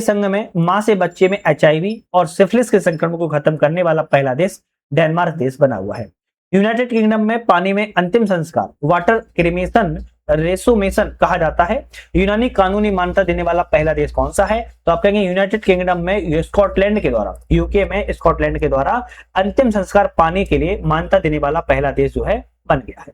[SPEAKER 1] संघ में मां से बच्चे में एचआईवी और सिफिलिस के संक्रमण को खत्म करने वाला पहला देश डेनमार्क देश बना हुआ है। यूनाइटेड किंगडम में पानी में अंतिम संस्कार वाटर क्रीमेशन रेसोमेशन कहा जाता है। यूनानी कानूनी मान्यता देने वाला पहला देश कौन सा है? तो आप कहेंगे यूनाइटेड किंगडम में स्कॉटलैंड के द्वारा, यूके में स्कॉटलैंड के द्वारा अंतिम संस्कार पानी के लिए मान्यता देने वाला पहला देश जो है बन गया है।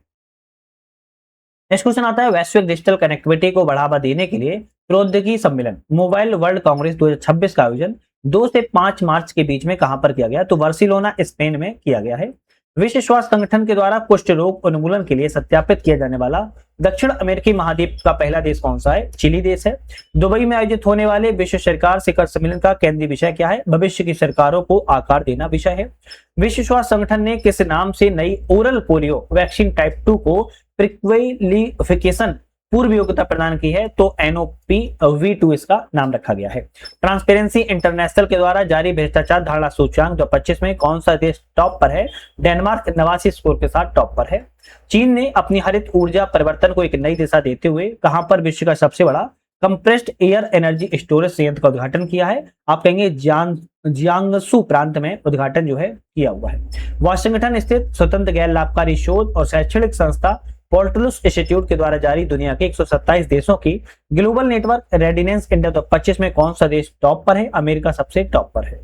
[SPEAKER 1] नेक्स्ट क्वेश्चन आता है, वैश्विक डिजिटल कनेक्टिविटी को बढ़ावा देने के लिए प्रौद्योगिकी सम्मेलन मोबाइल वर्ल्ड कांग्रेस 2026 का आयोजन 2 से 5 मार्च के बीच में कहां पर किया गया? तो बार्सिलोना स्पेन में किया गया है। विश्व स्वास्थ्य संगठन के द्वारा कुष्ठ रोग उन्मूलन के लिए सत्यापित किया जाने वाला दक्षिण अमेरिकी महाद्वीप का पहला देश कौन सा है? चिली देश है। दुबई में आयोजित होने वाले विश्व सरकार शिखर सम्मेलन का केंद्रीय विषय क्या है? भविष्य की सरकारों को आकार देना विषय है। विश्व स्वास्थ्य संगठन ने किस नाम से नई ओरल पोलियो वैक्सीन टाइप 2 को प्रीक्वेलिफिकेशन पूर्व योग्यता प्रदान की है? तो NOPV2 इसका नाम रखा गया है। ट्रांसपेरेंसी इंटरनेशनल के द्वारा जारी भ्रष्टाचार धारणा सूचकांक 2025 में कौन सा देश टॉप पर है? डेनमार्क 89 स्कोर के साथ टॉप पर है। चीन ने अपनी हरित ऊर्जा परिवर्तन को एक नई दिशा देते हुए कहां पर विश्व का सबसे बड़ा कंप्रेस्ड एयर एनर्जी स्टोरेज संयंत्र का उद्घाटन किया है? आप कहेंगे जियांगसू प्रांत में उद्घाटन जो है किया हुआ है। वाशिंगटन स्थित स्वतंत्र गैर लाभकारी शोध और शैक्षणिक संस्था पोर्टलस इंस्टीट्यूट के द्वारा जारी दुनिया के 127 देशों की ग्लोबल नेटवर्क रेडिनेंस इंडेक्स 2025 में कौन सा देश टॉप पर है? अमेरिका सबसे टॉप पर है।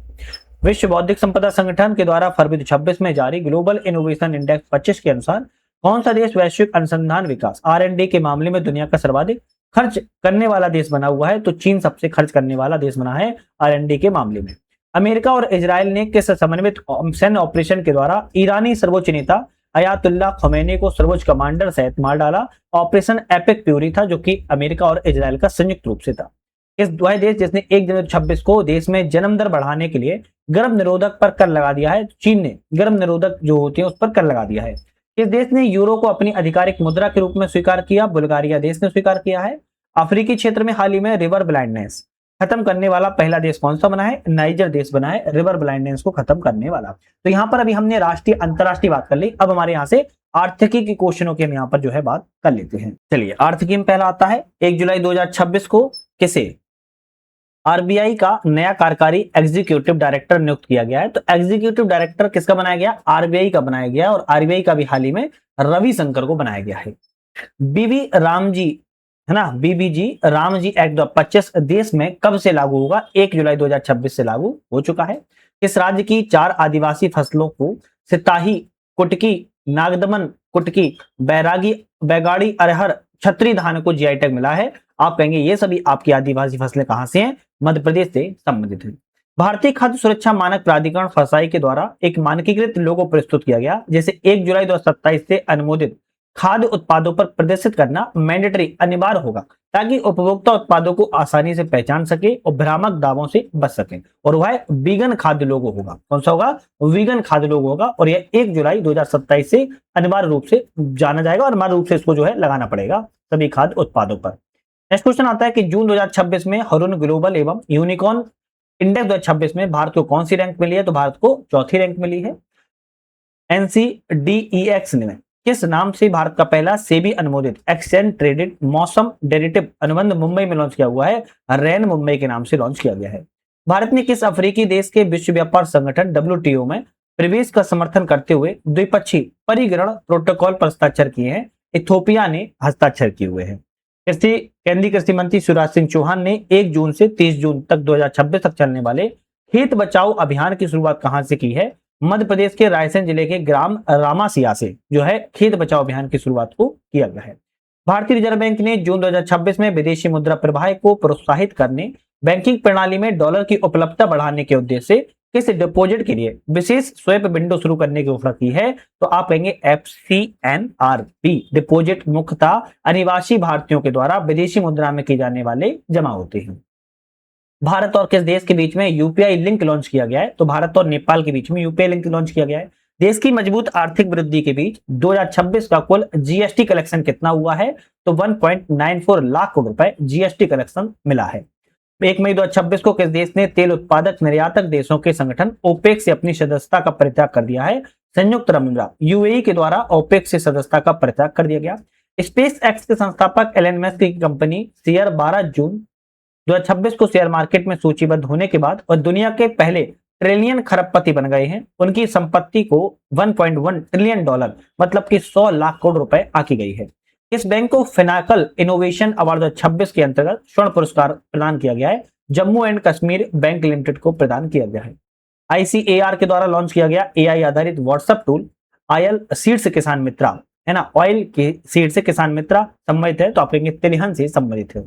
[SPEAKER 1] विश्व बौद्धिक संपदा संगठन के द्वारा फरवरी 2026 में जारी ग्लोबल इनोवेशन इंडेक्स 25 के अनुसार कौन सा देश वैश्विक अनुसंधान विकास R&D के मामले में दुनिया का सर्वाधिक खर्च करने वाला देश बना हुआ है? तो चीन सबसे खर्च करने वाला देश बना है R&D के मामले में। अमेरिका और इजराइल ने किस समन्वित सैन्य ऑपरेशन के द्वारा ईरानी सर्वोच्च नेता अयातुल्लाह खमैनी को सर्वोच्च कमांडर सहित मार डाला? ऑपरेशन एपिक फ्यूरी था, जो कि अमेरिका और इजराइल का संयुक्त रूप से था। इस वह देश जिसने 1 जनवरी 2026 को देश में जन्म दर बढ़ाने के लिए गर्भ निरोधक पर कर लगा दिया है। चीन ने गर्भ निरोधक जो होते हैं उस पर कर लगा दिया है। इस देश ने यूरो को अपनी आधिकारिक मुद्रा के रूप में स्वीकार किया। बुल्गारिया देश ने स्वीकार किया है। अफ्रीकी क्षेत्र में हाल ही में रिवर ब्लाइंडनेस खत्म करने वाला पहला देश कौन सा बना है? नाइजर देश बना है रिवर ब्लाइंडनेस को खत्म करने वाला। तो यहाँ पर अभी हमने राष्ट्रीय अंतरराष्ट्रीय बात कर ली। अब हमारे यहाँ से आर्थिकी के क्वेश्चनों की हम यहाँ पर जो है बात कर लेते हैं। चलिए, आर्थिकी में पहला आता है 1 जुलाई 2026 को किसे आरबीआई का नया कार्यकारी एग्जीक्यूटिव डायरेक्टर नियुक्त किया गया है? तो एग्जीक्यूटिव डायरेक्टर किसका बनाया गया? आरबीआई का बनाया गया और आरबीआई का भी हाल ही में रविशंकर को बनाया गया है। बीबी रामजी है ना, बीबीजी रामजी एक्ट 2025 देश में कब से लागू होगा? 1 जुलाई 2026 से लागू हो चुका है। इस राज्य की 4 आदिवासी फसलों को सिताही, कुटकी, नागदमन कुटकी, बैरागी, बैगाड़ी, अरहर, छतरी धान को जीआई टैग मिला है। आप कहेंगे ये सभी आपकी आदिवासी फसलें कहां से हैं? मध्य प्रदेश से संबंधित है। भारतीय खाद्य सुरक्षा मानक प्राधिकरण फसाई के द्वारा एक मानकीकृत लोगो प्रस्तुत किया गया, जैसे 1 जुलाई 2027 से अनुमोदित खाद्य उत्पादों पर प्रदर्शित करना मैंडेटरी अनिवार्य होगा, ताकि उपभोक्ता उत्पादों को आसानी से पहचान सके और भ्रामक दावों से बच सके। और वह वीगन खाद्य लोगो होगा। कौन सा होगा? वीगन खाद्य लोगो होगा। और यह 1 जुलाई 2027 से अनिवार्य रूप से जाना जाएगा और अनिवार्य रूप से इसको जो है लगाना पड़ेगा सभी खाद्य उत्पादों पर। नेक्स्ट क्वेश्चन आता है कि जून 2026 में हरुन ग्लोबल एवं यूनिकॉर्न इंडेक्स 2026 में भारत को कौन सी रैंक मिली है? तो भारत को चौथी रैंक मिली है। NCDEX ने किस नाम से भारत का पहला सेबी अनुमोदित एक्सचेंज ट्रेडेड मौसम डेरिवेटिव अनुबंध मुंबई में लॉन्च किया हुआ है? रैन मुंबई के नाम से लॉन्च किया गया है। भारत ने किस अफ्रीकी देश के विश्व व्यापार संगठन WTO में प्रवेश का समर्थन करते हुए द्विपक्षीय परिग्रहण प्रोटोकॉल पर हस्ताक्षर किए हैं? इथोपिया ने हस्ताक्षर किए हुए हैं। केंद्रीय कृषि मंत्री शिवराज सिंह चौहान ने 1 जून से 30 जून तक 2026 तक चलने वाले खेत बचाओ अभियान की शुरुआत कहां से की है? मध्य प्रदेश के रायसेन जिले के ग्राम रामासिया से जो है खेत बचाओ अभियान की शुरुआत को किया गया है। भारतीय रिजर्व बैंक ने जून 2026 में विदेशी मुद्रा प्रवाह को प्रोत्साहित करने, बैंकिंग प्रणाली में डॉलर की उपलब्धता बढ़ाने के उद्देश्य से किस डिपॉजिट के लिए विशेष स्वैप विंडो शुरू करने की घोषणा की है? तो आप कहेंगे FCNRB। डिपॉजिट मुख्यतः अनिवासी भारतीयों के द्वारा विदेशी मुद्रा में किए जाने वाले जमा होते हैं। भारत और किस देश के बीच में यूपीआई लिंक लॉन्च किया गया है? तो भारत और नेपाल के बीच में यूपीआई लिंक लॉन्च किया गया है। देश की मजबूत आर्थिक वृद्धि के बीच 2026 का कुल जीएसटी कलेक्शन कितना हुआ है? तो 1.94 लाख करोड़ रुपए जीएसटी कलेक्शन मिला है। 1 मई 2026 को किस देश ने तेल उत्पादक निर्यातक देशों के संगठन ओपेक से अपनी सदस्यता का परित्याग कर दिया है? संयुक्त अरब अमीरात यूएई के द्वारा ओपेक से सदस्यता का परित्याग कर दिया गया। स्पेस एक्स के संस्थापक एलन मस्क की कंपनी शेयर 12 जून 2026 को शेयर मार्केट में सूचीबद्ध होने के बाद और दुनिया के पहले ट्रिलियन खरबपति बन गए हैं। उनकी संपत्ति को 1.1 ट्रिलियन डॉलर मतलब कि 100 लाख करोड़ रुपए आकी गई है। इस बैंक को फिनाकल इनोवेशन अवार्ड 2026 के अंतर्गत स्वर्ण पुरस्कार प्रदान किया गया है। Jammu and Kashmir bank limited को प्रदान किया गया है। ICAR के द्वारा लॉन्च किया गया AI आधारित व्हाट्सएप टूल ऑयल सीड्स किसान मित्रा है ना, ऑयल के सीड से किसान मित्रा संबंधित है, तो आप कहेंगे तिलहन से संबंधित है।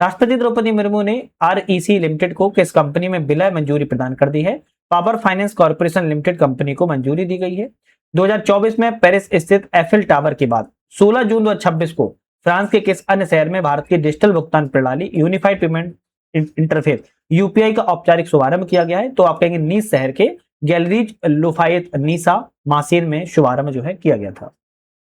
[SPEAKER 1] राष्ट्रपति द्रौपदी मुर्मू ने REC लिमिटेड को किस कंपनी में विलय मंजूरी प्रदान कर दी है? Power finance corporation limited company को मंजूरी दी गई है। 2024 में पेरिस स्थित एफिल टावर के बाद 16 जून 2026 को फ्रांस के किस अन्य शहर में भारत की डिजिटल भुगतान प्रणाली यूनिफाइड पेमेंट इंटरफेस UPI का औपचारिक शुभारंभ किया गया है? तो आप कहेंगे नीस शहर के गैलरीज लुफायत नीसा मासीन में शुभारंभ जो है किया गया था।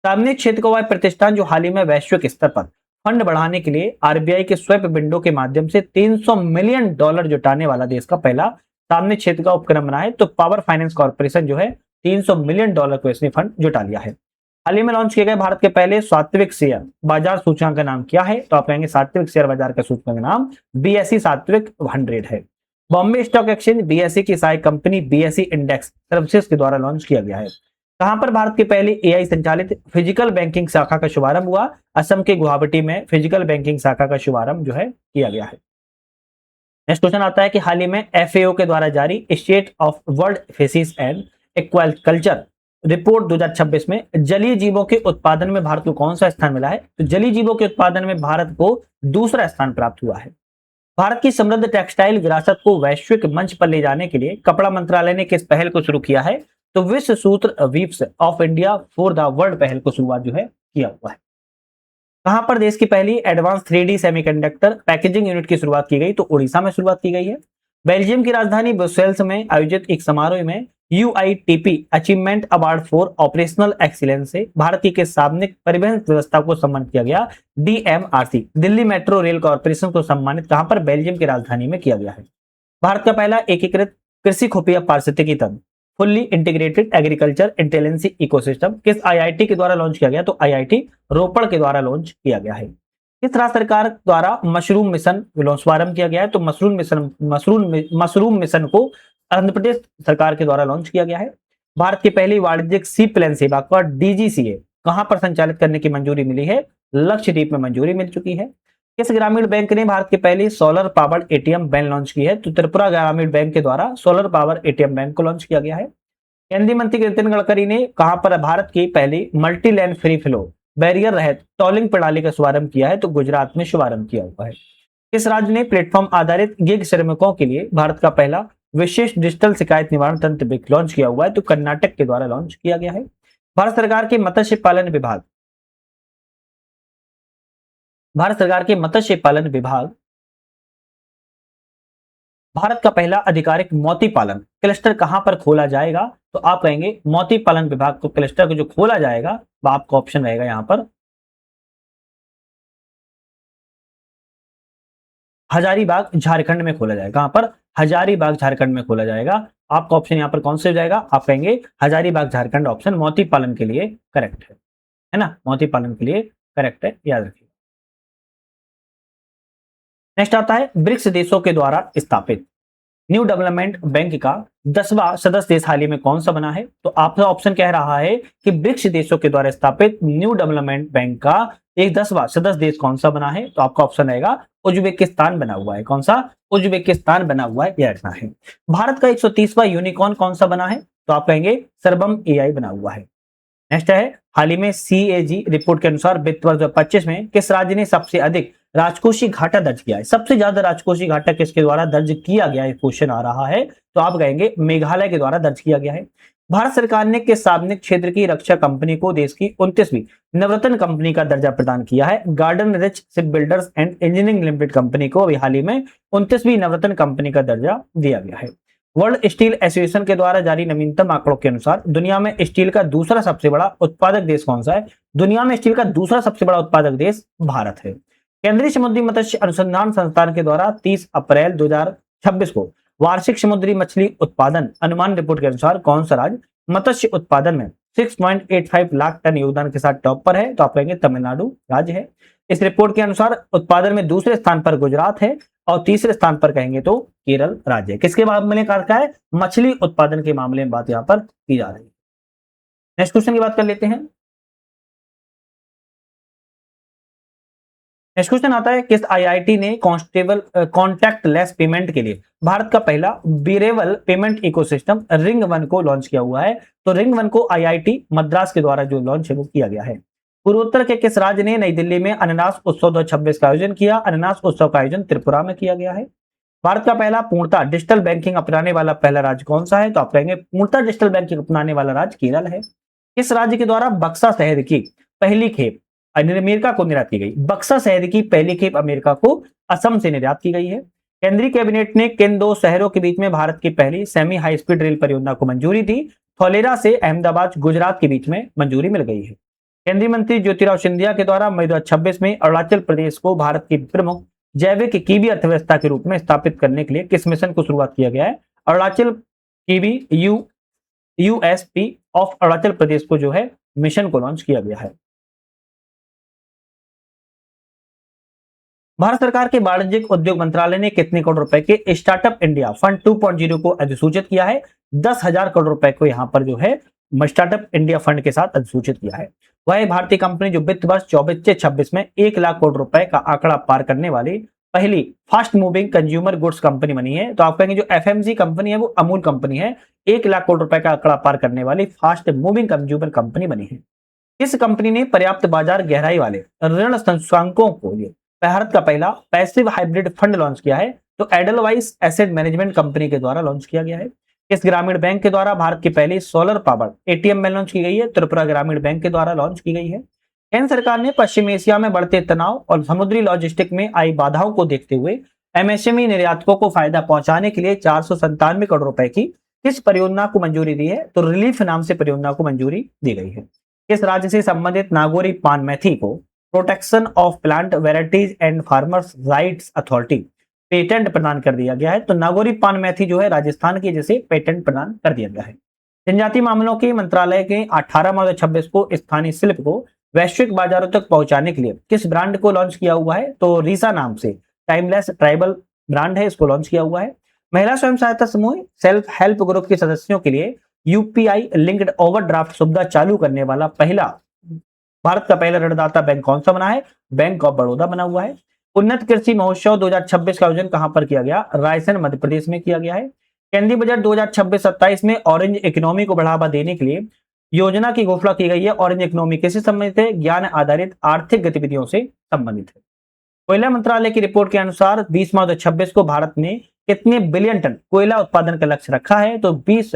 [SPEAKER 1] सार्वजनिक क्षेत्र का प्रतिष्ठान जो हाल ही में वैश्विक स्तर पर फंड बढ़ाने के लिए RBI के स्वैप विंडो के माध्यम से $300 मिलियन जुटाने वाला देश का पहला सार्वजनिक क्षेत्र का उपक्रम बना है, तो पावर फाइनेंस कॉर्पोरेशन जो है $300 मिलियन को इसने फंड जुटा लिया है। हाल ही में लॉन्च किए गए भारत के पहले सात्विक शेयर बाजार सूचकांक का नाम क्या है? तो आप कहेंगे सात्विक शेयर बाजार का सूचकांक का नाम BSE सात्विक 100 है। बॉम्बे स्टॉक एक्सचेंज BSE की सहायक कंपनी BSE इंडेक्स सर्विसेज के द्वारा लॉन्च किया गया है। कहां पर भारत की पहली AI संचालित फिजिकल बैंकिंग शाखा का शुभारंभ हुआ? असम के गुवाहाटी में फिजिकल बैंकिंग शाखा का शुभारंभ जो है किया गया है। नेक्स्ट क्वेश्चन आता है कि हाल ही में FAO के द्वारा जारी state of world fishes and aquaculture report 2026 में जलीय जीवों के उत्पादन में भारत को कौन सा स्थान मिला है? तो जलीय जीवों के उत्पादन में भारत को दूसरा स्थान प्राप्त हुआ है। भारत की समृद्ध टेक्सटाइल विरासत को वैश्विक मंच पर ले जाने के लिए कपड़ा मंत्रालय ने किस पहल को शुरू किया है? तो विश्व सूत्र weaves of India for the world पहल को शुरुआत जो है किया हुआ है। कहां पर देश की पहली advance 3D semiconductor packaging unit की शुरुआत की गई? तो उड़ीसा में शुरुआत की गई है। बेल्जियम की राजधानी ब्रुसेल्स में आयोजित एक समारोह में UITP achievement award for operational excellence से भारत की किस सार्वजनिक परिवहन व्यवस्था को सम्मानित किया गया? DMRC Delhi metro rail corporation को सम्मानित कहां पर? बेल्जियम की राजधानी में किया गया है। भारत का पहला एकीकृत कृषि खुफिया पारिस्थितिकी तंत्र fully integrated agriculture intelligence ecosystem किस IIT के द्वारा लॉन्च किया गया? तो IIT रोपड़ के द्वारा लॉन्च किया गया है। किस राज्य सरकार द्वारा मशरूम मिशन शुभारंभ किया गया है? तो मशरूम मिशन को आंध्र प्रदेश सरकार के द्वारा लॉन्च किया गया है। भारत की पहली वाणिज्यिक सी प्लेन सेवा को DGCA कहां पर संचालित करने की मंजूरी मिली है? लक्षद्वीप में मंजूरी मिल चुकी है। किस ग्रामीण बैंक ने भारत के पहले solar powered ATM bank launch की है? तो त्रिपुरा ग्रामीण बैंक के द्वारा सोलर पावर ATM बैंक को लॉन्च किया गया है। केंद्रीय मंत्री नितिन गडकरी ने कहां पर भारत की पहली multi lane free flow barrier रहित टोलिंग प्रणाली का शुभारंभ किया है? तो गुजरात में शुभारंभ किया हुआ है। किस राज्य ने प्लेटफॉर्म आधारित गिग श्रमिकों के लिए भारत का पहला विशेष डिजिटल शिकायत निवारण तंत्र लॉन्च किया हुआ है? तो कर्नाटक के द्वारा लॉन्च किया गया है। भारत सरकार के मत्स्य पालन विभाग भारत का पहला आधिकारिक मोती पालन क्लस्टर कहां पर खोला जाएगा? तो आप कहेंगे मोती पालन विभाग को क्लस्टर को जो खोला जाएगा वो आपका ऑप्शन रहेगा यहां पर हजारीबाग झारखंड में खोला जाएगा। कहां पर? हजारीबाग झारखंड में खोला जाएगा। आपका ऑप्शन यहां पर कौन से हो जाएगा? आप कहेंगे हजारीबाग झारखंड ऑप्शन मोती पालन के लिए करेक्ट है। है ना, मोती पालन के लिए करेक्ट है, याद रखिए। नेक्स्ट आता है ब्रिक्स देशों के द्वारा स्थापित न्यू डेवलपमेंट बैंक का 10वां सदस्य देश हाल ही में कौन सा बना है? तो आपका ऑप्शन कह रहा है कि ब्रिक्स देशों के द्वारा स्थापित न्यू डेवलपमेंट बैंक का एक 10वां सदस्य देश कौन सा बना है? तो आपका ऑप्शन रहेगा उज्बेकिस्तान बना हुआ है। कौन सा? उज्बेकिस्तान बना हुआ है, यह रखना है। भारत का 130वां यूनिकॉर्न कौन सा बना है? तो आप कहेंगे सर्वम एआई बना हुआ है। नेक्स्ट है हाल ही में सीएजी रिपोर्ट के अनुसार वित्त वर्ष 2025 में किस राज्य ने सबसे अधिक राजकोषीय घाटा दर्ज किया है? सबसे ज्यादा राजकोषीय घाटा किसके द्वारा दर्ज किया गया है, क्वेश्चन आ रहा है। तो आप कहेंगे मेघालय के द्वारा दर्ज किया गया है। भारत सरकार ने किस सार्वजनिक क्षेत्र की रक्षा कंपनी को देश की 29वीं नवरत्न कंपनी का दर्जा प्रदान किया है? Garden rich ship builders and engineering limited company को अभी हाल ही में 29वीं नवरत्न कंपनी का दर्जा दिया गया है। वर्ल्ड स्टील एसोसिएशन के द्वारा जारी नवीनतम आंकड़ों के अनुसार दुनिया में स्टील का दूसरा सबसे बड़ा उत्पादक देश कौन सा है? दुनिया में स्टील का दूसरा सबसे बड़ा उत्पादक देश भारत है। केंद्रीय समुद्री मत्स्य अनुसंधान संस्थान के द्वारा 30 अप्रैल 2026 को वार्षिक समुद्री मछली उत्पादन अनुमान रिपोर्ट के अनुसार कौन सा राज्य मत्स्य उत्पादन में 6.85 लाख टन योगदान के साथ टॉप पर है? तो आप कहेंगे तमिलनाडु राज्य है। इस रिपोर्ट के अनुसार उत्पादन में दूसरे स्थान पर गुजरात है और तीसरे स्थान पर कहेंगे तो केरल राज्य है। किसके मामले में कार का है? मछली उत्पादन के मामले में बात यहां पर की जा रही है। नेक्स्ट क्वेश्चन की बात कर लेते हैं। नेक्स्ट क्वेश्चन आता है किस आईआईटी ने कॉन्टैक्टलेस पेमेंट के लिए भारत का पहला wearable payment ecosystem ring one को लॉन्च किया हुआ है? तो रिंग वन को आईआईटी मद्रास के द्वारा जो लॉन्च है वो किया गया है। पूर्वोत्तर के किस राज्य ने नई दिल्ली में अनानास उत्सव 2026 का आयोजन किया? अनानास उत्सव का आयोजन त्रिपुरा में किया गया है। भारत का पहला पूर्णतः डिजिटल बैंकिंग अपनाने वाला पहला राज्य कौन सा है? तो आप कहेंगे पूर्णतः डिजिटल बैंकिंग अपनाने वाला राज्य केरल है। किस राज्य के द्वारा बक्सा शहर की पहली खेप अमेरिका को निर्यात की गई? बक्सा शहर की पहली खेप अमेरिका को असम से निर्यात की गई है। केंद्रीय कैबिनेट ने किन दो शहरों के बीच में भारत की पहली सेमी हाई स्पीड रेल परियोजना को मंजूरी दी? थोलेरा से अहमदाबाद गुजरात के बीच में मंजूरी मिल गई है। केंद्रीय मंत्री ज्योतिराव सिंधिया के द्वारा मई 2026 में अरुणाचल प्रदेश को भारत की प्रमुख जैविक कीवी अर्थव्यवस्था के रूप में स्थापित करने के लिए किस मिशन को शुरुआत किया गया है? Arunachal kiwi USP of Arunachal Pradesh को जो है मिशन को लॉन्च किया गया है। भारत सरकार के वाणिज्यिक उद्योग मंत्रालय ने कितने करोड़ रुपए के स्टार्टअप इंडिया फंड 2.0 को अधिसूचित किया है? 10,000 करोड़ रुपए को यहां पर जो है स्टार्टअप इंडिया फंड के साथ अधिसूचित किया है। वह भारतीय कंपनी जो वित्त वर्ष 24 से 26 में 1 लाख करोड़ रुपए का आंकड़ा पार करने वाली पहली fast moving consumer goods company बनी है। तो आप कहेंगे जो एफएमजी कंपनी है वो अमूल कंपनी है, 1 लाख करोड़ रुपए का आंकड़ा पार करने वाली फास्ट मूविंग कंज्यूमर कंपनी बनी है। इस कंपनी ने पर्याप्त बाजार गहराई वाले ऋण सूचकांकों को लिए भारत का पहला पैसिव हाइब्रिड फंड लॉन्च किया है? तो एडलवाइस एसेट मैनेजमेंट कंपनी के द्वारा लॉन्च किया गया है। इस ग्रामीण बैंक के द्वारा भारत की पहली सोलर पावर एटीएम में लॉन्च की गई है? त्रिपुरा ग्रामीण बैंक के द्वारा लॉन्च की गई है। केंद्र सरकार ने पश्चिम एशिया में बढ़ते तनाव और समुद्री लॉजिस्टिक में आई बाधाओं को देखते हुए एमएसएमई निर्यातकों को फायदा पहुंचाने के लिए 497 करोड़ रुपए की किस परियोजना को मंजूरी दी है? तो रिलीफ नाम से परियोजना को मंजूरी दी गई है। किस राज्य से संबंधित नागौरी पान मैथी को protection of plant varieties and farmers rights authority patent प्रदान कर दिया गया है? तो नागौरी पान मैथी जो है राजस्थान की, जिसे पेटेंट प्रदान कर दिया गया है। जनजातीय मामलों के मंत्रालय के 18 मार्च 2026 को स्थानीय शिल्प को वैश्विक बाजारों तक पहुंचाने के लिए किस ब्रांड को लॉन्च किया हुआ है? तो रीसा नाम से टाइमलेस ट्राइबल ब्रांड है, इसको लॉन्च किया हुआ है। महिला स्वयं सहायता समूह सेल्फ हेल्प ग्रुप के सदस्यों के लिए यूपीआई लिंक्ड ओवरड्राफ्ट सुविधा चालू करने वाला भारत का पहला ऋणदाता बैंक कौन सा बना है? बैंक ऑफ बड़ौदा बना हुआ है। उन्नत कृषि महोत्सव 2026 का आयोजन कहां पर किया गया? रायसेन मध्य प्रदेश में किया गया है। केंद्रीय बजट 2026-27 में ऑरेंज इकोनॉमी को बढ़ावा देने के लिए योजना की घोषणा की गई है। ऑरेंज इकोनॉमी किससे संबंधित है? ज्ञान आधारित आर्थिक गतिविधियों से संबंधित है। कोयला मंत्रालय की रिपोर्ट के अनुसार 20 मार्च 2026 को भारत ने कितने बिलियन टन कोयला उत्पादन का लक्ष्य रखा है? तो 20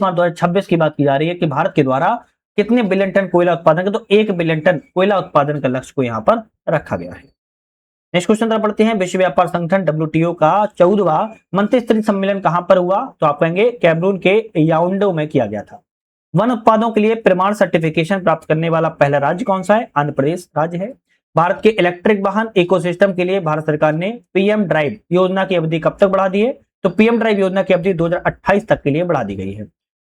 [SPEAKER 1] मार्च 2026 की बात की जा रही है कि भारत के द्वारा कितने बिलियन टन कोयला उत्पादन का? तो 1 बिलियन टन कोयला उत्पादन का लक्ष्य को यहां पर रखा गया है। नेक्स्ट क्वेश्चन पढ़ते हैं। विश्व व्यापार संगठन डब्ल्यूटीओ का 14वां मंत्रिस्तरीय सम्मेलन कहां पर हुआ? तो आप कहेंगे कैमरून के याओंडे में किया गया था। वन उत्पादों के लिए प्रमाण सर्टिफिकेशन प्राप्त करने वाला पहला राज्य कौन सा है? आंध्र प्रदेश राज्य है। भारत के इलेक्ट्रिक वाहन इकोसिस्टम के लिए भारत सरकार ने पीएम ड्राइव योजना की अवधि कब तक बढ़ा दी है? तो पीएम ड्राइव योजना की अवधि 2028 तक के लिए बढ़ा दी गई है।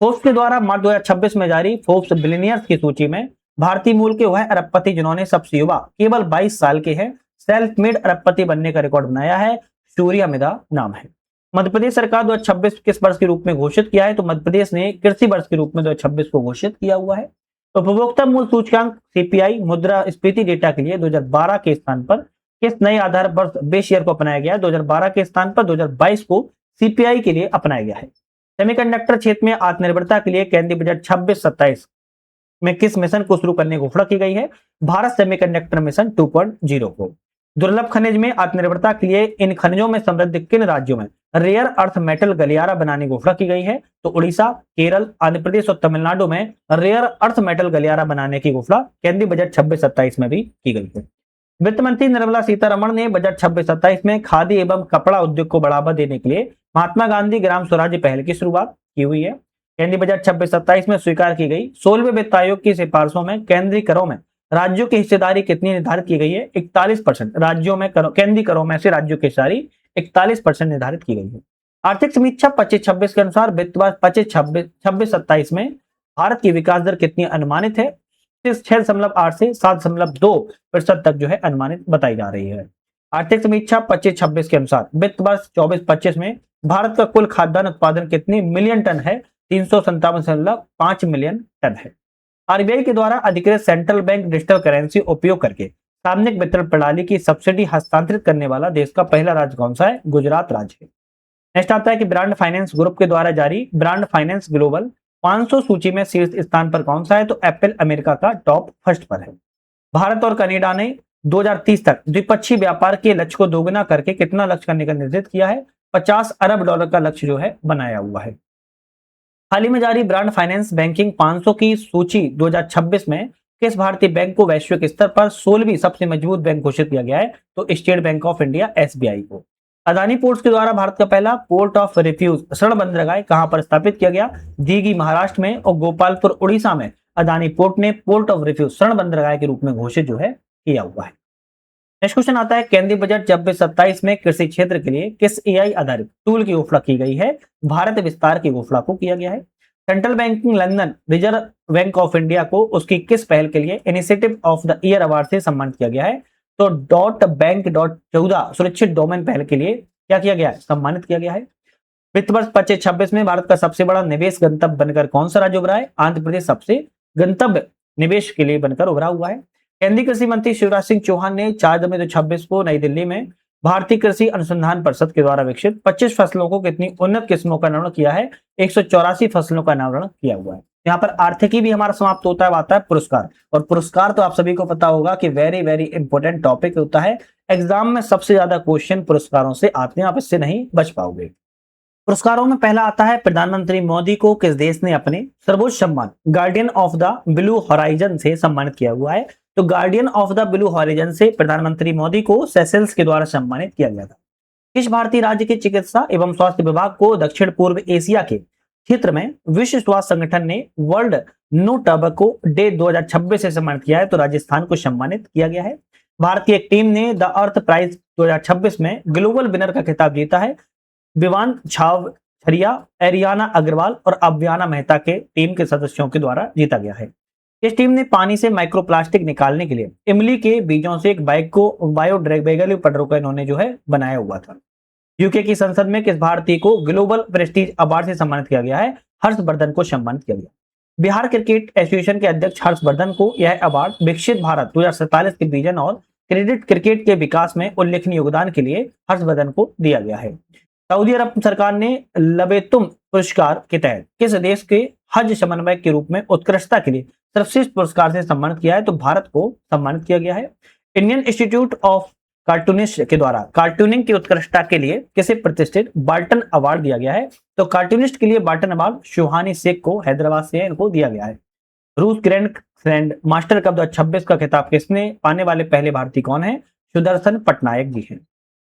[SPEAKER 1] फोर्ब्स के द्वारा मार्च 2026 में जारी फोर्ब्स बिलियनियर्स की सूची में भारतीय मूल के वह अरबपति जिन्होंने सबसे युवा केवल 22 साल के हैं सेल्फ मेड अरबपति बनने का रिकॉर्ड बनाया है, सूर्या मिदा नाम है। मध्य प्रदेश सरकार 2026 किस वर्ष के रूप में घोषित किया है? तो मध्य प्रदेश ने कृषि वर्ष के रूप में 2026 को घोषित किया हुआ है। उपभोक्ता मूल्य सूचकांक सीपीआई मुद्रा स्फीति डेटा के लिए 2012 के स्थान पर किस नए आधार वर्ष बेस ईयर को अपनाया गया? 2012 के स्थान पर 2022 को सीपीआई के लिए अपनाया गया है। सेमीकंडक्टर क्षेत्र में आत्मनिर्भरता के लिए केंद्रीय बजट 26-27 में किस मिशन को शुरू करने की घोषणा की गई है? भारत सेमीकंडक्टर मिशन 2.0 को। दुर्लभ खनिज में आत्मनिर्भरता के लिए इन खनिजों में समृद्ध किन राज्यों में रेयर अर्थ मेटल गलियारा बनाने की घोषणा की गई है? तो उड़ीसा, केरल, आंध्र प्रदेश और तमिलनाडु में रेयर अर्थ मेटल गलियारा बनाने की घोषणा केंद्रीय बजट 26-27 में भी की गई है। वित्त मंत्री निर्मला सीतारमण ने बजट 26-27 में खादी एवं कपड़ा उद्योग को बढ़ावा देने के लिए महात्मा गांधी ग्राम स्वराज्य पहल की शुरुआत की हुई है। केंद्रीय बजट 26-27 में स्वीकार की गई 16वें वित्त आयोग की सिफारिशों में केंद्रीय करों में राज्यों की हिस्सेदारी कितनी निर्धारित की गई है? 41%। राज्यों में केंद्रीय करों में से राज्यों की हिस्सेदारी 41% निर्धारित की गई है। आर्थिक समीक्षा 25-26 के अनुसार वित्त वर्ष 25-27 में भारत की विकास दर कितनी अनुमानित है? 6.8 से 7.2% तक जो है अनुमानित बताई जा रही है। आर्थिक समीक्षा 25-26 के अनुसार वित्त वर्ष 24-25 में भारत का कुल खाद्यान्न उत्पादन कितने मिलियन टन है? 357.5 मिलियन टन है। आरबीआई के द्वारा अधिकृत सेंट्रल बैंक डिजिटल करेंसी उपयोग करके सार्वजनिक वितरण प्रणाली की सब्सिडी हस्तांतरित करने वाला देश का पहला राज्य कौन सा है? गुजरात राज्य है। नेक्स्ट आता है कि ब्रांड फाइनेंस ग्रुप के द्वारा जारी ब्रांड फाइनेंस ग्लोबल 500 सूची में शीर्ष स्थान पर कौन सा है? तो एप्पल अमेरिका का टॉप फर्स्ट पर है। भारत और कनाडा ने 2030 तक द्विपक्षीय व्यापार के लक्ष्य को दोगुना करके कितना लक्ष्य करने का निर्धारित किया है? $50 अरब का लक्ष्य जो है बनाया हुआ है। हाल ही में जारी ब्रांड फाइनेंस बैंकिंग 500 की सूची 2026 में किस भारतीय बैंक को वैश्विक स्तर पर 16वीं सबसे मजबूत बैंक घोषित किया गया है? तो state bank of India SBI को। अदानी पोर्ट्स के द्वारा भारत का पहला पोर्ट ऑफ रिफ्यूज शरण बंदरगाह कहां पर स्थापित किया गया? दीघी महाराष्ट्र में और गोपालपुर उड़ीसा में अदानी पोर्ट ने पोर्ट ऑफ रिफ्यूज शरण बंदरगाह के रूप में घोषित जो है किया हुआ है। नेक्स्ट क्वेश्चन आता है केंद्रीय बजट 26-27 में कृषि क्षेत्र के लिए किस एआई आधारित टूल की घोषणा की गई है? भारत विस्तार की घोषणा को किया गया है। Central banking London reserve bank of India को उसकी किस पहल के लिए initiative of the year award से सम्मानित किया गया है? तो .bank.14 सुरक्षित डोमेन पहल के लिए क्या किया गया है? सम्मानित किया गया है। वित्त वर्ष 25-26 में भारत का सबसे बड़ा निवेश गंतव्य बनकर कौन सा राज्य उभरा है? आंध्र प्रदेश सबसे गंतव्य निवेश के लिए बनकर उभरा हुआ है। केंद्रीय कृषि मंत्री शिवराज सिंह चौहान ने 4 जनवरी 2026 को नई दिल्ली में भारतीय कृषि अनुसंधान परिषद के द्वारा विकसित 25 फसलों को कितनी उन्नत किस्मों का अनावरण किया है? 184 फसलों का अनावरण किया हुआ है। यहाँ पर आर्थिकी भी हमारा समाप्त होता है, आता है पुरस्कार। और पुरस्कार तो आप सभी को पता होगा कि वेरी वेरी इंपॉर्टेंट टॉपिक होता है। एग्जाम में सबसे ज्यादा क्वेश्चन पुरस्कारों से आते हैं, आप इससे नहीं बच पाओगे। पुरस्कारों में पहला आता है प्रधानमंत्री मोदी को किस देश ने अपने सर्वोच्च सम्मान guardian of the blue horizon से सम्मानित किया हुआ है? तो guardian of the blue horizon से प्रधानमंत्री मोदी को सेशेल्स के द्वारा सम्मानित किया गया था। किस भारतीय राज्य के चिकित्सा एवं स्वास्थ्य विभाग को दक्षिण पूर्व एशिया के क्षेत्र में विश्व स्वास्थ्य संगठन ने वर्ल्ड नो टोबैको डे 2026 से सम्मानित किया है? तो राजस्थान को सम्मानित किया गया है। भारत की एक टीम ने द अर्थ प्राइज 2026 में ग्लोबल विनर का खिताब जीता है। विवान छावरिया, एरियाना अग्रवाल और अव्याना मेहता के टीम के सदस्यों के द्वारा जीता गया है। इस टीम ने पानी से माइक्रोप्लास्टिक निकालने के लिए इमली के बीजों से एक बाइक को बायोडिग्रेडेबल पटरों का इन्होंने जो है बनाया हुआ था। यूके की संसद में किस भारतीय को ग्लोबल प्रेस्टीज अवार्ड से सम्मानित किया गया है? हर्षवर्धन को सम्मानित किया गया। बिहार क्रिकेट एसोसिएशन के अध्यक्ष हर्षवर्धन को यह अवार्ड विकसित भारत 2047 के विजन और क्रेडिट क्रिकेट के विकास में उल्लेखनीय योगदान के लिए हर्षवर्धन को दिया गया है। सऊदी अरब सरकार ने लबेतुम पुरस्कार के तहत किस देश के हज समन्वयक के रूप में उत्कृष्टता के लिए सर्वश्रेष्ठ पुरस्कार से सम्मानित किया है? तो भारत को सम्मानित किया गया है। इंडियन इंस्टीट्यूट ऑफ कार्टूनिस्ट के द्वारा कार्टूनिंग की उत्कृष्टता के लिए किसे प्रतिष्ठित बाल्टन अवार्ड दिया गया है? तो कार्टूनिस्ट के लिए बाल्टन अवार्ड शुहानी शेख को हैदराबाद से इनको दिया गया है। रूस ग्रैंड मास्टर कप 2026 का खिताब किसने पाने वाले पहले भारतीय कौन है? सुदर्शन पटनायक जी हैं।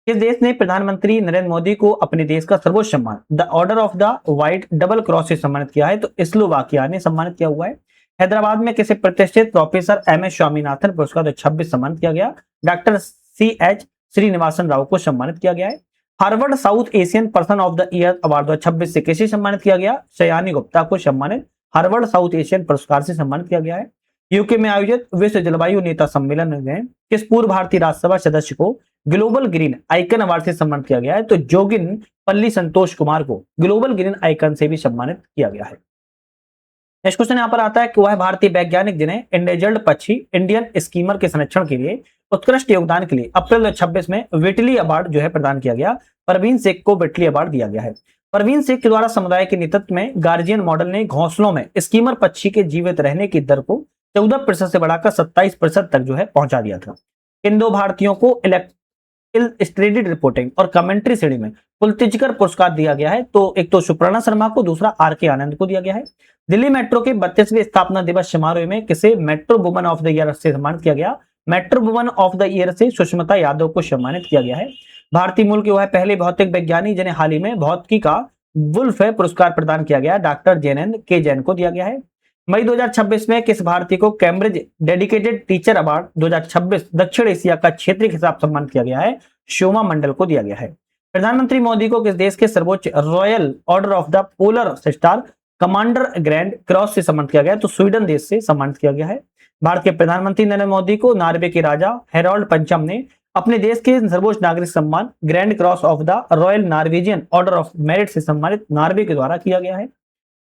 [SPEAKER 1] किस देश ने प्रधानमंत्री नरेंद्र मोदी को अपने देश का सर्वोच्च सम्मान the order of the white double cross से सम्मानित किया है? तो स्लोवाकिया ने सम्मानित किया हुआ है। हैदराबाद में किसे प्रतिष्ठित प्रोफेसर एम एस स्वामीनाथन पुरस्कार 2026 सम्मानित किया गया? डॉक्टर CH श्रीनिवासन राव को सम्मानित किया गया है। Harvard south Asian person of the year award 2026 से किसे सम्मानित किया गया? शयानी गुप्ता को सम्मानित हार्वर्ड साउथ एशियन पुरस्कार से सम्मानित किया गया है। यूके में आयोजित विश्व जलवायु नेता सम्मेलन में किस पूर्व भारतीय राज्यसभा सदस्य को ग्लोबल ग्रीन आइकन अवार्ड से सम्मानित किया गया है? तो जोगिन पल्ली संतोष कुमार को ग्लोबल ग्रीन आइकन से भी सम्मानित किया गया है। नेक्स्ट क्वेश्चन यहाँ पर आता है कि वह भारतीय वैज्ञानिक जिन्हें एंडेजर्ड पक्षी इंडियन स्कीमर के संरक्षण के लिए उत्कृष्ट योगदान के लिए अप्रैल 2026 में विटली अवार्ड जो है प्रदान किया गया। परवीन शेख को विटली अवार्ड दिया गया है। परवीन शेख के द्वारा समुदाय के नेतृत्व में गार्जियन मॉडल ने घोंसलों में स्कीमर पक्षी के जीवित रहने की दर को 14% से बढ़ाकर 27% तक जो है पहुंचा दिया था। इन दो भारतीयों को इलस्ट्रेटेड रिपोर्टिंग और कमेंट्री श्रेणी में पुलतिजकर पुरस्कार दिया गया है। तो एक तो सुपर्णा शर्मा को, दूसरा आर.के. आनंद को दिया गया है। दिल्ली मेट्रो के 32वें स्थापना दिवस समारोह में किसे metro woman of the year से सम्मानित किया गया? Metro woman of the year से सुष्मिता यादव को सम्मानित किया गया है। भारतीय मूल के वह पहले भौतिक वैज्ञानिक जिन्हें हाल ही में भौतिकी का वुल्फ पुरस्कार प्रदान किया गया, डॉक्टर जैनेन्द्र के जैन को दिया गया है। मई 2026 में किस भारतीय को कैम्ब्रिज डेडिकेटेड टीचर अवार्ड 2026 दक्षिण एशिया का क्षेत्रीय खिताब सम्मानित किया गया है? शोमा मंडल को दिया गया है। प्रधानमंत्री मोदी को किस देश के सर्वोच्च royal order of the polar star commander grand cross से सम्मानित किया गया? तो स्वीडन देश से सम्मानित किया गया है। भारत के प्रधानमंत्री नरेंद्र मोदी को नॉर्वे के राजा हेरोल्ड पंचम ने अपने देश के सर्वोच्च नागरिक सम्मान grand cross of the royal Norwegian order of merit से सम्मानित नॉर्वे के द्वारा किया गया है।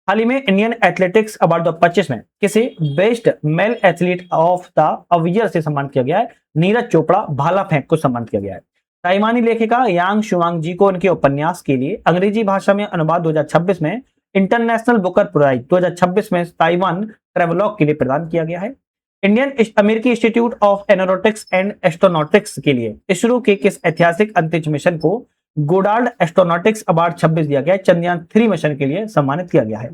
[SPEAKER 1] हाल ही में इंडियन एथलेटिक्स अवार्ड 2025 में किसे best male athlete of the year से सम्मानित किया गया है? नीरज चोपड़ा भाला फेंक को सम्मानित किया गया है। ताइवानी लेखिका यांग शुआंग जी को उनके उपन्यास के लिए अंग्रेजी भाषा में अनुवाद 2026 में इंटरनेशनल बुकर प्राइज 2026 में ताइवान ट्रेवलॉग के लिए प्रदान किया गया है। इंडियन अमेरिकी institute of aeronautics and astronautics के लिए इसरो के किस ऐतिहासिक अंतरिक्ष मिशन को गोडार्ड एस्ट्रोनॉटिक्स अवार्ड 26 दिया गया? चंद्रयान 3 मिशन के लिए सम्मानित किया गया है।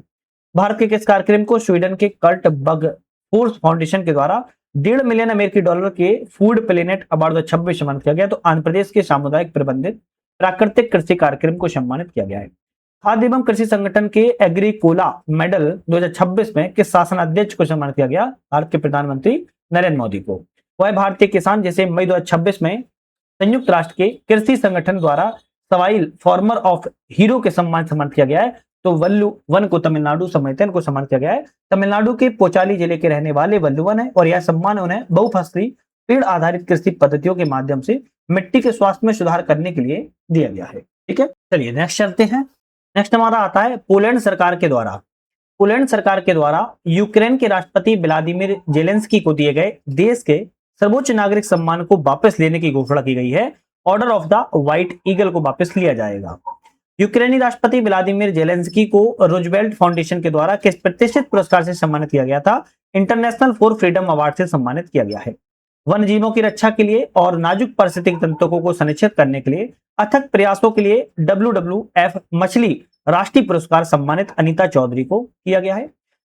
[SPEAKER 1] भारत के किस कार्यक्रम को स्वीडन के कर्ट बग फोर्स फाउंडेशन के द्वारा $1.5 मिलियन अमेरिकी डॉलर के फूड प्लेनेट अवार्ड 2026 सम्मानित किया गया? तो आंध्र प्रदेश के सामुदायिक प्रबंधित प्राकृतिक कृषि कार्यक्रम को सम्मानित किया गया है। खाद्य एवं कृषि संगठन के एग्रीकोला मेडल 2026 में किस शासनाध्यक्ष को सम्मानित किया गया? भारत के प्रधानमंत्री नरेंद्र मोदी को। वह भारतीय किसान जिसे मई 2026 में संयुक्त राष्ट्र के कृषि संगठन द्वारा सवाइल फॉर्मर ऑफ हीरो के सम्मान सम्मानित किया गया है? तो वल्लू वन को तमिलनाडु समेत को सम्मानित किया गया है। तमिलनाडु के पोचाली जिले के रहने वाले वल्लुवन है और यह सम्मान उन्हें बहुफसली पेड़ आधारित कृषि पद्धतियों के माध्यम से मिट्टी के स्वास्थ्य में सुधार करने के लिए दिया गया है। ठीक है, चलिए नेक्स्ट चलते हैं। नेक्स्ट हमारा आता है पोलैंड सरकार के द्वारा यूक्रेन के राष्ट्रपति व्लादिमीर जेलेंस्की को दिए गए देश के सर्वोच्च नागरिक सम्मान को वापस लेने की घोषणा की गई है। Order of the white eagle को वापस लिया जाएगा। यूक्रेनी राष्ट्रपति व्लादिमीर जेलेंस्की को रूजवेल्ट फाउंडेशन के द्वारा किस प्रतिष्ठित पुरस्कार से सम्मानित किया गया था? इंटरनेशनल फॉर फ्रीडम अवार्ड से सम्मानित किया गया है। वन जीवों की रक्षा के लिए और नाजुक पारिस्थितिक तंत्रों को सुनिश्चित करने के लिए अथक प्रयासों के लिए WWF मछली राष्ट्रीय पुरस्कार सम्मानित अनीता चौधरी को किया गया है।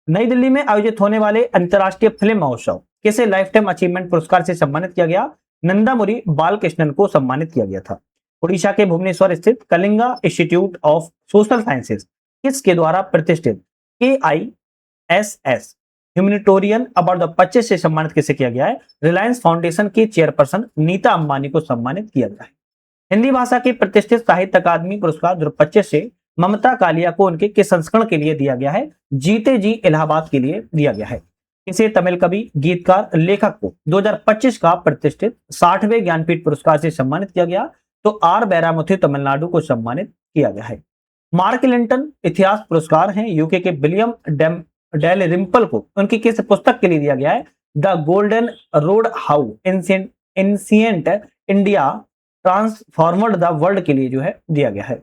[SPEAKER 1] नई दिल्ली में आयोजित होने वाले अंतर्राष्ट्रीय फिल्म महोत्सव किसे लाइफ टाइम अचीवमेंट पुरस्कार से सम्मानित किया गया? नंदामुरी बालकृष्णन को सम्मानित किया गया था। ओडिशा के भुवनेश्वर स्थित Kalinga institute of social sciences किसके द्वारा प्रतिष्ठित KISS ह्यूमैनिटेरियन अवार्ड 25 से सम्मानित किसे किया गया है? रिलायंस फाउंडेशन की चेयरपर्सन नीता अंबानी को सम्मानित किया गया है। हिंदी भाषा के प्रतिष्ठित साहित्य अकादमी पुरस्कार 2025 से ममता कालिया को उनके किस संस्करण के लिए दिया गया है? जीते जी इलाहाबाद के लिए दिया गया है। इसे तमिल कवि गीतकार लेखक को 2025 का प्रतिष्ठित 60वें ज्ञानपीठ पुरस्कार से सम्मानित किया गया। तो आर बैरामुथु तमिलनाडु को सम्मानित किया गया है। मार्क लिंटन इतिहास पुरस्कार हैं यूके के विलियम डेल रिम्पल को उनकी किस पुस्तक के लिए दिया गया है? The golden road how ancient India ट्रांसफॉर्मड the world के लिए जो है दिया गया है।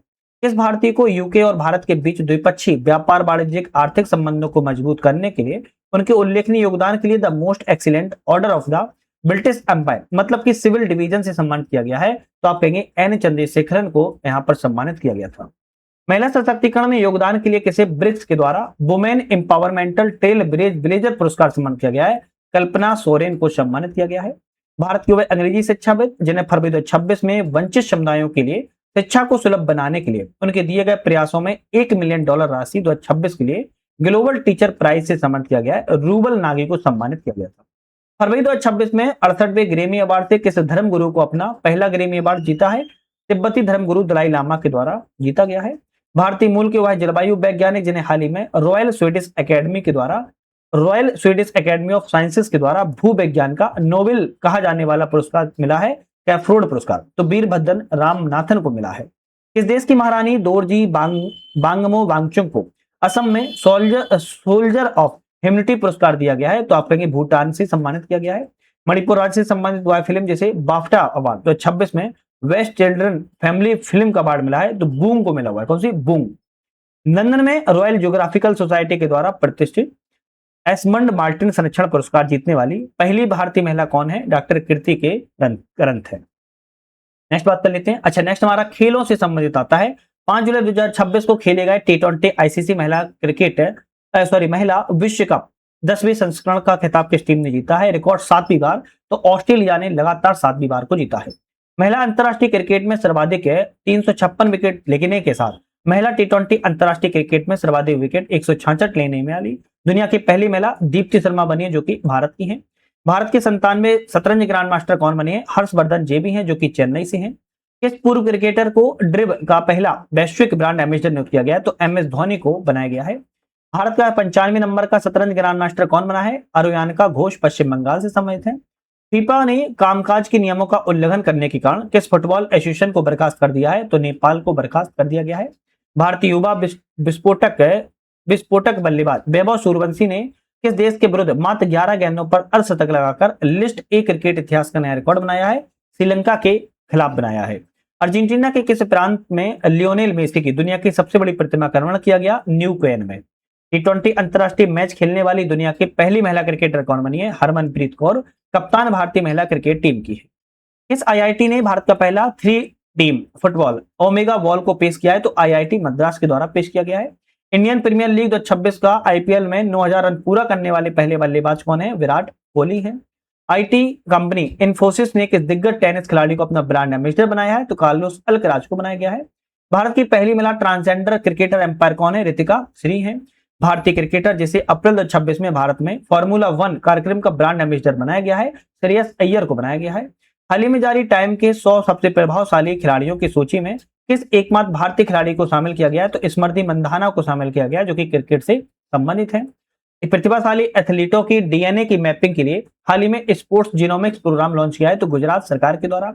[SPEAKER 1] किस भारतीय को यूके और भारत के बीच द्विपक्षीय व्यापार वाणिज्यिक आर्थिक संबंधों को मजबूत करने के लिए उनके उल्लेखनीय योगदान के लिए the most excellent order of the British Empire मतलब कि सिविल डिवीजन से सम्मानित किया गया है? तो आप कहेंगे एन चंद्रशेखरन को यहां पर सम्मानित किया गया था। महिला सशक्तिकरण में योगदान के लिए किसे ब्रिक्स के द्वारा वुमेन एम्पावरमेंटल ट्रेल ब्लेजर पुरस्कार सम्मानित किया गया है? कल्पना सोरेन को सम्मानित किया गया है। भारत के वे अंग्रेजी शिक्षाविद जिन्हें फरवरी 2026 में वंचित समुदायों के लिए शिक्षा को सुलभ बनाने के लिए उनके दिए गए प्रयासों में $1 मिलियन राशि 2026 के लिए ग्लोबल टीचर प्राइज से सम्मानित किया गया है। रूबल नागी को सम्मानित किया गया था। फरवरी 2026 में 68वें ग्रेमी अवार्ड से किस धर्म गुरु को अपना पहला ग्रेमी अवार्ड जीता है? तिब्बती धर्मगुरु दलाई लामा के द्वारा जीता गया है। भारतीय मूल के वह जलवायु वैज्ञानिक जिन्हें हाल ही में royal Swedish academy of sciences के द्वारा भूविज्ञान का नोबेल कहा जाने वाला पुरस्कार मिला है, कैफ्रोड पुरस्कार, तो वीरभद्रन रामनाथन को मिला है। इस देश की महारानी दोरजी बांगमो वांगचुक को असम में सोल्जर ऑफ ह्यूमैनिटी पुरस्कार दिया गया है, तो आप कहेंगे भूटान से सम्मानित किया गया है। मणिपुर राज्य से संबंधित वह फिल्म जैसे बाफ्टा अवार्ड तो 26 में वेस्ट चिल्ड्रन फैमिली फिल्म का अवार्ड मिला है, तो बूंग को मिला हुआ है। कौन सी? बूंग। लंदन में रॉयल ज्योग्राफिकल सोसाइटी के द्वारा प्रतिष्ठित एस्मंड मार्टिन संरक्षण पुरस्कार जीतने वाली पहली भारतीय महिला कौन है? डॉक्टर कीर्ति के ग्रंथ है। नेक्स्ट बात कर लेते हैं। अच्छा, नेक्स्ट हमारा खेलों से संबंधित आता है। 5 जुलाई 2026 को खेले गए T20 आईसीसी महिला विश्व कप 10वीं संस्करण का खिताब किस टीम ने जीता है? रिकॉर्ड 7वीं बार, तो ऑस्ट्रेलिया ने लगातार 7वीं बार को जीता है। महिला अंतरराष्ट्रीय क्रिकेट में सर्वाधिक है 356 विकेट लेने के साथ महिला T20 अंतरराष्ट्रीय क्रिकेट में सर्वाधिक विकेट 166 लेने में आई दुनिया की पहली महिला दीप्ति शर्मा बनी है, जो कि भारत की है। भारत के 97 शतरंज ग्रांड मास्टर कौन बने हैं? हर्षवर्धन जेबी हैं, जो कि चेन्नई से हैं। किस पूर्व क्रिकेटर को ड्रिब का पहला वैश्विक ब्रांड एम्बेसडर नियुक्त किया गया है? तो MS धोनी को बनाया गया है। भारत का 95 नंबर का शतरंज ग्रांड मास्टर कौन बना है? अरुयानका घोष पश्चिम बंगाल से संबंधित है। फीफा ने कामकाज के नियमों का उल्लंघन करने के कारण किस फुटबॉल एसोसिएशन को बर्खास्त कर दिया है? तो नेपाल को बर्खास्त कर दिया गया है। भारतीय युवा विस्फोटक बल्लेबाज वैभव सूर्यवंशी ने किस देश के विरुद्ध मात्र 11 गेंदों पर अर्धशतक लगाकर लिस्ट ए क्रिकेट इतिहास का नया रिकॉर्ड बनाया है? श्रीलंका के खिलाफ बनाया है। अर्जेंटीना के किस प्रांत में लियोनेल मेसी की दुनिया की सबसे बड़ी प्रतिमा का निर्माण किया गया? न्यू क्वेन में। T20 अंतरराष्ट्रीय मैच खेलने वाली दुनिया की पहली महिला क्रिकेटर कौन बनी है? हरमनप्रीत कौर, कप्तान भारतीय महिला क्रिकेट टीम की है। इस IIT ने भारत का पहला 3 टीम फुटबॉल ओमेगा बॉल को पेश किया है? तो IIT मद्रास के द्वारा पेश किया गया है। इंडियन प्रीमियर लीग 2026 का IPL में 9000 रन पूरा करने वाले पहले बल्लेबाज कौन है? विराट कोहली है। IT कंपनी इन्फोसिस ने किस दिग्गज टेनिस खिलाड़ी को अपना ब्रांड एम्बेसडर बनाया है? तो कार्लोस अल्कराज को बनाया गया है। भारत की पहली महिला ट्रांसजेंडर क्रिकेटर एम्पायर कौन है? रितिका श्री है। भारतीय क्रिकेटर जिसे अप्रैल 2026 में भारत में फॉर्मूला 1 कार्यक्रम का ब्रांड एम्बेसडर बनाया गया है? श्रेयस अय्यर को बनाया गया है। हाल ही में जारी टाइम के 100 सबसे प्रभावशाली खिलाड़ियों की सूची में किस एकमात्र भारतीय खिलाड़ी को शामिल किया गया? तो स्मृति मंधाना को शामिल किया गया, जो कि क्रिकेट से संबंधित है। प्रतिभाशाली एथलीटों की DNA की मैपिंग के लिए हाल ही में स्पोर्ट्स जीनोमिक्स प्रोग्राम लॉन्च किया है, तो गुजरात सरकार के द्वारा।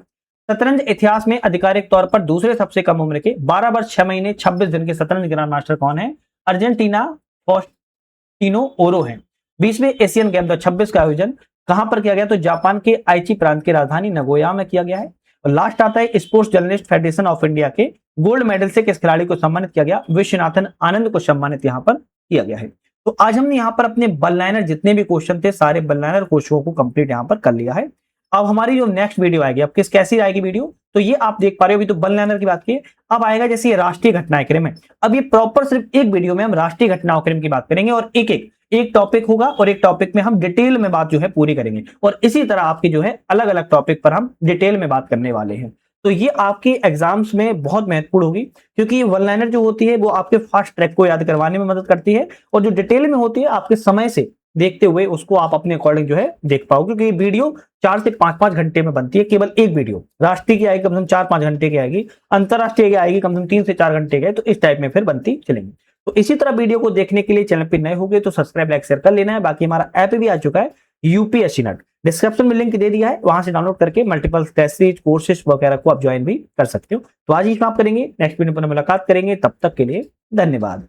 [SPEAKER 1] शतरंज इतिहास में आधिकारिक तौर पर दूसरे सबसे कम उम्र के 12 वर्ष 6 महीने 26 दिन के शतरंज ग्रांड मास्टर कौन है? अर्जेंटीना फॉस्टिनो ओरो है। 20वें एशियन गेम 2026 का आयोजन कहां पर किया गया? तो जापान के आइची प्रांत की राजधानी नगोया में किया गया है। और लास्ट आता है sports journalist federation of India के गोल्ड मेडल से किस खिलाड़ी को सम्मानित किया गया? विश्वनाथन आनंद को सम्मानित यहां पर किया गया है। तो आज हमने यहाँ पर अपने बल लाइनर जितने भी क्वेश्चन थे सारे बल लाइनर क्वेश्चनों को कंप्लीट यहाँ पर कर लिया है। अब हमारी जो नेक्स्ट वीडियो आएगी, अब कैसी आएगी वीडियो, तो ये आप देख पा रहे हो। अभी तो बल लाइनर की बात की, अब आएगा जैसे ये राष्ट्रीय घटनाक्रम है। अब ये प्रॉपर सिर्फ एक वीडियो में हम राष्ट्रीय घटनाक्रम की बात करेंगे और एक टॉपिक होगा और एक टॉपिक में हम डिटेल में बात जो है पूरी करेंगे। और इसी तरह आपकी जो है अलग अलग टॉपिक पर हम डिटेल में बात करने वाले हैं। तो ये आपके एग्जाम्स में बहुत महत्वपूर्ण होगी, क्योंकि ये वन लाइनर जो होती है वो आपके फास्ट ट्रैक को याद करवाने में मदद करती है, और जो डिटेल में होती है आपके समय से देखते हुए उसको आप अपने अकॉर्डिंग जो है देख पाओगे। क्योंकि ये वीडियो 4 से 5 घंटे में बनती है, केवल एक वीडियो। राष्ट्रीय की आएगी कम से कम 4-5 घंटे की आएगी, अंतरराष्ट्रीय की आएगी कम से कम 3 से 4 घंटे की, तो इस टाइप में फिर बनती चलेंगी। तो इसी तरह वीडियो को देखने के लिए चैनल पर नए हो गए तो सब्सक्राइब लाइक शेयर कर लेना है। बाकी हमारा ऐप भी आ चुका है UPSC नट, डिस्क्रिप्शन में लिंक दे दिया है, वहां से डाउनलोड करके मल्टीपल टेस्ट सीरीज कोर्सेज वगैरह को आप ज्वाइन भी कर सकते हो। तो आज ही समाप्त करेंगे, नेक्स्ट वीडियो पर मुलाकात करेंगे, तब तक के लिए धन्यवाद।